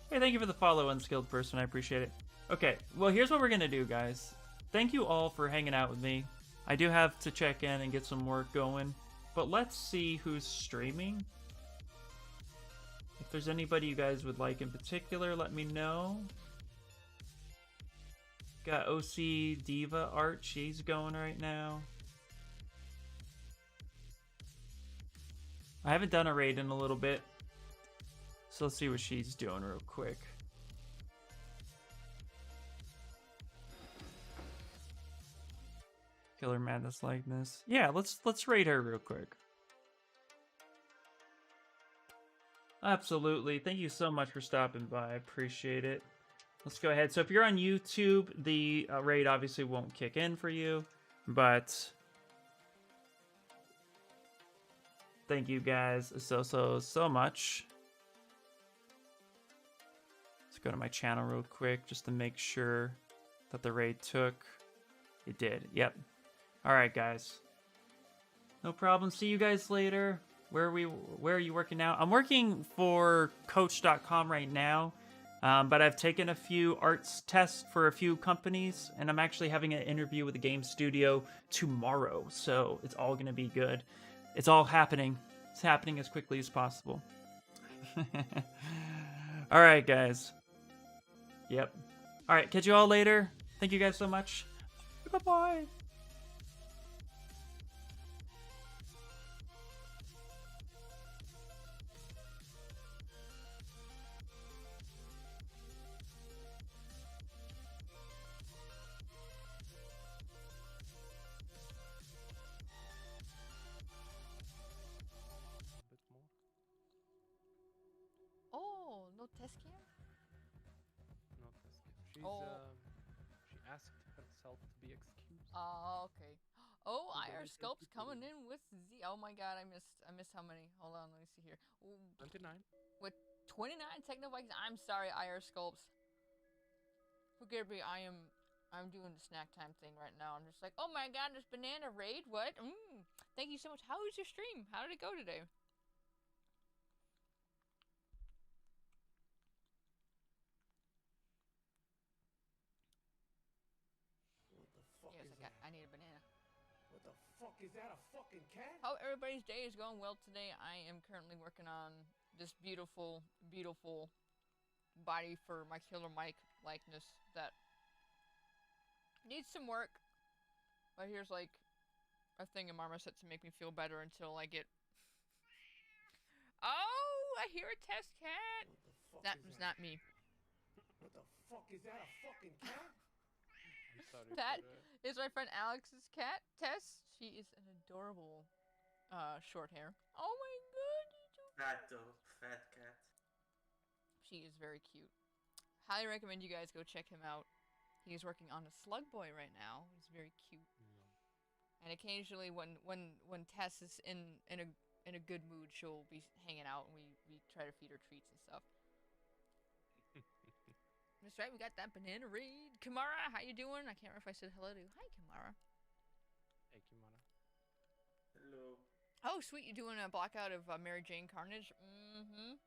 Hey, thank you for the follow, unskilled person. I appreciate it. Okay, well, here's what we're going to do, guys. Thank you all for hanging out with me. I do have to check in and get some work going, but let's see who's streaming. If there's anybody you guys would like in particular, let me know. Got OC Diva Art. She's going right now. I haven't done a raid in a little bit, so let's see what she's doing real quick. Killer Madness likeness. Yeah, let's raid her real quick. Absolutely. Thank you so much for stopping by. I appreciate it. Let's go ahead. So if you're on YouTube, the raid obviously won't kick in for you, but thank you guys so much. Let's go to my channel real quick just to make sure that the raid took. It did. Yep. All right, guys. No problem. See you guys later. Where are you working now? I'm working for Coach.com right now, but I've taken a few arts tests for a few companies, and I'm actually having an interview with a game studio tomorrow, so it's all going to be good. It's all happening. It's happening as quickly as possible. All right, guys. Yep. All right, catch you all later. Thank you guys so much. Bye-bye. Oh, no test cam? No test cam. She's she asked herself to be excused. Oh, okay. Oh, So IR don't say Sculpt's people. coming in with Z. Oh my god, I missed how many? Hold on, let me see here. Ooh, 29. with 29 Techno Vikings. I'm sorry, IR Sculpts. Forgive me, I'm doing the snack time thing right now. I'm just like, oh my god, this banana raid. What? Thank you so much. How was your stream? How did it go today? fuck is that? A fucking cat? Hope everybody's day is going well today. I am currently working on this beautiful, beautiful body for my Killer Mike likeness that needs some work. But here's like a thing in Marmoset to make me feel better until I get... Oh, I hear a test cat. What the fuck That is was that? not me. What the fuck is that? A fucking cat? I'm sorry That for is my friend Alex's cat, Tess. She is an adorable short hair. Oh my god, she's so Fat though, fat cat. She is very cute. Highly recommend you guys go check him out. He is working on a slug boy right now. He's very cute. And occasionally, when Tess is in a good mood, she'll be hanging out, and we try to feed her treats and stuff. That's right. We got that banana raid. Kamara, how you doing? I can't remember if I said hello to you. Hi, Kamara. Hey, Kimana. Hello. Oh, sweet. You doing a blackout of Mary Jane Carnage? Mm-hmm.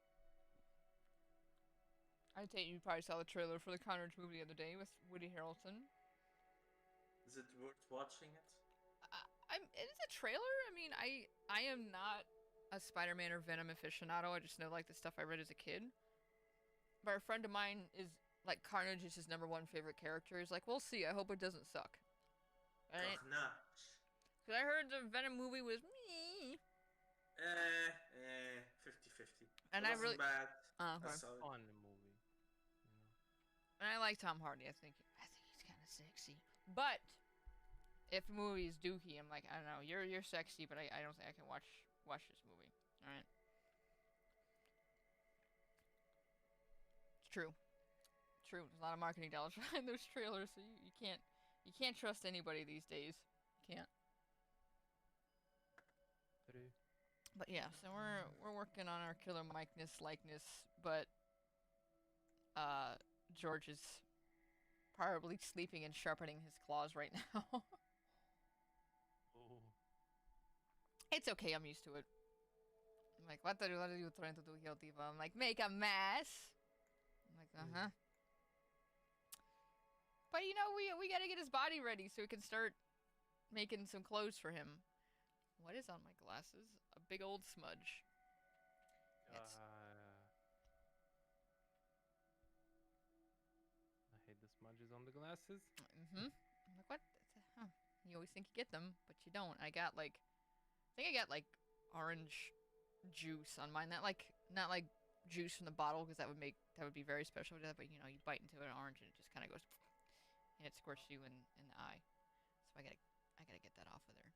I take you probably saw the trailer for the Carnage movie the other day with Woody Harrelson. Is it worth watching it? It's a trailer. I mean, I am not a Spider-Man or Venom aficionado. I just know like the stuff I read as a kid. But a friend of mine is like Carnage is his number 1 favorite character. He's like, we'll see. I hope it doesn't suck. Right? Carnage. Because I heard the Venom movie was me. 50-50. And It I wasn't really- bad. Uh, I saw it. Fun movie. You know. And I like Tom Hardy. I think he's kind of sexy. But if a movie is dookie, I'm like, I don't know. You're sexy, but I don't think I can watch this movie. All right. It's true. True. There's a lot of marketing dollars behind those trailers, so you can't trust anybody these days. You can't. True. But yeah, so we're working on our Killer Mike-ness likeness, but George is probably sleeping and sharpening his claws right now. Oh. It's okay, I'm used to it. I'm like, what are you trying to do here, Diva? I'm like, make a mess. I'm like, uh-huh. But you know, we gotta get his body ready so we can start making some clothes for him. What is on my glasses? A big old smudge. It's- I hate the smudges on the glasses. Mm-hmm. I'm like, what? Huh. You always think you get them, but you don't. I got like, I think I got like orange juice on mine. Not like juice from the bottle, because that would be very special to that. But you know, you bite into an orange and it just kind of goes, and it squirts you in the eye. So I gotta get that off of there.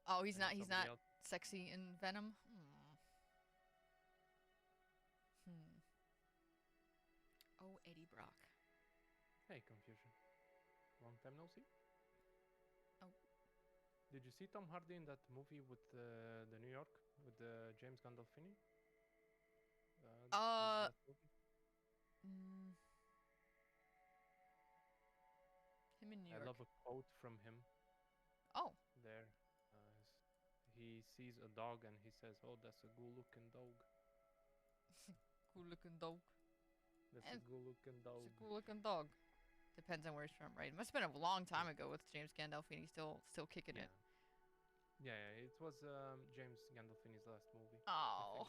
Oh, he's And not somebody else- sexy in Venom. Oh, Eddie Brock. Hey, Confusion. Long time no see. Oh. Did you see Tom Hardy in that movie with the New York with James Gandolfini? His last movie? Him in New York. I love a quote from him Oh. there. He sees a dog and he says, "Oh, that's a good-looking dog. Cool looking dog. That's And a good-looking dog." It's a cool looking dog. Depends on where he's from, right? It must have been a long time ago with James Gandolfini still kicking Yeah. it. Yeah, it was James Gandolfini's last movie. Oh.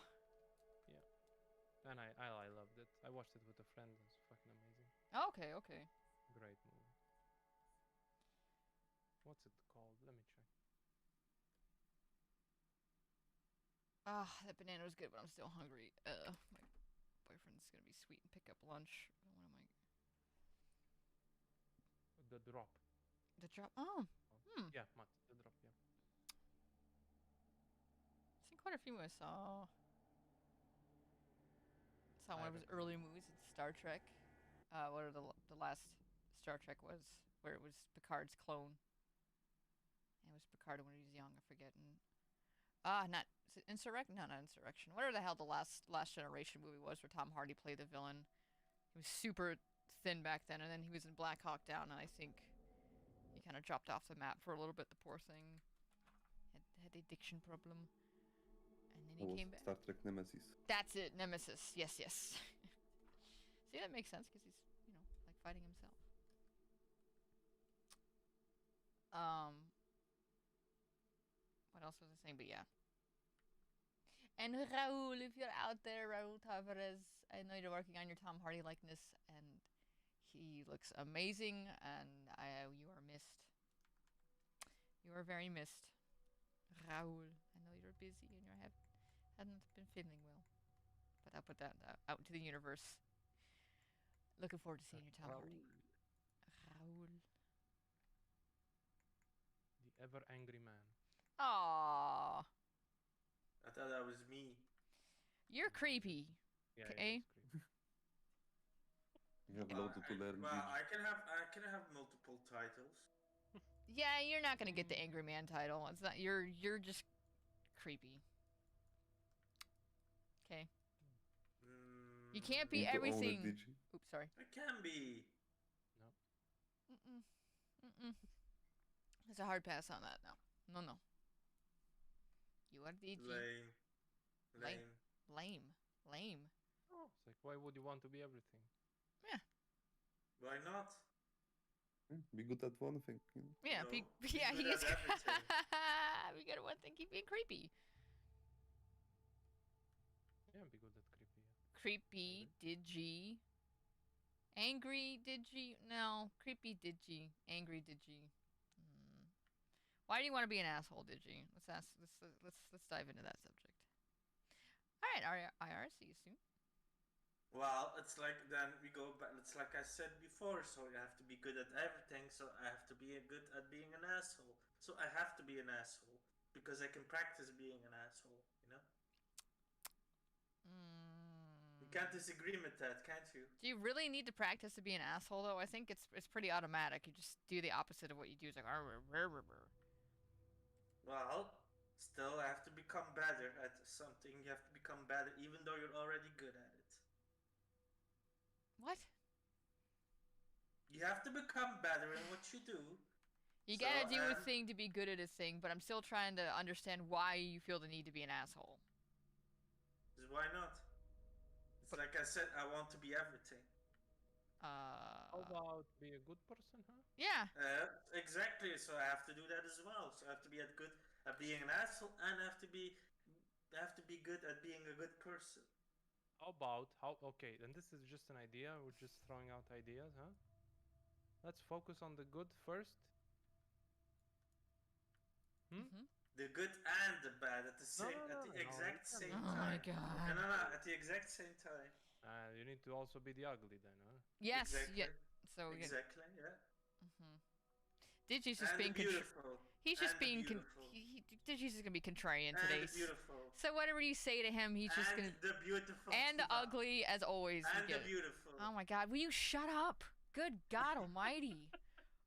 And I loved it. I watched it with a friend. It was fucking amazing. Okay. Great movie. What's it called? Let me check. Ah, that banana was good, but I'm still hungry. My boyfriend's gonna be sweet and pick up lunch. What am I? The Drop. The drop. Oh, Yeah, Matt, The Drop, yeah. I've seen quite a few I saw. Saw one I of his recommend early movies. It's Star Trek. What are the last Star Trek was, where it was Picard's clone. And it was Picard when he was young. I forget. And not is it Insurrection? No, not Insurrection. Whatever the hell the last Generation movie was, where Tom Hardy played the villain. He was super thin back then, and then he was in Black Hawk Down, and I think he kind of dropped off the map for a little bit. The poor thing had the addiction problem, and then he came back. Star Trek Nemesis. That's it, Nemesis. Yes. See, that makes sense because he's like fighting himself. What else was I saying? But yeah. And Raul, if you're out there, Raul Tavares, I know you're working on your Tom Hardy likeness, and he looks amazing, and you are missed. You are very missed, Raul. I know you're busy and you haven't been feeling well, but I'll put that out into the universe. Looking forward to seeing your Tom Hardy, Raul. The ever angry man. Aww, I thought that was me. you're creepy. Yeah, Okay. You have loads to learn. Well, Gigi. I can have multiple titles. Yeah, you're not gonna get the angry man title. It's not. You're just creepy. Okay. You can't be Need to own it, everything. Gigi. Oops, sorry. I can be. Mm-mm. There's a hard pass on that. No. You are DG. Lame. Lame. Oh, it's like, why would you want to be everything? Why not? Be good at one thing. You know? Yeah, No, be be yeah, good he's at everything. we got one thing, keep being creepy. Yeah, be good at creepy. Yeah. Creepy, digi. Angry, digi. No, creepy, digi. Angry, digi. Why do you want to be an asshole, digi? Let's dive into that subject. All right, IR, see you soon. Well, it's like then we go back. It's like I said before. So you have to be good at everything. So I have to be good at being an asshole. So I have to be an asshole because I can practice being an asshole. You know. You can't disagree with that, can't you? Do you really need to practice to be an asshole, though? I think it's pretty automatic. You just do the opposite of what you do. It's like, "Arr, rrr, rrr, rrr." Well, still, I have to become better at something. You have to become better, even though you're already good at it. What? You have to become better in what you do. You So, gotta do a thing to be good at a thing, but I'm still trying to understand why you feel the need to be an asshole. Why not? It's like I said, I want to be everything. How about be a good person, huh? Yeah. Exactly. So I have to do that as well. So I have to be good at being an asshole, and I have to be good at being a good person. Okay, and this is just an idea. We're just throwing out ideas, huh? Let's focus on the good first. The good and the bad at the exact same time. Oh my god. No, at the exact same time. You need to also be the ugly then, huh? Yes. Exactly. Yeah. So exactly. Yeah. Digi's just And being beautiful. He's just and being beautiful. Digi's just gonna be contrarian And today. beautiful. So whatever you say to him, he's just and gonna. the beautiful. And the ugly, as always. And you the get it. beautiful. Oh my god, will you shut up? Good God Almighty.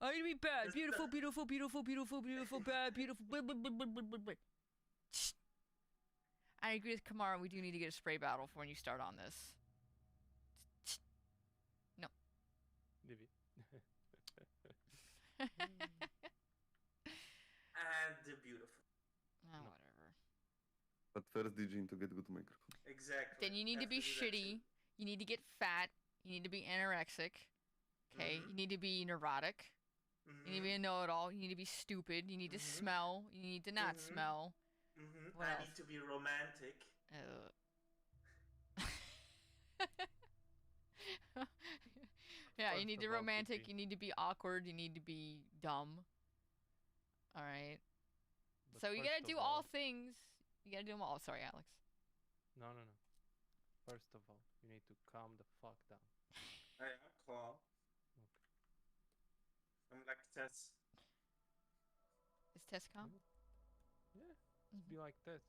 I'm gonna be bad. Beautiful, beautiful, beautiful, beautiful, beautiful, bad, beautiful. Blah, blah, blah, blah, blah, blah. I agree with Kamara. We do need to get a spray battle for when you start on this. No. Divi. And the beautiful. Oh, whatever. But first, Gigi, to get good microphone. Exactly. Then you need to be shitty. You need to get fat. You need to be anorexic. Okay? You need to be neurotic. You need to be a know-it-all. You need to be stupid. You need to smell. You need to not smell. What I else? need to be romantic. Yeah, you need to be First of all, romantic. Kiki. You need to be awkward. You need to be dumb. All right. But So you first gotta of do all things. You gotta do them all. Sorry, Alex. No. First of all, you need to calm the fuck down. I am calm. Okay. I'm like Tess. Is Tess calm? Yeah. Just be like this.